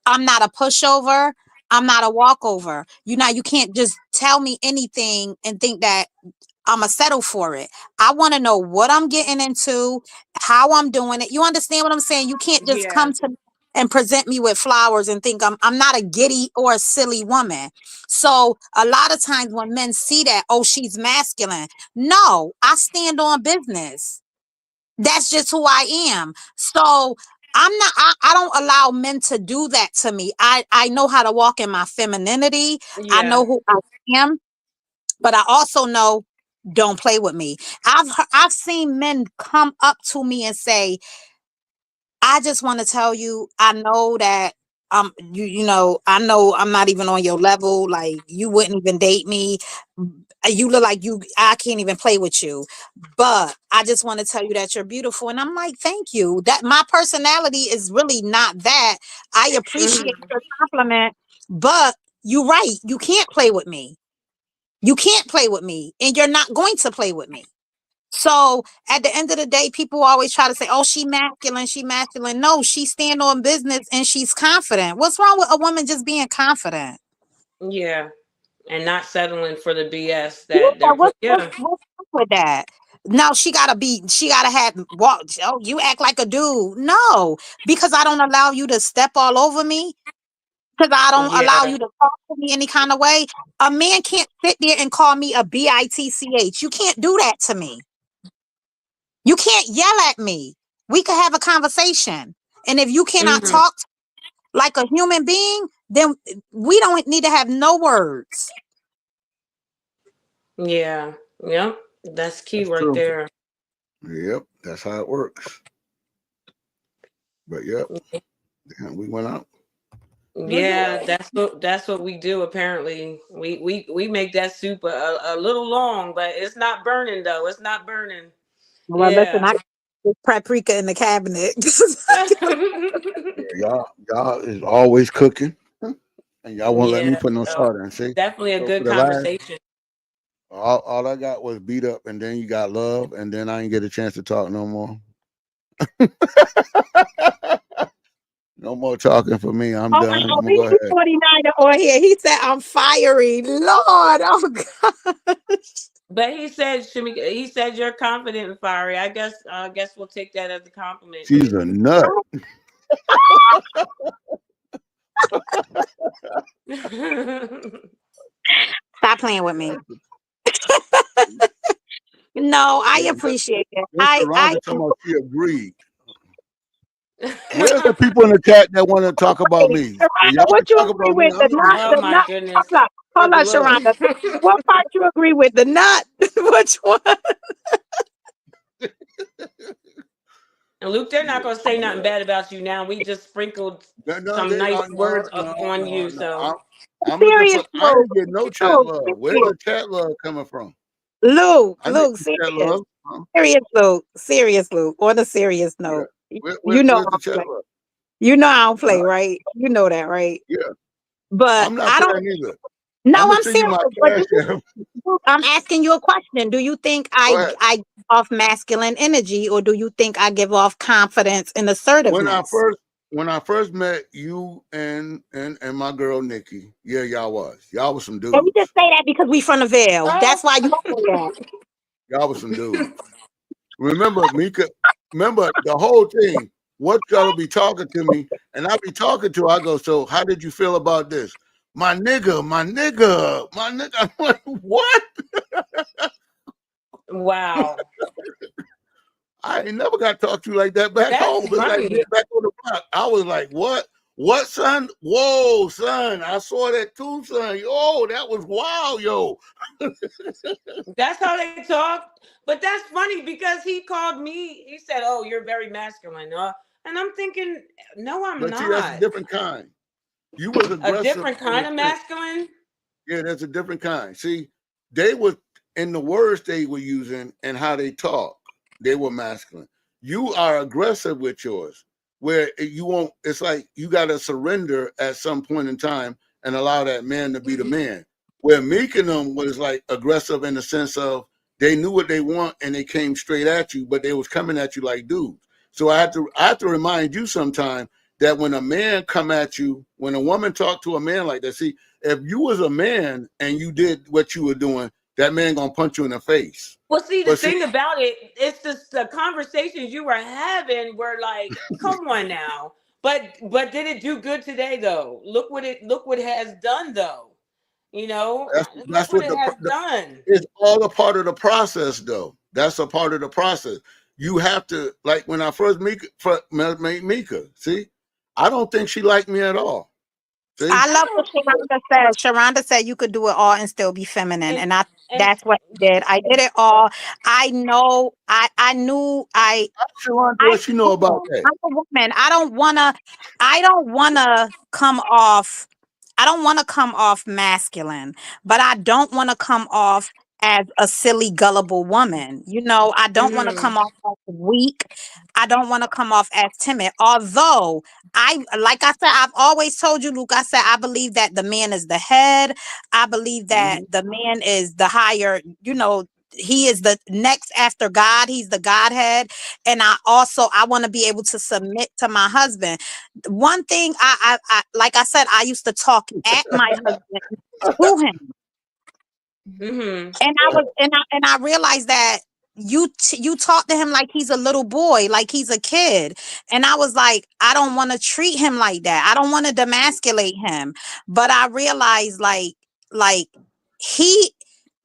I'm not a pushover. I'm not a walkover. You can't just tell me anything and think that I'm going to settle for it. I want to know what I'm getting into, how I'm doing it. You understand what I'm saying? You can't just Yeah. come to me and present me with flowers and think I'm not a giddy or a silly woman. So a lot of times when men see that, oh, she's masculine. No, I stand on business. That's just who I am. So I don't allow men to do that to me. I know how to walk in my femininity. I Yeah. know who I am, but I also know don't play with me. I've seen men come up to me and say, I just want to tell you, I know that I know I'm not even on your level. Like you wouldn't even date me. You look like I can't even play with you. But I just want to tell you that you're beautiful. And I'm like, thank you. That my personality is really not that. I appreciate Mhm. your compliment, but you're right. You can't play with me. You can't play with me, and you're not going to play with me. So at the end of the day, people always try to say, oh, she masculine, she masculine. No, she stand on business and she's confident. What's wrong with a woman just being confident? Yeah. And not settling for the BS Yeah, that they're put. Yeah. what's wrong with that? No, she gotta have walk. Oh, you act like a dude. No, because I don't allow you to step all over me. Because I don't allow Yeah. you to talk to me any kind of way. A man can't sit there and call me a bitch. You can't do that to me. You can't yell at me. We could have a conversation. And if you cannot Hmm. talk like a human being, then we don't need to have no words. Yeah. Yep. That's key That's right true. there. Yep. That's how it works. But yep. Damn, we went out. But Yeah, that's what we do. Apparently, we make that soup a little long, but it's not burning though. It's not burning. Well, listen, Yeah. this paprika in the cabinet. Yeah, y'all is always cooking, and y'all won't let me Yeah, put no so salt in. See, definitely a so for good the last, conversation. all I got was beat up, and then you got love, and then I didn't get a chance to talk no more. No more talking for me. I'm Oh, done. wow, I'm gonna we go ahead. 49 on here. He said I'm fiery. Lord, oh God. But he said, Shamika, he said you're confident and fiery. I guess we'll take that as a compliment. She's a nut. Stop playing with me. No, I Yeah, appreciate it. Miss I Rhonda talking about she agreed. Where's the people in the chat that want to talk about me? If Sharonda, y'all can what you talk agree about me, with? I'm The gonna be nut, Oh the my nut. goodness. Hold spread the on, love. Sharonda. What part you agree with? The nut? Which one? And Luke, they're not gonna say nothing bad about you now. We just sprinkled No, no, some they nice are words no, up on you. no. So I'm looking Serious for. I Luke. ain't getting no chat Luke, love. Where's the chat love coming from? Luke, I need Luke, some chat serious. love. Huh? Serious Luke. On a serious Yeah. note. You know Where's I the don't chat play. love? You know I don't Huh? play, right? You know that, right? Yeah, But I'm not I don't. playing either. I'm No, gonna I'm send you serious. my But cash app. I'm asking you a question. Do you think Go ahead. I give off masculine energy, or do you think I give off confidence and When I assertiveness? first when I first met you and my girl Nikki, yeah, y'all was some Can we just dudes. say that because we from the Ville? That's oh why you say that. Y'all was some dudes. Remember, Mika, remember the whole thing. What y'all be talking to me, and I be talking to her, I go, so how did you feel about this? My nigga, my nigga, my nigga. I'm like, what? wow. I ain't never got talked to like that back That's home. It's like funny. being back on the block. I was like, what? What, son? Whoa, son. I saw that too, son. Yo, that was wild, yo. That's how they talk. But that's funny because he called me, he said, oh, you're very masculine. And I'm thinking, no, I'm But see, that's a not. different kind. You was A aggressive different in kind the of sense. masculine? Yeah, that's a different kind. See, they were in the words they were using and how they talk. They were masculine. You are aggressive with yours, where you won't. It's like you got to surrender at some point in time and allow that man to be the man. Where Meek and them was like aggressive in the sense of they knew what they want and they came straight at you, but they was coming at you like dudes. So I have to remind you sometime that when a man come at you, when a woman talk to a man like that, see, if you was a man and you did what you were doing, that man gonna punch you in the face. Well, see, the But see, thing about it, it's just the conversations you were having were like, come on now. But did it do good today though? Look what it has done though. Look that's what what it has done. it's all a part of the process, though. That's a part of the process. You have to like when I first met Mika. See, I don't think she liked me at all. See, I I love what don't Sharonda said. Sharonda said you could do it all and still be feminine, and and I and that's what I did. I did it all. I know. I knew. Shalonda, I'm what she know a about woman. that? I'm a woman. I don't wanna come off. I don't want to come off masculine, but I don't want to come off as a silly, gullible woman. I don't want to mhm. come off as weak. I don't want to come off as timid. Although like I said, I've always told you, Luke, I said, I believe that the man is the head. I believe that Mm-hmm. the man is the higher, he is the next after God. He's the Godhead. And I want to be able to submit to my husband. One thing I like I said, I used to talk at my husband to him. Mhm. And I realized that you talk to him like he's a little boy, like he's a kid. And I was like, I don't want to treat him like that. I don't want to demasculate him. But I realized like he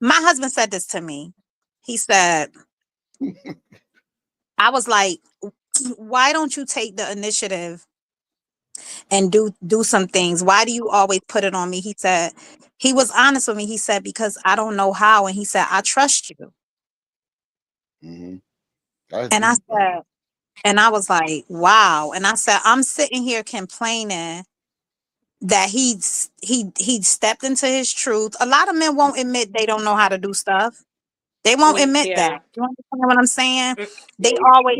my husband said this to me. He said, I was like, why don't you take the initiative and do some things? Why do you always put it on me? He said, he was honest with me. He said, because I don't know how. And he said, I trust you. Mm-hmm. That's And I deep, man. said, and I was like, wow. And I said, I'm sitting here complaining that he stepped into his truth. A lot of men won't admit they don't know how to do stuff. They won't admit that. Yeah. You understand what I'm saying? Mm,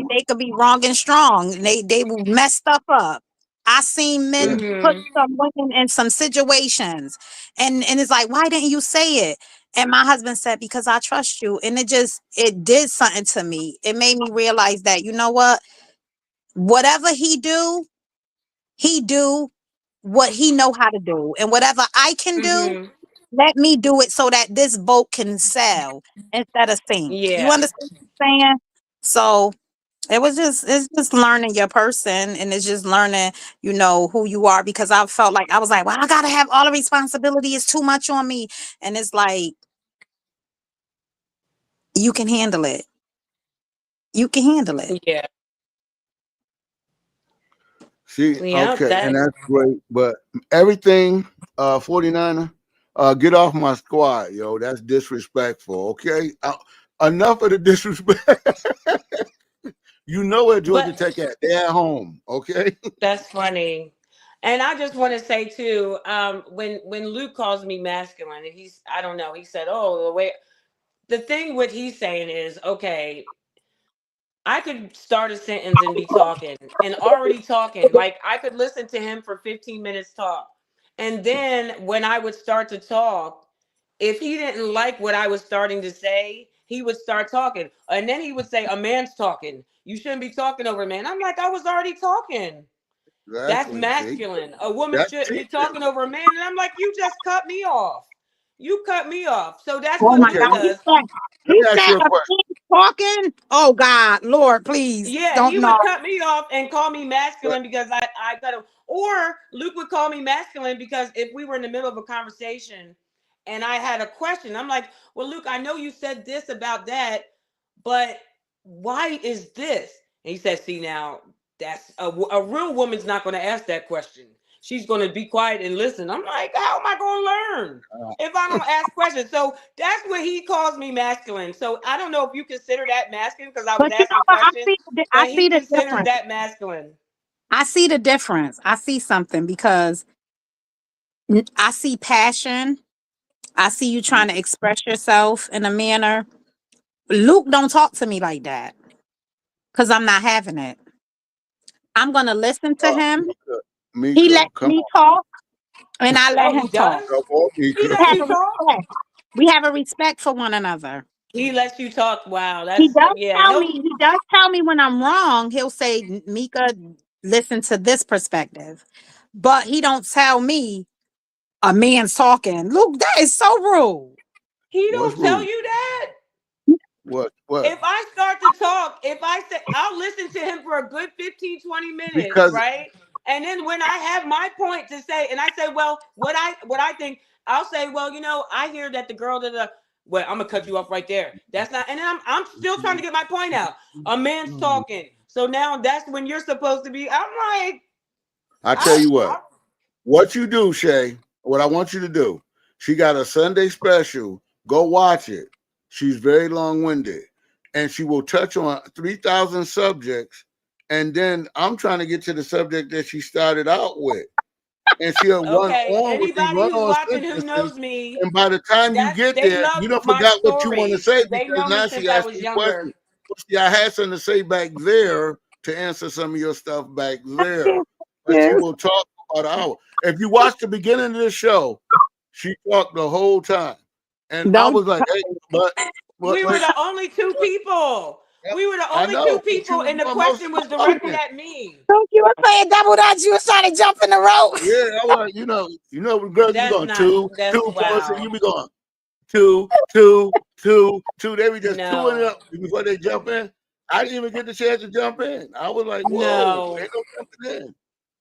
They could be wrong and strong. They will mess stuff up. I seen Yeah. men put mhm. some women in some situations, and it's like, why didn't you say it? And my husband said, because I trust you. And it did something to me. It made me realize that, you know what? Whatever he do what he know how to do. And whatever I can do, Mhm. let me do it so that this boat can sail instead of sink. You Yeah. understand what I'm saying? So it's just learning your person, and it's just learning, who you are, because I felt like I was like, well, I gotta have all the responsibility. It's too much on me. And it's like, you can handle it. You can handle it. Yeah. See, Yep. okay, and That. that's great. But everything, 49er, get off my squad, yo. That's disrespectful. Okay, enough of the disrespect. You know where Georgia But Tech at? They're at home. Okay. that's funny. And I just want to say too, when Luke calls me masculine, and I don't know, he said, "Oh, the thing what he's saying is, okay, I could start a sentence and be talking and already talking. Like I could listen to him for 15 minutes talk. And then when I would start to talk, if he didn't like what I was starting to say, he would start talking. And then he would say, a man's talking. You shouldn't be talking over a man. I'm like, I was already talking. That's Exactly. See, masculine. A woman that's shouldn't be teaching. talking over a man. And I'm like, you just cut me off. You cut me off. So that's Oh what my Okay. Luke God. does. Let He me ask said you a a question. man talking. Oh God, Lord, please Yeah, don't he know. would cut me off and call me But masculine because I got him. Or Luke would call me masculine because if we were in the middle of a conversation and I had a question, I'm like, well, Luke, I know you said this about that, but why is this? And he said, see, now that's a real woman's not going to ask that question. She's going to be quiet and listen. I'm like, how am I going to learn if I don't ask questions? So that's what he calls me masculine. So I don't know if you consider that masculine because I was But you know asking what? questions, I but he see the considers difference. that masculine. I see the difference. I see something because I see passion. I see you trying to express yourself in a manner. Luke don't talk to me like that because I'm not having it. I'm gonna listen to him. Mika, He Mika, lets come me on, talk, and I let Oh, him he talk. does? come on, He Mika. We lets have you a talk? respect. We have a respect for one another. He lets you talk. Wow, He that's does yeah. tell me. He'll He does tell me when I'm wrong. He'll say, "Mika, listen to this perspective," but he don't tell me a man's talking. Luke, that is so rude. he What's don't tell rude? you that. What? What? If I start to talk, if I say I'll listen to him for a good 15, 20 minutes, Because right? And then when I have my point to say, and I say, well, what I think, I'll say, well, I hear that the girl that well, I'm gonna cut you off right there. That's not, and then I'm still trying to get my point out. A man's talking. So now that's when you're supposed to be. I'm like, I tell I, you I what you do, Shay. What I want you to do. She got a Sunday special. Go watch it. She's very long-winded, and she will touch on 3,000 subjects. And then I'm trying to get to the subject that she started out with, and she'll run okay. on with these Anybody who's run-on watching who sentences. knows me, And by the time you that get they there, love you don't my forgot what you want to stories. say They because know me now since she I asked was you younger. questions. Well, see, I had something to say back there to answer some of your stuff back there, but she Yes. will talk for about an hour. If you watch the beginning of this show, she talked the whole time, and I Don't was like, "Hey, but We were what? the only two people. We were the I only two know, but you people, was and the doing most question of the was directed talking. at me. don't you were saying double dutch. You was trying to jump in the rope. Yeah, I was, girls be That's going not. two, That's two, four, so you wow. be going two, two, two, two. They be just two it No, up before they jump in. I didn't even get the chance to jump in. I was like, whoa, ain't no. no jumping in.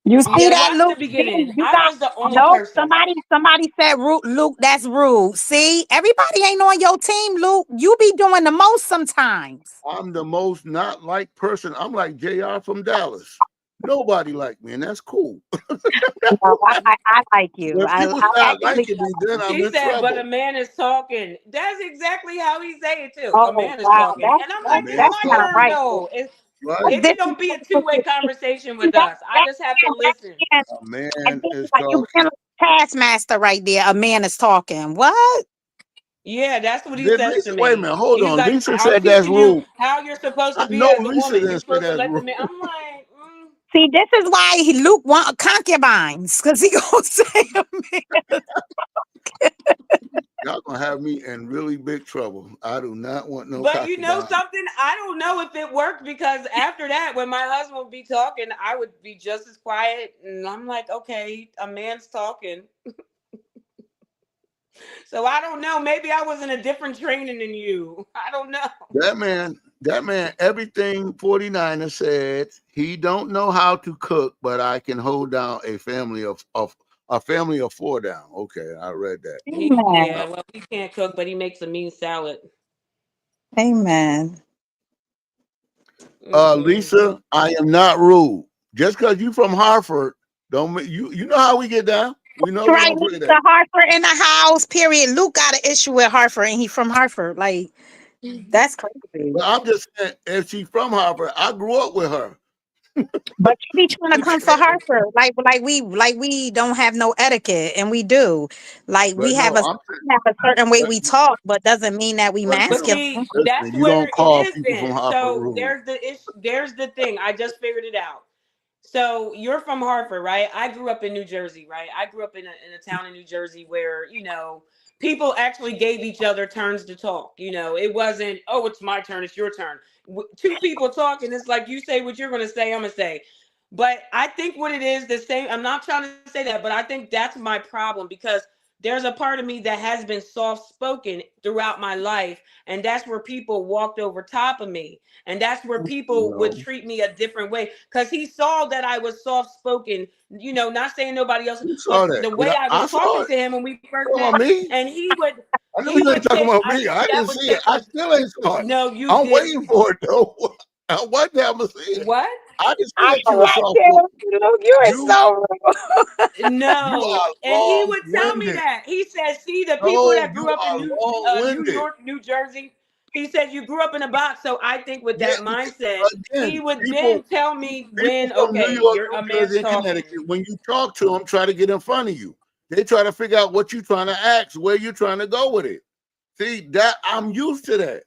You see Yeah, that, watch the Luke? beginning. See, you I got was the only no. person. Somebody said, Luke, that's rude. See, everybody ain't on your team, Luke. You be doing the most sometimes. I'm the most not liked person. I'm like JR from Dallas. Nobody like me, and that's cool. No, I like you. When people I start actually. liking me, then I'm She in said, "But a trouble. man is talking." That's exactly how he say it too. A Oh man is wow, talking, and I'm A like, "It's man's that's my not turn right. talking, though. right? It This is don't be a two-way conversation with that, us. I just have to listen." man, A and man then is like you talking. been a taskmaster right there. A man is talking. What? Yeah, that's what he Did says Lisa? to Wait a me. minute, hold He's on. like, Lisa I'm said that's teaching you rude. how you're supposed I to be know as a Lisa woman. You're didn't say supposed to that's let the rude. man. I'm like, See, this is why Luke want concubines, because he gonna say a man. Y'all gonna have me in really big trouble. I do not want no but you know concubine. something? I don't know if it worked because after that, when my husband would be talking, I would be just as quiet. And I'm like, okay, a man's talking. So I don't know. Maybe I was in a different training than you. I don't know. That man, everything 49er said, he don't know how to cook, but I can hold down a family of a family of 4 down. Okay, I read that. Amen. Yeah, well, he can't cook, but he makes a mean salad. Amen. Mm-mm. Lisa, I am not rude. Just because you from Hartford, don't make you know how we get down. We know we Right, don't play that. the Hartford in the house. Period. Luke got an issue with Hartford, and he from Hartford. Like that's crazy. But I'm just saying, if she's from Hartford, I grew up with her. But you be trying to come for Hartford, like we don't have no etiquette, and we do. Like we But have no, a I'm saying, certain way but, we talk, but doesn't mean that we but But masculine. see, that's listen, you where don't it call is people from then. Hartford So rude. there's the issue. There's the thing. I just figured it out. So you're from Hartford, right? I grew up in New Jersey, right? I grew up in a town in New Jersey where, people actually gave each other turns to talk. It wasn't, oh, it's my turn, it's your turn. Two people talking, it's like you say what you're going to say, I'm going to say. But I think what it is, the same, I'm not trying to say that, but I think that's my problem because there's a part of me that has been soft spoken throughout my life. And that's where people walked over top of me. And that's where people would No, treat me a different way because he saw that I was soft spoken, not saying nobody else, you saw but that. the But way I was I saw talking it. to him when we first Come met, on, me. and he would I know he you ain't would talking take, about I me. think I that didn't would see it. take I a, still ain't saw it. no, you I'm waiting didn't. for it though. I want to have to see it. What? I didn't see I that you don't were like soft you. spoken. Luke, you are You so rude. you No. are And he long would tell me winded. that. He said, see, the people No, that you grew up in are long New winded. York, New Jersey, he said, you grew up in a box. So I think with Yeah, that mindset, because, he again, would people then tell me people when, from New okay, York, you're New a man's Jersey, and talking. Connecticut, when you talk to them, try to get in front of you. They try to figure out what you're trying to ask, where you're trying to go with it. See, that I'm used to that.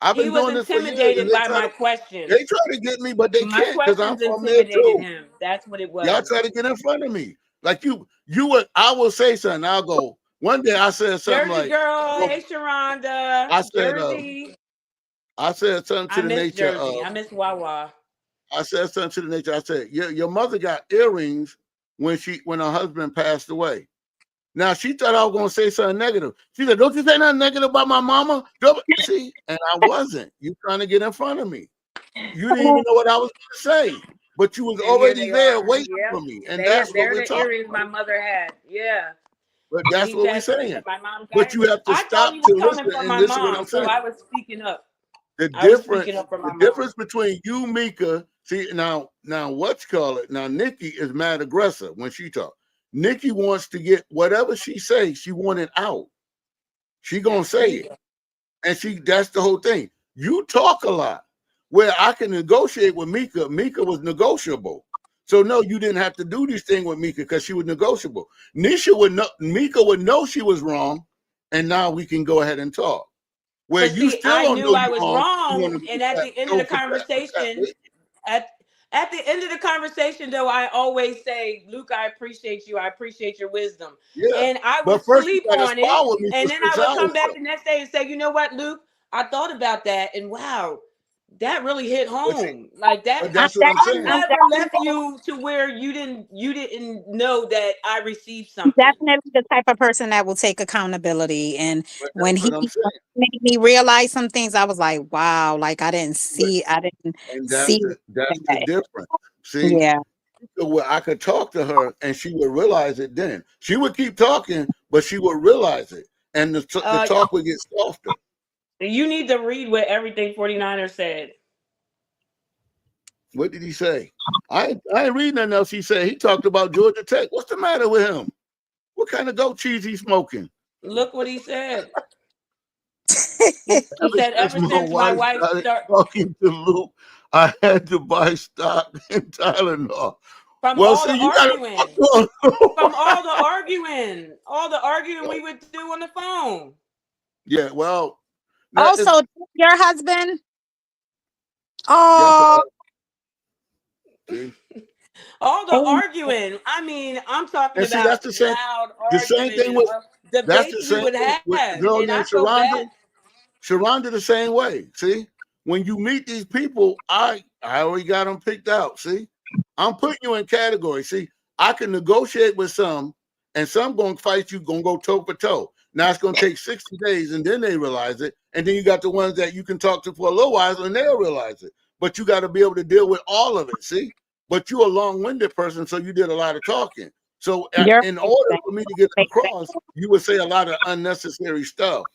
I've He been was doing this for years, and intimidated by my they questions. try to get me, but they My can't because I'm questions from there intimidated too. him. That's what it Y'all was. try to get in front of me. Like you would, I will say something. I'll go. One day I said something Jersey like, girl, well, hey Sharonda, I said, Jersey. I said something I to the miss nature Jersey. of, I miss Wawa. I said something to the nature. I said, your mother got earrings when her husband passed away. Now she thought I was gonna say something negative. She said, "Don't you say nothing negative about my mama?" See, and I wasn't. You trying to get in front of me. You didn't even know what I was gonna say, but you was And here already they there are. waiting Yep. for me, and that's what They're we're the talking earrings about. my mother had. Yeah. But When that's he what we're passed away, saying. my mom got But it. you have to I thought stop he to was coming listen from and my listen to what I'm mom, so saying. I was speaking up. The I was speaking difference, up for the my mom. difference between you, Mika. See now, what's call it now? Nikki is mad aggressive when she talks. Nikki wants to get whatever she says. She want it out. She gonna That's say it. Mika. And that's the whole thing. You talk a lot. Where I can negotiate with Mika, Mika was negotiable. So no, you didn't have to do this thing with Mika because she was negotiable. Mika would know she was wrong, and now we can go ahead and talk. Where But you see, still I don't knew know I you're was wrong, you wrong, want to and at the end of the conversation, at at the end of the conversation, though, I always say, Luke, I appreciate you. I appreciate your wisdom. yeah. And I would But first you sleep gotta on it. spar with me for And then I 6 would hours come back though. the next day and say, you know what, Luke, I thought about that. And wow, that really hit But, see, home. Like that. but I'm that's what I'm definitely, saying. I'm I never left definitely, you to where you didn't know that I received I'm something. definitely the type of person that will take accountability. And But when that's he what I'm saying. made me realize some things, I was like, wow, like But, I didn't and see that's the that. difference. See, Yeah. where I could talk to her and she would realize it then. She would keep talking, but she would realize it. And the Uh, talk would get softer. you need to read what everything 49er said. What did he say? I ain't read nothing else he said. He talked about Georgia Tech. What's the matter with him? What kind of goat cheese he smoking? Look what he said. He Ever said, since ever my since my wife wife started started talking to Luke, I had to buy stock in Tylenol. from Well, all see, the you got to arguing, talk to him. all the arguing we would do on the phone. Yeah, well, it's, Also, your husband. yes, Oh, see, All the and arguing. I mean, I'm talking and see, about that's loud the same arguing thing and with that's the debates we same would thing with a have, girl and I named feel bad. Sharonda. Sharonda the same way. See, when you meet these people, I already got them picked out. See, I'm putting you in categories. See, I can negotiate with some, and some gonna fight you, gonna go toe for toe. Now it's gonna take 60 days, and then they realize it. And then you got the ones that you can talk to for a little while, and they'll realize it. But you got to be able to deal with all of it. See, but you're a long-winded person, so you did a lot of talking. So you're in order for me to get across, you would say a lot of unnecessary stuff.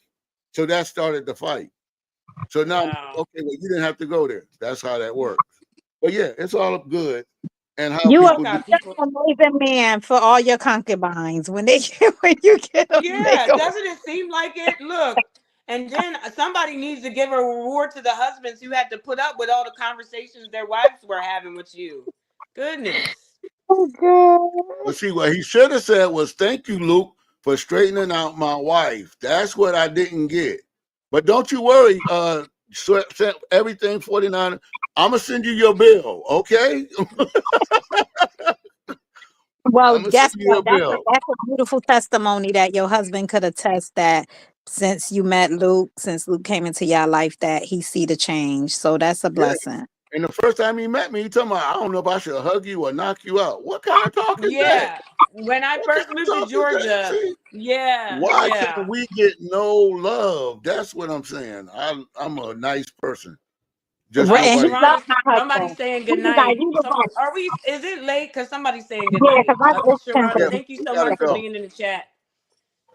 So that started the fight. So now, Wow. okay, well, you didn't have to go there. That's how that works. But yeah, it's all good. And how you are Y'all people do. got people. an amazing man for all your concubines. When they when you get them, they Yeah, go. doesn't it seem like it? Look, and then somebody needs to give a reward to the husbands who had to put up with all the conversations their wives were having with you. Goodness. Oh But God. see, what he should have said was, "Thank you, Luke, for straightening out my wife." That's what I didn't get. But don't you worry. Everything 49. I'm gonna send you your bill. Okay, Well, I'm gonna send guess you what? your bill. That's a beautiful testimony that your husband could attest that since you met Luke, since Luke came into your life, that he see the change. So that's a Yeah. blessing. And the first time he met me, he told me, "I don't know if I should hug you or knock you out." What kind of talk is that? Yeah. When I What kind first of moved to talk is that? Georgia, See? yeah, Why yeah. can't we get no love? That's what I'm saying. I'm a nice person. Just And he nobody. loved Sharonda, my somebody's husband. saying He good was like, night. he was So like, are we, is it late? Because somebody's saying good yeah, night. because Okay, I Sharonda, Yeah, listened. thank you we so gotta much for go. being in the chat.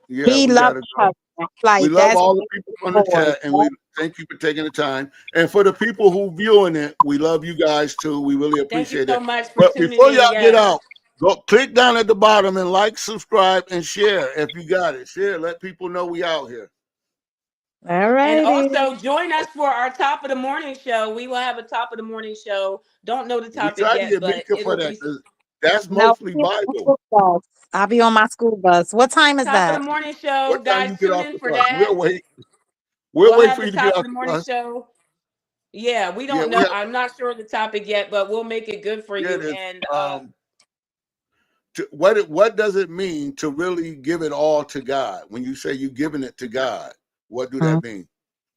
Yeah, He we loved gotta my go. husband. We Like love that's all what the it's people on the for. chat, and we thank you for taking the time. And for the people who viewing it, we love you guys too. We really Thank you appreciate so it. much for But tuning before y'all in. get Yes. out, go click down at the bottom and like, subscribe, and share if you got it. Share, let people know we out here. All And righty. also join us for our top of the morning show. We will have a top of the morning show. Don't know the We topic tried to yet, get but Mika for it'll that be because that's No, mostly I'll be on my Bible. school bus. I'll be on my school bus. What time is top of the that? morning show. What time Guys, you get tune off in the for bus? that. We'll wait. We'll We'll wait have for the you to get top of off the the morning bus. show. Yeah, we Yeah, don't we know. have. I'm not sure of the topic yet, but we'll make it good for Yeah, you. it is. And What does it mean to really give it all to God? When you say you're giving it to God, what do Mm. that mean?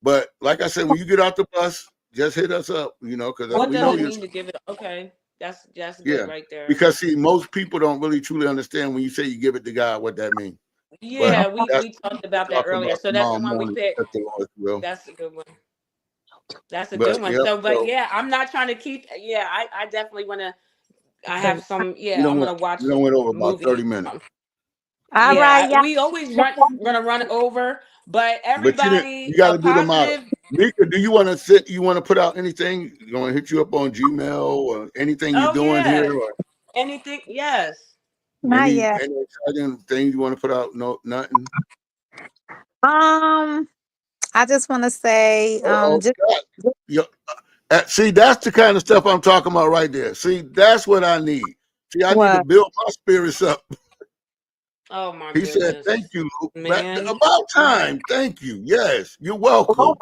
But like I said, when you get off the bus, just hit us up. Because what we does know it you're. mean to give it? Okay, that's good Yeah, right there. because see, most people don't really truly understand when you say you give it to God what that means. But Yeah, we that's we talked what about we're that talking earlier. about So that's tomorrow the one we morning, picked. if the Lord will. That's a good one. That's a good But one. yeah, So, but so yeah, I'm not trying to keep. Yeah, I definitely want to. I have some. we Yeah, don't I'm went gonna watch we don't went over about movies. 30 minutes. All right, Yeah, y'all. we always gonna run over, but But you didn't. everybody You got a to do the model. positive. Mika, do you want to sit? You want to put out anything? You want to hit you up on Gmail or anything you're Oh doing here, yeah, or anything? Yes. Not yet. any exciting thing you want to put out? No, nothing. Um, I just want to say, Oh, just God. You, see, that's the kind of stuff I'm talking about right there. See, that's what I need. See, I need to what? build my spirits up. Oh my He said, "Thank goodness, you, Luke. man. About time. Thank you. Yes, you're welcome."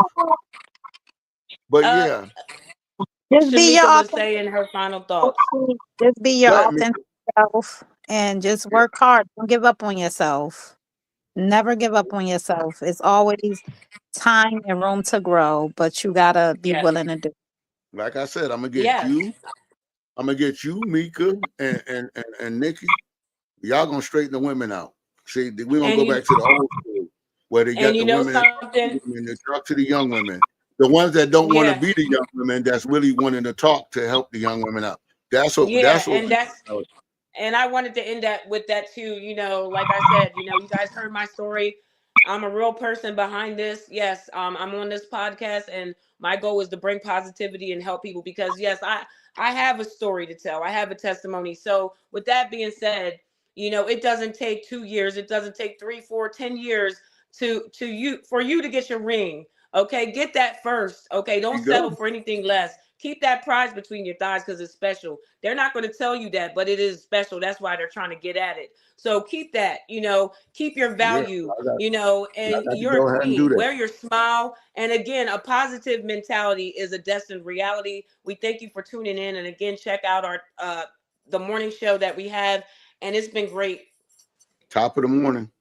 But Uh, yeah, Just be your Shamika was authentic. saying her final thoughts. Just be your let me. authentic self, and just work hard. Don't give up on yourself. Never give up on yourself. It's always time and room to grow, but you gotta be Yes. willing to do. Like I said, I'm gonna get Yes. you. I'm gonna get you, Mika, and Nikki. Y'all gonna straighten the women out. See, we're gonna And go you back to the old school where they and got you the know women and something? they talk to the young women. The ones that don't want to Yeah. be the young women, that's really wanting to talk to help the young women out. Yeah, That's what and I wanted to end that with that too. Like I said, you guys heard my story. I'm a real person behind this. Yes, I'm on this podcast, and my goal is to bring positivity and help people because yes, I have a story to tell. I have a testimony. So with that being said, it doesn't take 2 years. It doesn't take 3, 4, 10 years to you for you to get your ring. Okay, get that first. Okay, don't you go. settle for anything less. Keep that prize between your thighs because it's special. They're not going to tell you that, but it is special. That's why they're trying to get at it. So keep that, keep your Yeah, value, I and got to you're a go ahead and do queen. that. Wear your smile. And again, a positive mentality is a destined reality. We thank you for tuning in. And again, check out our the morning show that we have. And it's been great. Top of the morning.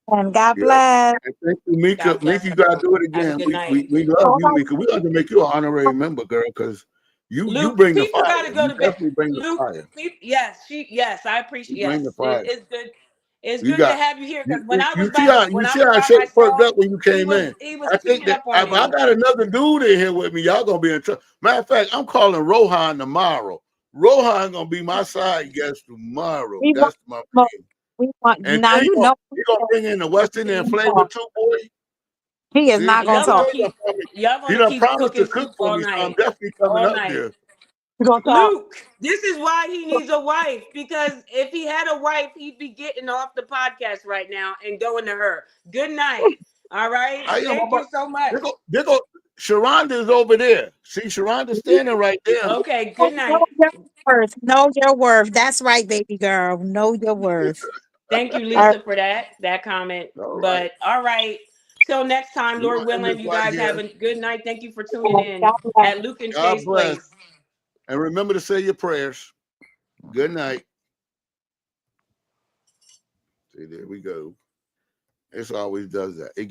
And God Yeah. bless. And thank you, Mika. God bless Mika, you gotta everyone. do it Have a again. good We night. love All you, right. Mika. We have to make you an honorary member, girl, because you Luke, bring the people fire. got to go You to bed. definitely bring the Luke, fire. yes, I appreciate. You bring the Yes, fire. it's good. It's You good to got have you here you because when I was you see how by shit perked myself, up when you came in. he was I think teaching that up on if I me. got another dude in here with me, y'all gonna be in trouble. Matter of fact, I'm calling Rohan tomorrow. Rohan gonna be my side guest tomorrow. We want, That's my more- man. we want And now. then You know he gonna bring in the West Indian flavor too, boy. he is See, not gonna Y'all Uncle gonna talk. Joe keep y'all he gonna done keep promised to cooking cook soup for all me, so I'm night, definitely coming all up night. there. He gonna talk. Luke, this is why he needs a wife because if he had a wife, he'd be getting off the podcast right now and going to her. Good night. All right. I am Thank you so much. they go Sharonda's over there. See, Sharonda's standing right there. Okay. Know Good night. your worth. Know your worth. That's right, baby girl. Know your worth. Thank you, All right. Lisa, for that comment. All right. But all right. Till next time, We're Lord gonna end willing, this you right guys have here. a good night. Thank you for tuning in God bless. at Luke and God Shay's bless. Place. And remember to say your prayers. Good night. See, there we go. It always does that. It